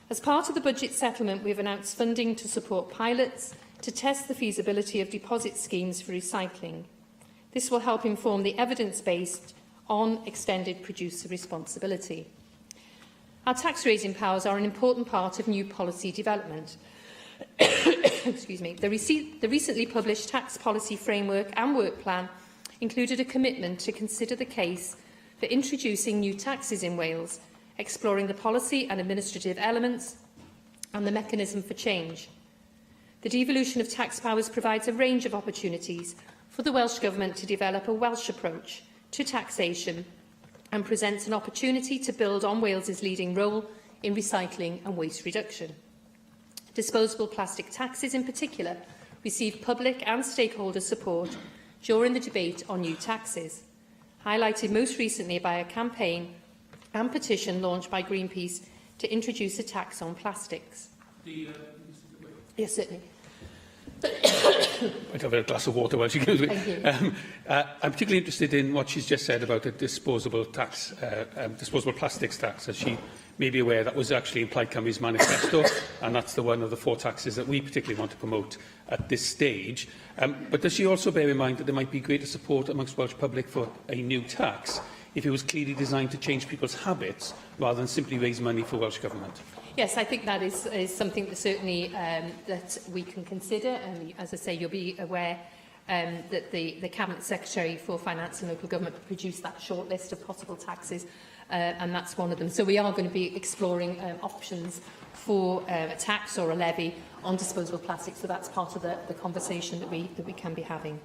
As part of the budget settlement, we have announced funding to support pilots to test the feasibility of deposit schemes for recycling. This will help inform the evidence based on extended producer responsibility. Our tax-raising powers are an important part of new policy development. Excuse me. The recently published tax policy framework and work plan included a commitment to consider the case for introducing new taxes in Wales, exploring the policy and administrative elements and the mechanism for change. The devolution of tax powers provides a range of opportunities for the Welsh Government to develop a Welsh approach to taxation and presents an opportunity to build on Wales's leading role in recycling and waste reduction. Disposable plastic taxes, in particular, received public and stakeholder support during the debate on new taxes, highlighted most recently by a campaign and petition launched by Greenpeace to introduce a tax on plastics. Yes, certainly. I'd have a glass of water while she goes. Thank you. I'm particularly interested in what she's just said about a disposable plastics tax. As she may be aware, that was actually in Plaid Cymru's manifesto, and that's one of the 4 taxes that we particularly want to promote at this stage. But does she also bear in mind that there might be greater support amongst Welsh public for a new tax if it was clearly designed to change people's habits rather than simply raise money for Welsh Government? Yes, I think that is something that certainly that we can consider. And as I say, you'll be aware that the Cabinet Secretary for Finance and Local Government produced that short list of possible taxes, and that's one of them. So we are going to be exploring options for a tax or a levy on disposable plastic. So that's part of the conversation that we can be having.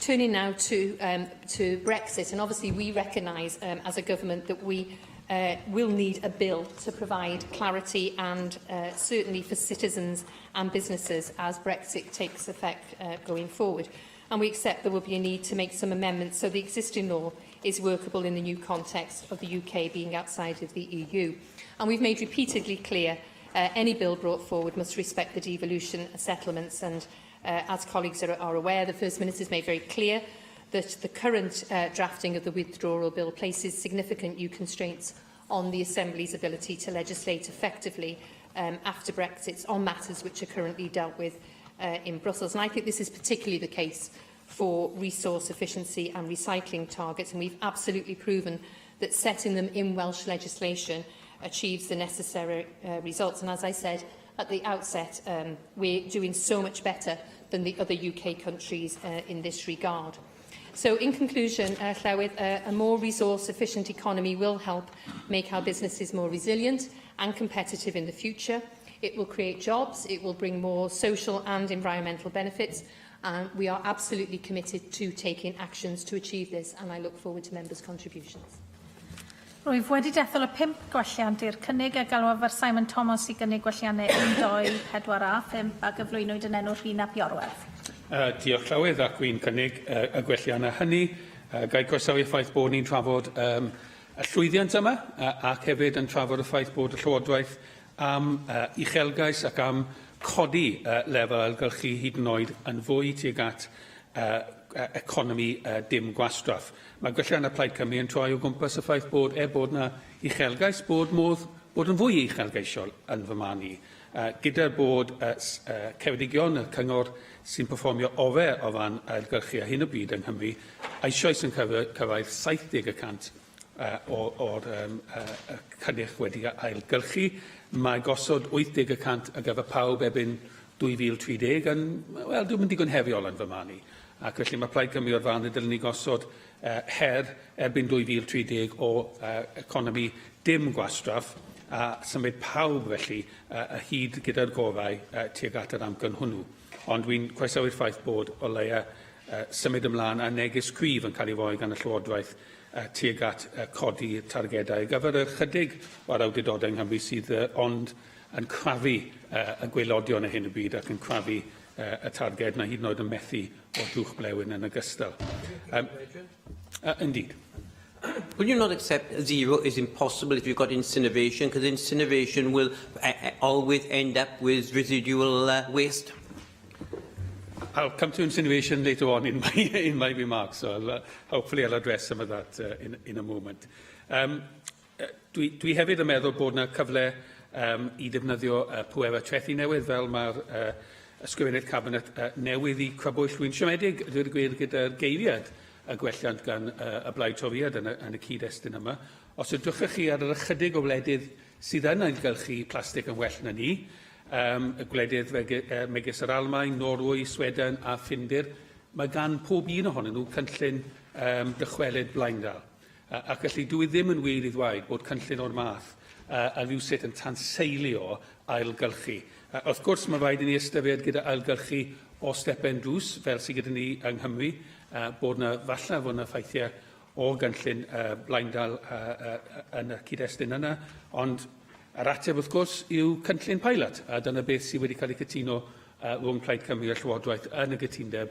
Turning now to Brexit, and obviously we recognise as a government that we will need a bill to provide clarity and certainly for citizens and businesses as Brexit takes effect going forward. And we accept there will be a need to make some amendments so the existing law is workable in the new context of the UK being outside of the EU. And we've made repeatedly clear any bill brought forward must respect the devolution settlements, and as colleagues are aware, the First Minister has made very clear that the current drafting of the withdrawal bill places significant new constraints on the Assembly's ability to legislate effectively after Brexit on matters which are currently dealt with in Brussels. And I think this is particularly the case for resource efficiency and recycling targets, and we've absolutely proven that setting them in Welsh legislation achieves the necessary results. And as I said at the outset, we're doing so much better than the other UK countries in this regard. So, in conclusion, Llywydd, a more resource-efficient economy will help make our businesses more resilient and competitive in the future. It will create jobs, it will bring more social and environmental benefits, and we are absolutely committed to taking actions to achieve this, and I look forward to members' contributions. Rwyf wedi dethol y 5 gwelliant i'r cynnig a galwaf ar Simon Thomas i gynnig gwelliannau 1, 2, 4 a 5 a gyflwynwyd yn enw Rhina Biorwerth. Diolch Llywydd, ac wy'n cynnig y gwelliannau hynny. Gai croesawu y ffaith bod ni'n trafod y llwyddiant yma, ac hefyd yn trafod y ffaith bod y Llywodraeth am uchelgais ac am codi lefel ailgylchu hyd yn oed yn fwy tuag at economi dim gwastraff. Mae gwelliannau Plaid Cymru yn troi o gwmpas y ffaith bod bod yna uchelgais, bod yn fwy uchelgeisiol yn fy marn i. Gyda bod Ceredigion, y cyngor sy'n perfformio ofer o fan ailgylchu a hyn o byd yng Nghymru, eisoes yn cyfaill 70% o'r cynnyrch wedi ailgylchu. Mae gosod 80% ar gyfer pawb erbyn 2030 yn, wel, dwi'n mynd digon heriol yn fy marn i. Ac felly mae Plaid Cymru o'r fan y dylwn ni gosod her erbyn 2030 o economi dim gwastraff, a symud pawb felly y hyd gyda'r gorau tuag at yr amcan hwnnw. Ond dwi'n croesawu'r ffaith bod o leia symud ymlaen a neges cryf yn cael ei roi gan y Llywodraeth tuag at codi targedau gyfer y chydig o'r awdurdodau yng Nghymru sydd ond yn crafu y gwaelodion y hyn o byd ac yn crafu y targed na hyd yn oed yn methu o drwch blewyn yn ogystal. Indeed. Will you not accept zero is impossible if you've got incineration, because incineration will always end up with residual waste? I'll come to incineration later on in my remarks, so hopefully I'll address some of that in a moment. Dwi hefyd yn meddwl bod yna cyfle i ddefnyddio pwerau trethu newydd fel mae'r ysgrifennydd Cabinet newydd i crybwyll rwy'n siomedig, dwi'n gwir gyda'r geiriad y gwelliant gan y Blaid Toriad yn y cyd-destun yma. Os ydwchwch chi ar yr ychydig o wledydd sydd yn ailgylchu plastig yn well na ni, y gwledydd megis yr Almaen, Norwy, Sweden a Ffindir, mae gan pob un ohonyn nhw cynllun dychwelyd blaendal. Ac felly dwi ddim yn wir i ddweud bod cynllun o'r math a rhywsut yn tanseilio ailgylchu. Wrth gwrs, mae rhaid i ni ystyried gyda ailgylchu o stepen drws, fel sydd gyda ni yng Nghymru, bod yna falle fod yna ffeithiau o gynllun blaendal yn y cyd-destun yna, ond yr ateb wrth gwrs yw cynllun pilot, a dyna beth sydd wedi cael ei cytuno rhwng Plaid Cymru a Llywodraeth yn y gytundeb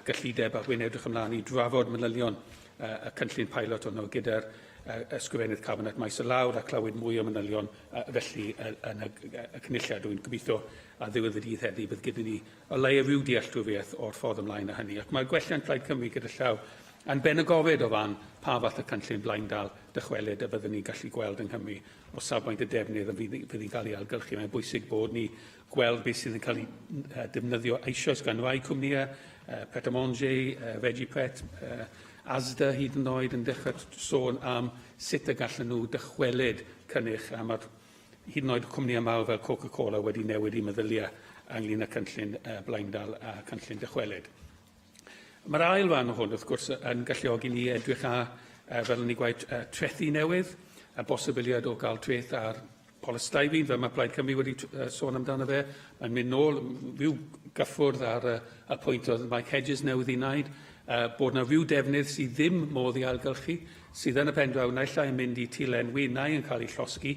gyllideb a wy'n edrych ymlaen i drafod manylion y cynllun pilot hwnnw gyda'r ysgrifennydd Cabinet maes y lawr a clywed mwy o manylion felly yn y cynulliad. Dwi'n gobeithio a ddiwedd y dydd heddi bydd gyda ni o leia rhyw dealltwriaeth o'r ffordd ymlaen â hynny. Ac mae'r gwelliant Plaid Cymru gyda llaw yn ben y gofid o fan pa fath y cynllun blaendal dychwelyd y byddwn ni'n gallu gweld yng Nghymru o safbwynt y defnydd y fydd i'n cael ei algylchu. Mae'n bwysig bod ni gweld beth sydd yn cael ei defnyddio eisoes gan rai cwmnïau, Pret a Manger, Vegipret, Asda hyd yn oed yn dechrau sôn am sut y gallen nhw dychwelyd cynnyrch a mae'r hyd yn oed cwmnïau mawr fel Coca-Cola wedi newid i meddyliau ynglyn â cynllun blaendal a cynllun dychwelyd. Mae'r ail fan o hwn, wrth gwrs, yn galluogi ni edrych â, fel ni gwaith, trethu newydd, a bosibiliad o gael treth ar polystyrene, fel mae Plaid Cymru wedi sôn amdano fe. Mae'n mynd nôl, rhyw gyffwrdd ar y pwynt oedd Mike Hedges newydd i wneud, bod yna rhyw defnydd sydd ddim modd i algylchu, sydd yn y pen draw naill ai yn mynd i tilenwi neu yn cael ei llosgi.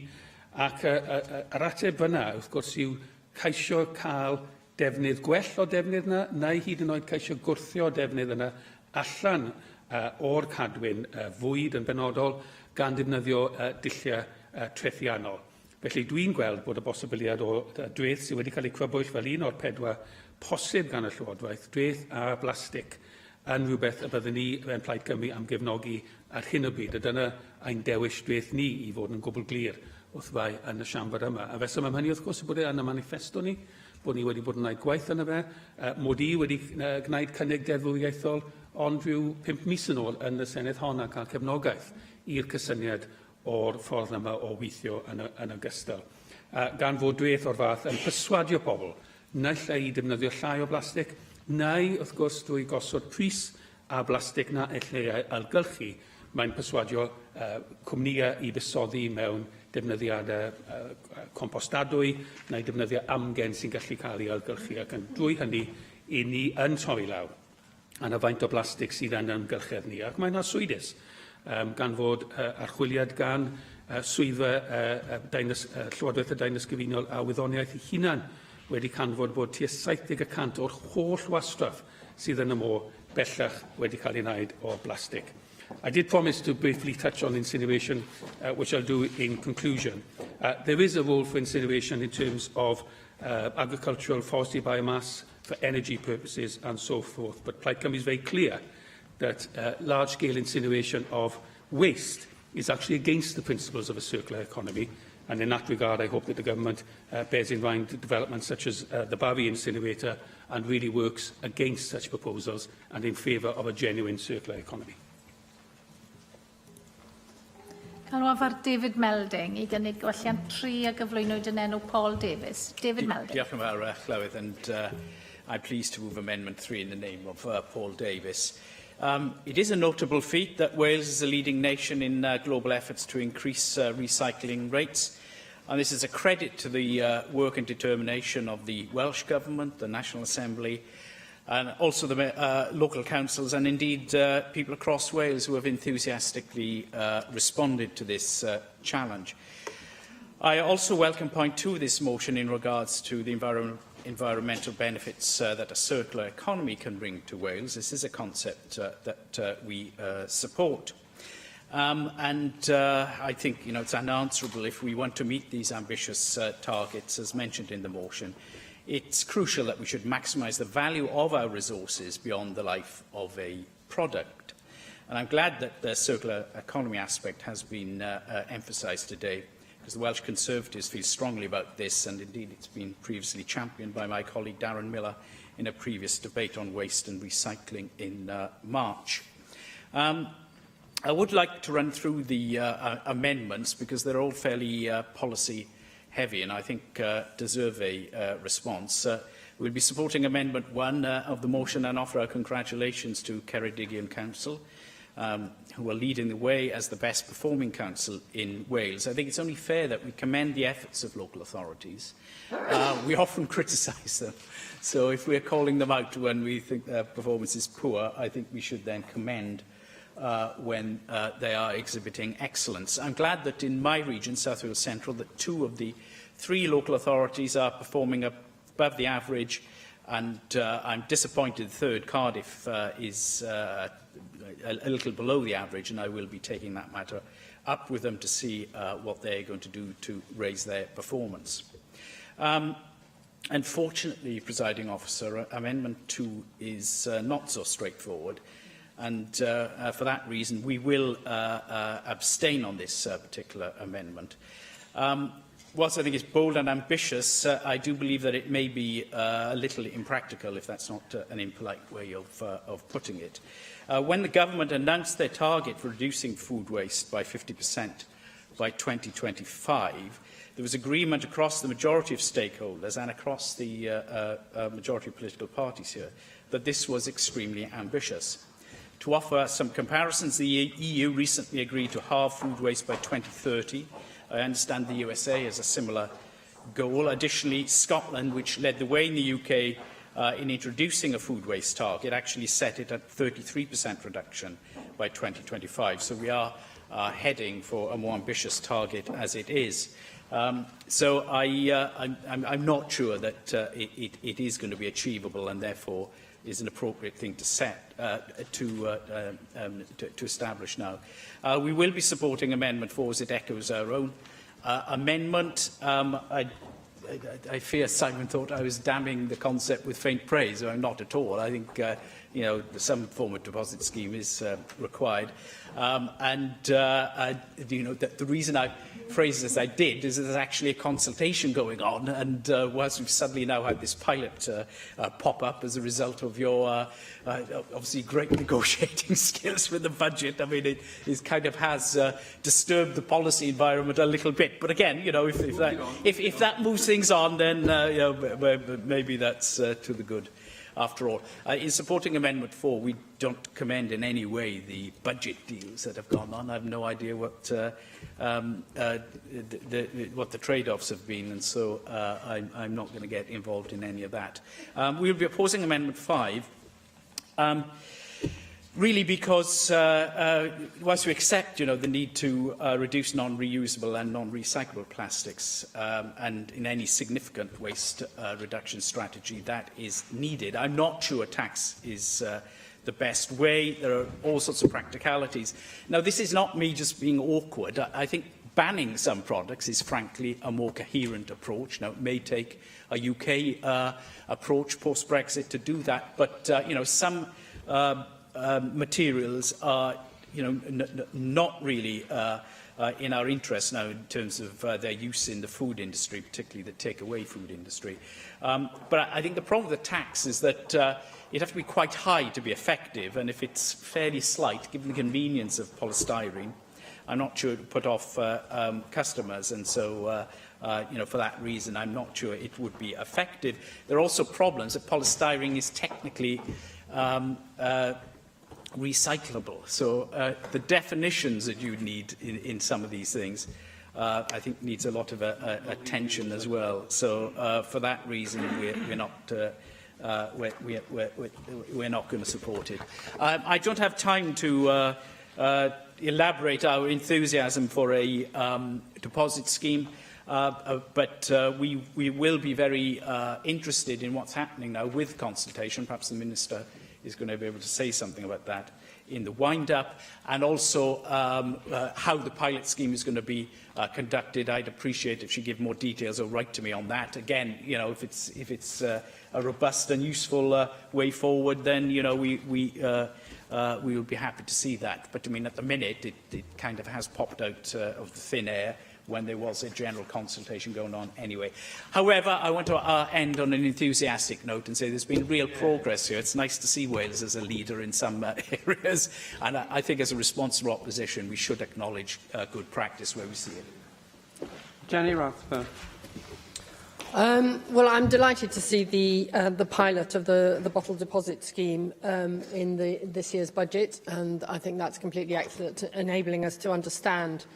Ac yr ateb fyna, wrth gwrs, yw ceisio cael defnydd gwell o defnydd yna, neu hyd yn oed ceisio gwrthio defnydd yna allan o'r cadwyn fwyd yn benodol gan defnyddio dulliau trethiannol. Felly dwi'n gweld bod y bosibiliad o dreth sydd wedi cael ei crybwyll fel un o'r 4 posib gan y Llywodraeth, dreth a blastig, yn rhywbeth y byddwn ni yn Plaid Cymru am gefnogi ar hyn o bryd. A dyna ein dewis dreth ni i fod yn gwbl glir wrth fai yn y siambr yma. A feswm am hynny, wrth gwrs, bod e yn y manifesto ni, bod ni wedi bod yn gwneud gwaith yna fe. Mod i wedi gwneud cynnig deddfwriaethol ond rhyw 5 mis yn ôl yn y Senedd hon a cael cefnogaeth i'r cysyniad o'r ffordd yma o weithio yn ogystal. Gan fod dreth o'r fath yn perswadio pobl naill ai i defnyddio llai o blastig, neu, wrth gwrs, drwy gosod pris a blastig na ellai algylchu, mae'n perswadio cwmnïau i busoddi mewn defnyddiadau compostadwy neu defnyddio amgen sy'n gallu cael ei algylchu. Ac drwy hynny, i ni yn torri lawr yn y faint o blastig sydd yn ymgylchedd ni. Ac mae'n arswydus gan fod archwiliad gan swyddfa Llywodraeth y Dain Ysgrifenol a Wyddoniaeth ei hunan wedi canfod bod tua 70% o'r holl wastraff sydd yn y môr bellach wedi cael ei wneud o blastig. I did promise to briefly touch on incineration, which I'll do in conclusion. There is a role for incineration in terms of agricultural, forestry biomass, for energy purposes and so forth. But Plaid Cymru is very clear that large-scale incineration of waste is actually against the principles of a circular economy. And in that regard, I hope that the Government bears in mind developments such as the Barry incinerator and really works against such proposals and in favour of a genuine circular economy. Canolfan David Melding i gynnig gwelliant 3 a gyflwynwyd yn enw Paul Davies. David Melding. Diolch yn fawr, Llywydd, and I'm pleased to move Amendment 3 in the name of Paul Davies. It is a notable feat that Wales is a leading nation in global efforts to increase recycling rates. And this is a credit to the work and determination of the Welsh Government, the National Assembly, and also the local councils, and indeed people across Wales who have enthusiastically responded to this challenge. I also welcome point 2 of this motion in regards to the environmental benefits that a circular economy can bring to Wales. This is a concept that we support. I think it's unanswerable if we want to meet these ambitious targets, as mentioned in the motion. It's crucial that we should maximise the value of our resources beyond the life of a product. And I'm glad that the circular economy aspect has been emphasised today, because the Welsh Conservatives feel strongly about this, and indeed it's been previously championed by my colleague Darren Miller in a previous debate on waste and recycling in March. I would like to run through the amendments, because they're all fairly policy heavy and I think deserve a response. We'll be supporting Amendment 1 of the motion and offer our congratulations to Ceredigion Council, who are leading the way as the best performing council in Wales. I think it's only fair that we commend the efforts of local authorities. We often criticise them, so if we're calling them out when we think their performance is poor, I think we should then commend when they are exhibiting excellence. I'm glad that in my region, South Wales Central, that 2 of the 3 local authorities are performing above the average, and I'm disappointed the third, Cardiff, is a little below the average, and I will be taking that matter up with them to see what they're going to do to raise their performance. Unfortunately, Presiding Officer, Amendment 2 is not so straightforward, and for that reason we will abstain on this particular amendment. Whilst I think it's bold and ambitious, I do believe that it may be a little impractical, if that's not an impolite way of putting it. When the government announced their target for reducing food waste by 50% by 2025, there was agreement across the majority of stakeholders and across the majority of political parties here that this was extremely ambitious. To offer some comparisons, the EU recently agreed to halve food waste by 2030. I understand the USA has a similar goal. Additionally, Scotland, which led the way in the UK in introducing a food waste target, actually set it at 33% reduction by 2025. So we are heading for a more ambitious target as it is. So I'm not sure that it is going to be achievable, and therefore is an appropriate thing to set to establish now. We will be supporting Amendment 4 as it echoes our own amendment. I fear Simon thought I was damning the concept with faint praise. I'm not at all. I think you know, some form of deposit scheme is required. You know, the reason I phrased it as I did is that there's actually a consultation going on, and whilst we've suddenly now had this pilot pop up as a result of your obviously great negotiating skills with the budget, I mean, it kind of has disturbed the policy environment a little bit. But again, you know, if that moves things on, then you know, maybe that's to the good. After all, in supporting Amendment 4, we don't commend in any way the budget deals that have gone on. I have no idea what the trade-offs have been, and so I'm not going to get involved in any of that. We will be opposing Amendment 5, really because whilst we accept, you know, the need to reduce non-reusable and non-recyclable plastics, and in any significant waste reduction strategy that is needed, I'm not sure tax is the best way. There are all sorts of practicalities. Now, this is not me just being awkward. I think banning some products is frankly a more coherent approach. Now, it may take a UK approach post-Brexit to do that, but you know, some materials are, you know, not really in our interest now in terms of their use in the food industry, particularly the takeaway food industry. But I think the problem with the tax is that it has to be quite high to be effective, and if it's fairly slight, given the convenience of polystyrene, I'm not sure it would put off customers, and so you know, for that reason, I'm not sure it would be effective. There are also problems that polystyrene is technically recyclable. So the definitions that you need in some of these things, I think, needs a lot of attention as well. So for that reason, we're not going to support it. I don't have time to elaborate our enthusiasm for a deposit scheme, but we will be very interested in what's happening now with consultation. Perhaps the Minister is going to be able to say something about that in the wind-up, and also how the pilot scheme is going to be conducted. I'd appreciate if she give more details or write to me on that. Again, you know, if it's a robust and useful way forward, then, you know, we will be happy to see that. But I mean, at the minute, it kind of has popped out of the thin air when there was a general consultation going on anyway. However, I want to end on an enthusiastic note and say there's been real progress here. It's nice to see Wales as a leader in some areas, and I think as a responsible opposition we should acknowledge good practice where we see it. Jenny Rathbone. Well, I'm delighted to see the pilot of the bottle deposit scheme in this year's budget, and I think that's completely excellent, enabling us to understand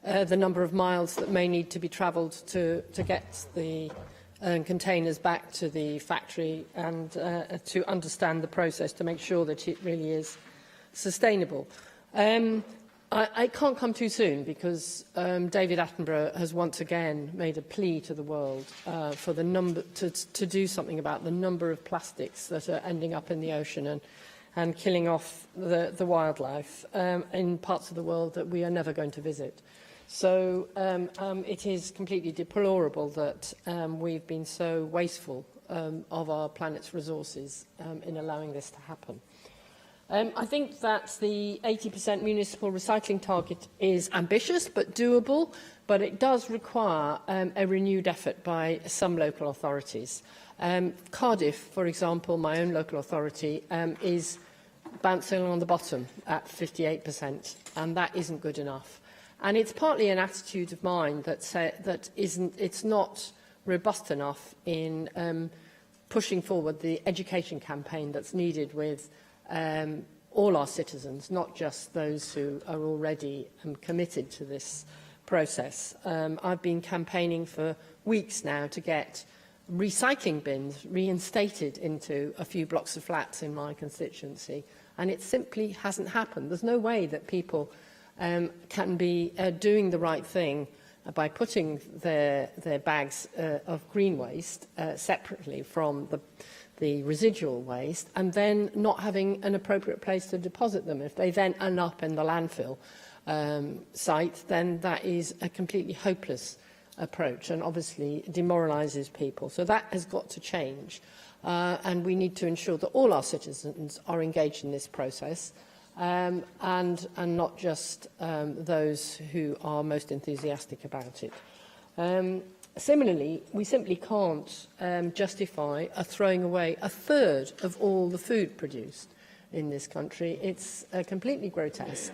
the number of miles that may need to be travelled to get the containers back to the factory, and to understand the process to make sure that it really is sustainable. I can't come too soon because David Attenborough has once again made a plea to the world for the number to do something about the number of plastics that are ending up in the ocean, and killing off the wildlife in parts of the world that we are never going to visit. So it is completely deplorable that we've been so wasteful of our planet's resources in allowing this to happen. I think that the 80% municipal recycling target is ambitious but doable, but it does require a renewed effort by some local authorities. Cardiff, for example, my own local authority, is bouncing on the bottom at 58%, and that isn't good enough. And it's partly an attitude of mine it's not robust enough in pushing forward the education campaign that's needed with all our citizens, not just those who are already committed to this process. I've been campaigning for weeks now to get recycling bins reinstated into a few blocks of flats in my constituency, and it simply hasn't happened. There's no way that people can be doing the right thing by putting their bags of green waste separately from the residual waste and then not having an appropriate place to deposit them. If they then end up in the landfill site, then that is a completely hopeless approach and obviously demoralises people. So that has got to change, and we need to ensure that all our citizens are engaged in this process, and not just those who are most enthusiastic about it. Similarly, we simply can't justify throwing away a third of all the food produced in this country. It's completely grotesque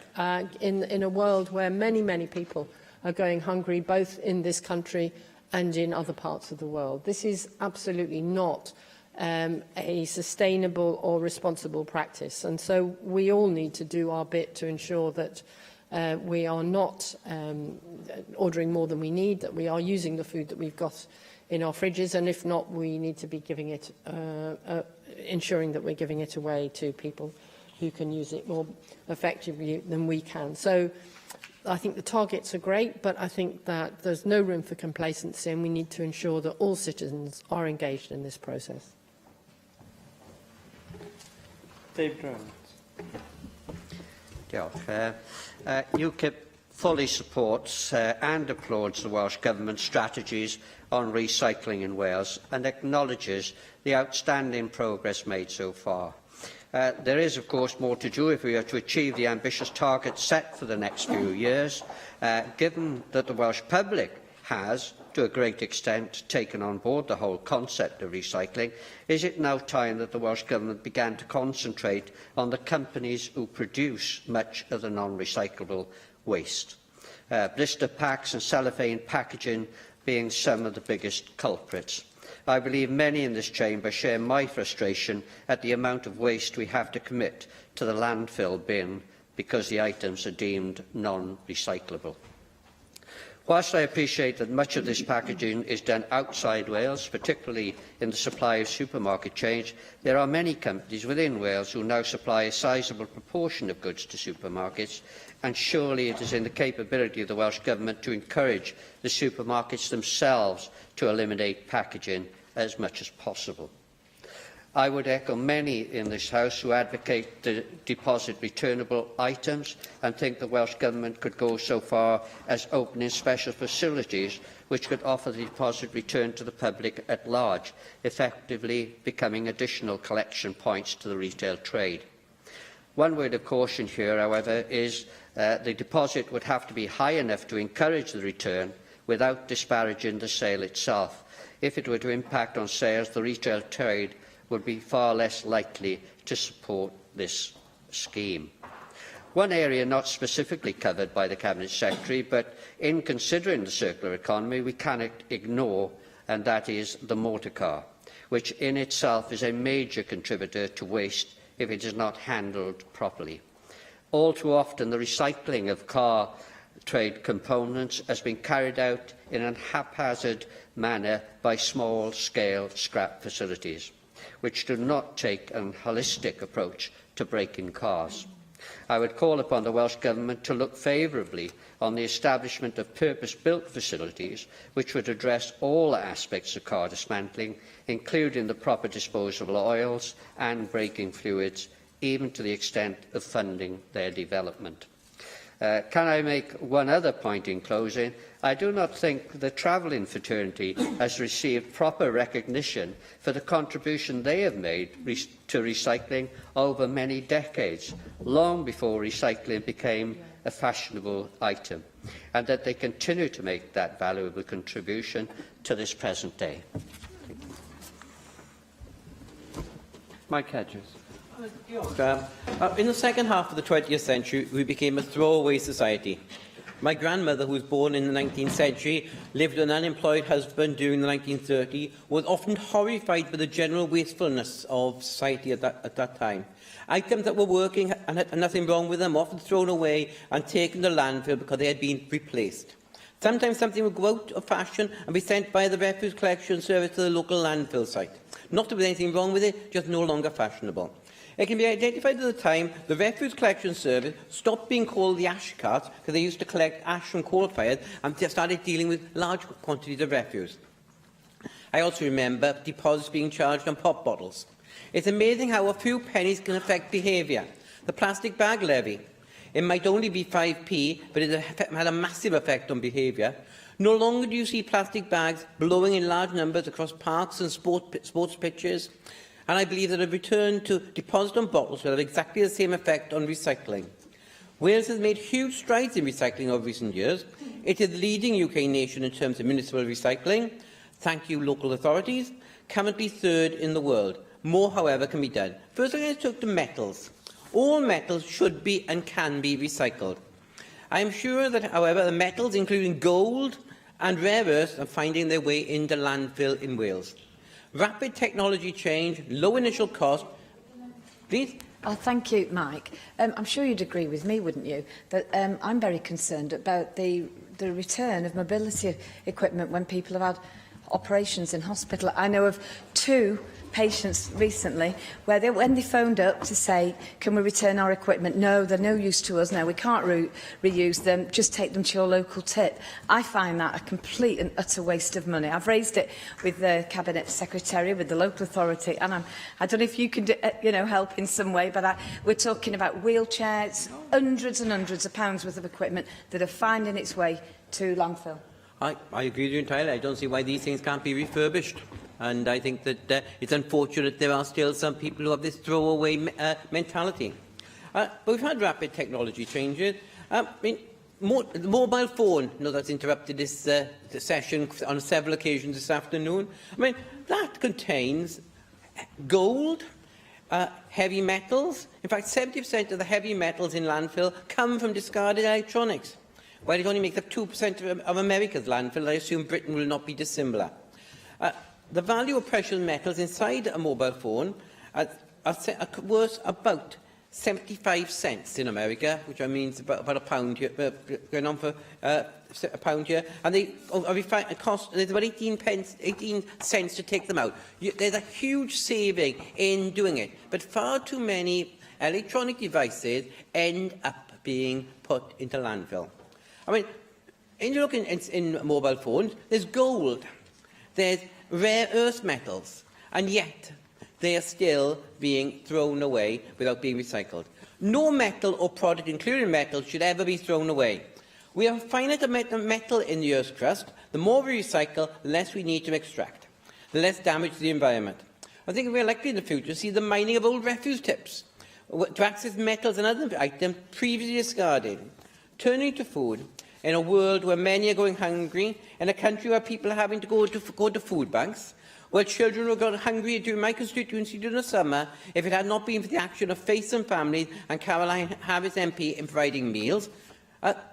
in a world where many, many people are going hungry, both in this country and in other parts of the world. This is absolutely not a sustainable or responsible practice, and so we all need to do our bit to ensure that we are not ordering more than we need, that we are using the food that we've got in our fridges, and if not, we need to be giving it, ensuring that we're giving it away to people who can use it more effectively than we can. So I think the targets are great, but I think that there's no room for complacency, and we need to ensure that all citizens are engaged in this process. Dave Brown. Diolch. UKIP fully supports and applauds the Welsh Government's strategies on recycling in Wales and acknowledges the outstanding progress made so far. There is, of course, more to do if we are to achieve the ambitious targets set for the next few years. Given that the Welsh public has, to a great extent, taken on board the whole concept of recycling, is it now time that the Welsh Government began to concentrate on the companies who produce much of the non-recyclable waste? Blister packs and cellophane packaging being some of the biggest culprits. I believe many in this chamber share my frustration at the amount of waste we have to commit to the landfill bin because the items are deemed non-recyclable. Whilst I appreciate that much of this packaging is done outside Wales, particularly in the supply of supermarket chains, there are many companies within Wales who now supply a sizable proportion of goods to supermarkets, and surely it is in the capability of the Welsh Government to encourage the supermarkets themselves to eliminate packaging as much as possible. I would echo many in this House who advocate the deposit returnable items and think the Welsh Government could go so far as opening special facilities which could offer the deposit return to the public at large, effectively becoming additional collection points to the retail trade. One word of caution here, however, is the deposit would have to be high enough to encourage the return without disparaging the sale itself. If it were to impact on sales, the retail trade would be far less likely to support this scheme. One area not specifically covered by the Cabinet Secretary, but in considering the circular economy, we cannot ignore, and that is the motor car, which in itself is a major contributor to waste if it is not handled properly. All too often, the recycling of car trade components has been carried out in a haphazard manner by small-scale scrap facilities, which do not take a holistic approach to breaking cars. I would call upon the Welsh Government to look favourably on the establishment of purpose-built facilities which would address all aspects of car dismantling, including the proper disposal of oils and braking fluids even to the extent of funding their development. Can I make one other point in closing? I do not think the travelling fraternity has received proper recognition for the contribution they have made to recycling over many decades, long before recycling became a fashionable item, and that they continue to make that valuable contribution to this present day. Mike Hedges. In the second half of the 20th century, we became a throwaway society. My grandmother, who was born in the 19th century, lived with an unemployed husband during the 1930s, was often horrified by the general wastefulness of society at that time. Items that were working and had nothing wrong with them, often thrown away and taken to landfill because they had been replaced. Sometimes something would go out of fashion and be sent by the refuse collection service to the local landfill site. Not that there was anything wrong with it, just no longer fashionable. It can be identified at the time the refuse collection service stopped being called the ash carts because they used to collect ash from coal fires and started dealing with large quantities of refuse. I also remember deposits being charged on pop bottles. It's amazing how a few pennies can affect behaviour. The plastic bag levy. It might only be 5p, but it had a massive effect on behaviour. No longer do you see plastic bags blowing in large numbers across parks and sports pitches. And I believe that a return to deposit on bottles will have exactly the same effect on recycling. Wales has made huge strides in recycling over recent years. It is the leading UK nation in terms of municipal recycling. Thank you, local authorities. Currently third in the world. More, however, can be done. First, I'm going to talk to metals. All metals should be and can be recycled. I am sure that, however, the metals, including gold and rare earths, are finding their way into landfill in Wales. Rapid technology change, low initial cost. Please. Oh, thank you, Mike. I'm sure you'd agree with me, wouldn't you, that I'm very concerned about the return of mobility equipment when people have had operations in hospital. I know of 2 patients recently where when they phoned up to say, can we return our equipment? No, they're no use to us now. We can't reuse them. Just take them to your local tip. I find that a complete and utter waste of money. I've raised it with the Cabinet Secretary, with the local authority, and I don't know if you can help in some way, but we're talking about wheelchairs, hundreds and hundreds of pounds worth of equipment that are finding its way to landfill. I agree with you entirely. I don't see why these things can't be refurbished. And I think that it's unfortunate there are still some people who have this throwaway mentality. But we've had rapid technology changes. The mobile phone, that's interrupted this session on several occasions this afternoon. That contains gold, heavy metals. In fact, 70% of the heavy metals in landfill come from discarded electronics. While it only makes up 2% of America's landfill, I assume Britain will not be dissimilar. The value of precious metals inside a mobile phone are worth about 75 cents in America, which means about £1 here, going on for £1 here, and they cost there's about 18 cents to take them out. There's a huge saving in doing it, but far too many electronic devices end up being put into landfill. In looking in mobile phones, there's gold, there's rare earth metals, and yet they are still being thrown away without being recycled. No metal or product, including metal, should ever be thrown away. We have a finite amount of metal in the Earth's crust. The more we recycle, the less we need to extract, the less damage to the environment. I think we're likely in the future to see the mining of old refuse tips to access metals and other items previously discarded. Turning to food, in a world where many are going hungry, in a country where people are having to go to food banks, where children were going hungry during my constituency during the summer, if it had not been for the action of Faith and Families and Caroline Harris MP in providing meals,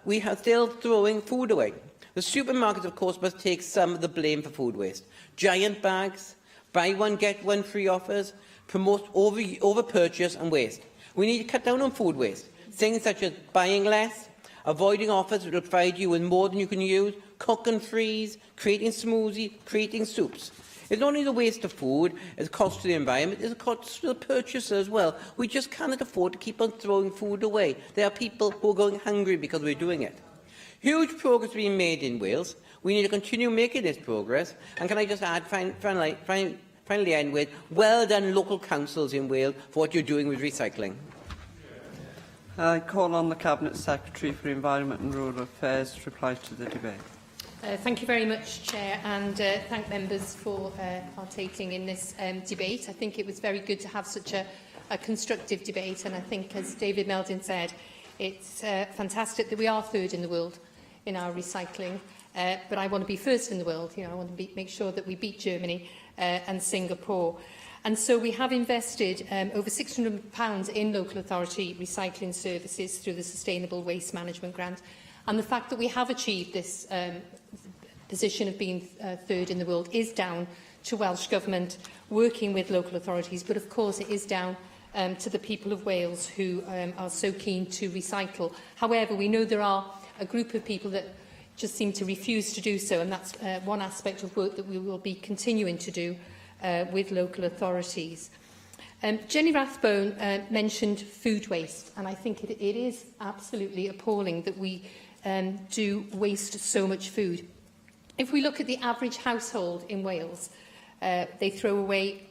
we are still throwing food away. The supermarkets, of course, must take some of the blame for food waste. Giant bags, buy one, get one free offers, promote over-purchase and waste. We need to cut down on food waste. Things such as buying less, avoiding offers that will provide you with more than you can use, cook and freeze, creating smoothies, creating soups. It's not only the waste of food, it's a cost to the environment, it's a cost to the purchaser as well. We just cannot afford to keep on throwing food away. There are people who are going hungry because we're doing it. Huge progress being made in Wales. We need to continue making this progress. And can I just add, finally end with, well done local councils in Wales for what you're doing with recycling. I call on the Cabinet Secretary for Environment and Rural Affairs to reply to the debate. Thank you very much, Chair, and thank members for partaking in this debate. I think it was very good to have such a constructive debate, and I think, as David Meldon said, it's fantastic that we are third in the world in our recycling, but I want to be first in the world. I want to make sure that we beat Germany and Singapore. And so we have invested over £600 in local authority recycling services through the Sustainable Waste Management Grant. And the fact that we have achieved this position of being third in the world is down to Welsh Government working with local authorities, but of course it is down to the people of Wales who are so keen to recycle. However, we know there are a group of people that just seem to refuse to do so, and that's one aspect of work that we will be continuing to do with local authorities. Jenny Rathbone mentioned food waste, and I think it is absolutely appalling that we do waste so much food. If we look at the average household in Wales, they throw away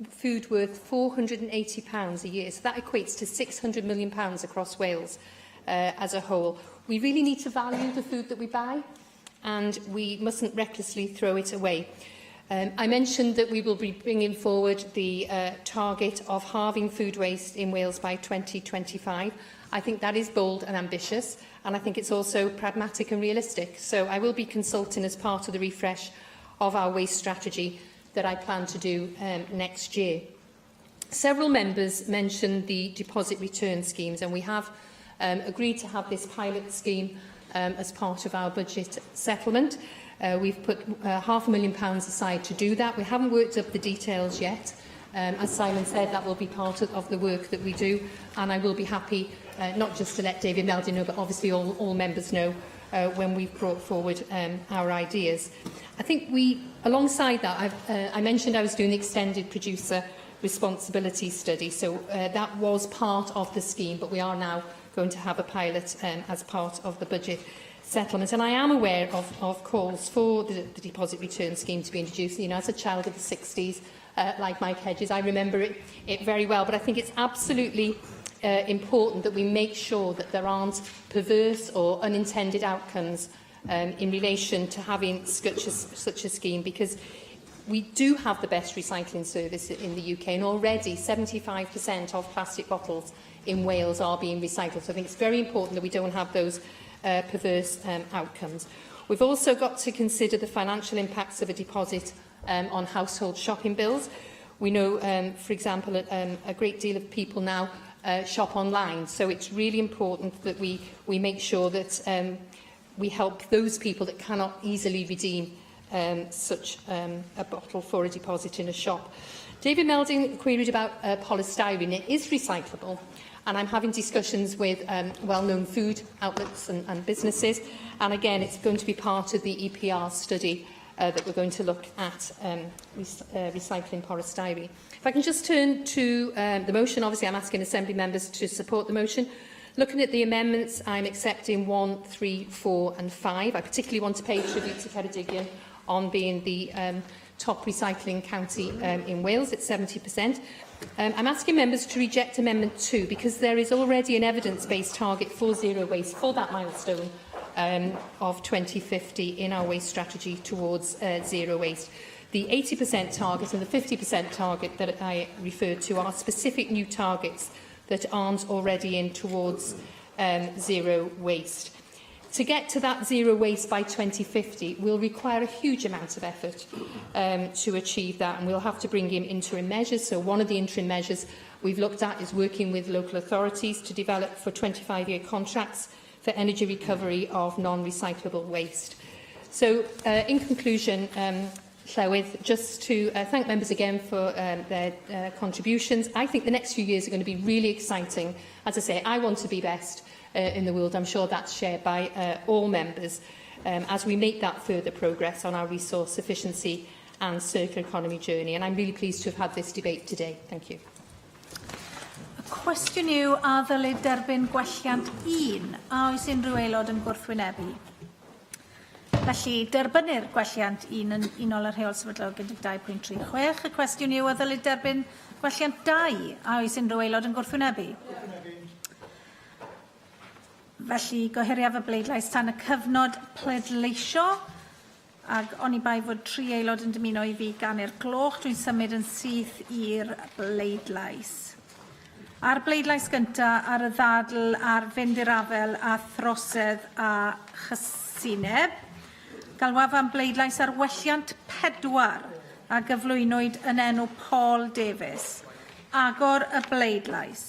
food worth £480 a year, so that equates to £600 million across Wales as a whole. We really need to value the food that we buy, and we mustn't recklessly throw it away. I mentioned that we will be bringing forward the target of halving food waste in Wales by 2025. I think that is bold and ambitious, and I think it's also pragmatic and realistic. So I will be consulting as part of the refresh of our waste strategy that I plan to do next year. Several members mentioned the deposit return schemes, and we have agreed to have this pilot scheme as part of our budget settlement. We've put £500,000 aside to do that. We haven't worked up the details yet. As Simon said, that will be part of the work that we do, and I will be happy not just to let David Meldon know, but obviously all members know when we've brought forward our ideas. I think alongside that, I mentioned I was doing the extended producer responsibility study, so that was part of the scheme, but we are now going to have a pilot as part of the budget settlement. And I am aware of calls for the deposit return scheme to be introduced. As a child of the 60s, like Mike Hedges, I remember it very well, but I think it's absolutely important that we make sure that there aren't perverse or unintended outcomes in relation to having such a scheme, because we do have the best recycling service in the UK, and already 75% of plastic bottles in Wales are being recycled. So I think it's very important that we don't have those perverse outcomes. We've also got to consider the financial impacts of a deposit on household shopping bills. We know, for example, a great deal of people now shop online, so it's really important that we make sure that we help those people that cannot easily redeem such a bottle for a deposit in a shop. David Melding queried about polystyrene. It is recyclable, and I'm having discussions with well-known food outlets and businesses, and again it's going to be part of the EPR study that we're going to look at recycling polystyrene. If I can just turn to the motion, obviously I'm asking Assembly members to support the motion. Looking at the amendments, I'm accepting 1, 3, 4 and 5. I particularly want to pay tribute to Ceredigion on being the top recycling county in Wales at 70%. I'm asking members to reject Amendment 2 because there is already an evidence-based target for zero waste for that milestone of 2050 in our waste strategy towards zero waste. The 80% target and the 50% target that I referred to are specific new targets that aren't already in towards zero waste. To get to that zero waste by 2050 will require a huge amount of effort to achieve that, and we'll have to bring in interim measures. So one of the interim measures we've looked at is working with local authorities to develop for 25-year contracts for energy recovery of non-recyclable waste. So in conclusion, Llywydd, just to thank members again for their contributions. I think the next few years are going to be really exciting. As I say, I want to be best in the world. I'm sure that's shared by all members as we make that further progress on our resource sufficiency and circular economy journey. And I'm really pleased to have had this debate today. Thank you. Y cwestiwn yw a ddylid derbyn gwelliant 1 a oes unrhyw aelod yn gwrthwynebu? Felly, derbynir gwelliant unol yr rheol sefydlog 12.36. Y cwestiwn yw, ddylid derbyn gwelliant 2, a oes unrhyw aelod yn gwrthwynebu? Felly, gohiriaf y bleidlais tan y cyfnod pleidleisio, ac oni bai fod 3 aelod yn dymuno I fi ganu'r gloch, dwi'n symud yn syth i'r bleidlais. Ar bleidlais gyntaf ar y ddadl ar fynd i'r afel a throsedd a chysineb, galwaf am bleidlais ar welliant 4 a gyflwynwyd yn enw Paul Davies. Agor y bleidlais.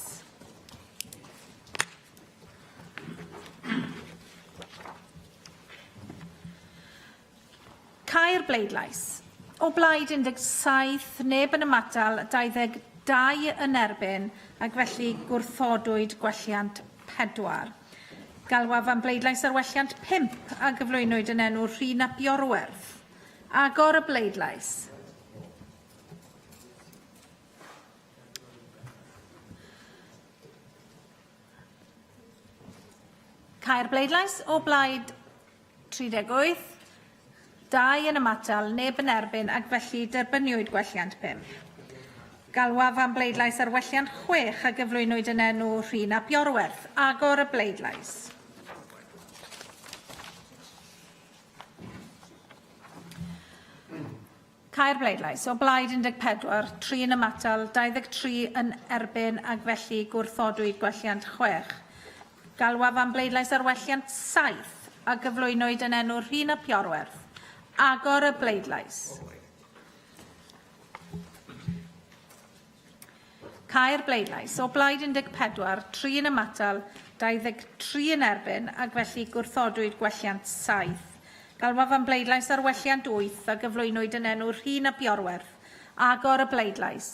Cau'r bleidlais. O blaid 17, neb yn ymatal, 22 yn erbyn, ac felly gwrthodwyd gwelliant 4. Galwaf am bleidlais ar welliant 5 a gyflwynwyd yn enw Rhun ap Iorwerth. Agor y bleidlais. Cau'r bleidlais. O blaid 38, 2 yn ymatal, neb yn erbyn, ac felly derbyniwyd gwelliant 5. Galwaf am bleidlais ar welliant 6 a gyflwynwyd yn enw Rhun ap Iorwerth. Agor y bleidlais. Cau'r bleidlais. O blaid 14, 3 yn ymatal, 23 yn erbyn, ac felly gwrthodwyd gwelliant 6. Galwaf am bleidlais ar welliant 7 a gyflwynwyd yn enw Rhun ap Iorwerth. Agor y bleidlais. Cau'r bleidlais. O blaid 14, 3 yn ymatal, 23 yn erbyn, ac felly gwrthodwyd gwelliant 7. Galwaf am bleidlais ar welliant 8 a gyflwynwyd yn enw Rhun ap Iorwerth. Agor y bleidlais.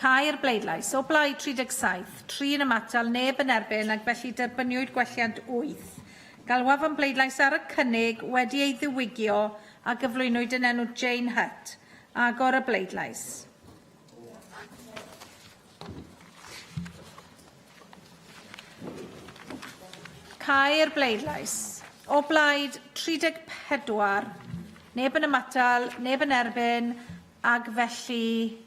Cau'r bleidlais. O blaid 37, 3 yn ymatal, neb yn erbyn, ac felly derbyniwyd gwelliant 8. Galwaf am bleidlais ar y cynnig wedi ei ddiwygio a gyflwynwyd yn enw Jane Hutt. Agor y bleidlais. Cau'r bleidlais. O blaid 34, neb yn ymatal, neb yn erbyn, ac felly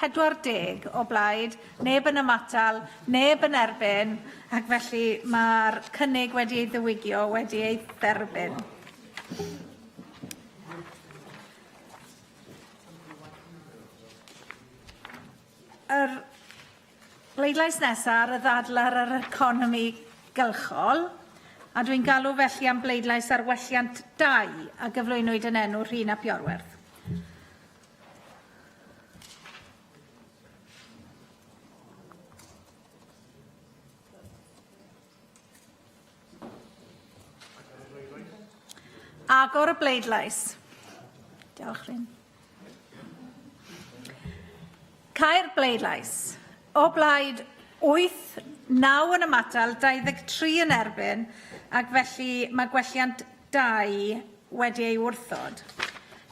40 o blaid, neb yn ymatal, neb yn erbyn, ac felly mae'r cynnig wedi ei ddiwygio, wedi ei dderbyn. Yr bleidlais nesaf ar y ddadl ar yr economi gylchol, a dwi'n galw felly am bleidlais ar welliant 2 a gyflwynwyd yn enw Rhun ap Iorwerth. Agor y bleidlais. Diolch, Rhyn. Cau'r bleidlais. O blaid 8, 9 yn ymatal, 23 yn erbyn, ac felly mae gwelliant 2 wedi ei wrthod.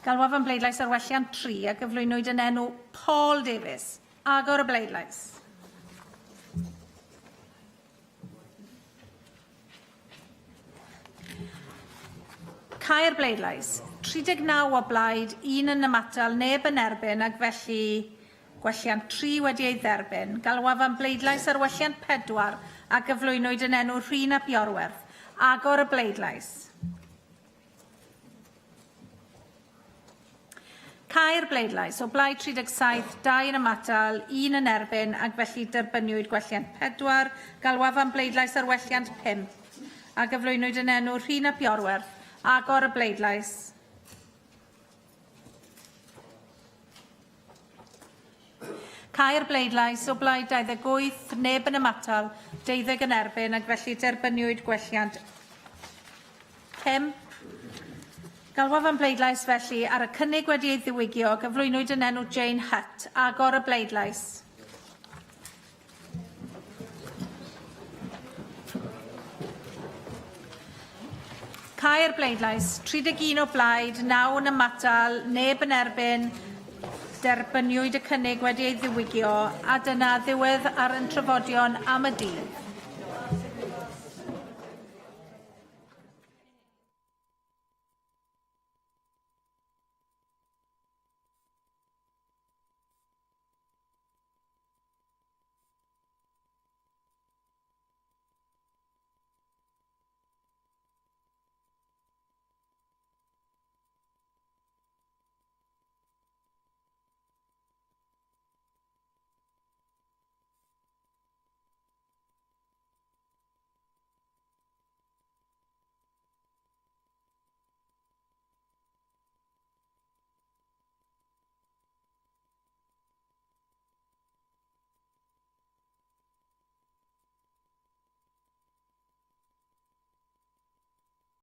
Galwaf am bleidlais ar welliant 3 a gyflwynwyd yn enw Paul Davies. Agor y bleidlais. Cau'r bleidlais. 39 o blaid, 1 yn ymatal, neb yn erbyn, ac felly gwelliant 3 wedi ei dderbyn. Galwaf am bleidlais ar welliant 4 a gyflwynwyd yn enw Rhun ap Iorwerth. Agor y bleidlais. Cau'r bleidlais. O blaid 37, 2 yn ymatal, 1 yn erbyn, ac felly derbyniwyd gwelliant 4. Galwaf am bleidlais ar welliant 5 a gyflwynwyd yn enw Rhun ap Iorwerth. Agor y bleidlais. Cau'r bleidlais. O blaid 28, neb yn ymatal, 12 yn erbyn, ac felly derbyniwyd gwelliant 5. Galwaf am bleidlais felly ar y cynnig wedi ei ddiwygio, gyflwynwyd yn enw Jane Hutt. Agor y bleidlais. Cau'r bleidlais. 31 o blaid, 9 yn ymatal, neb yn erbyn, Derbyniwyd y cynnig wedi ei ddiwygio, a dyna ddiwedd ar ein trafodion am y dydd.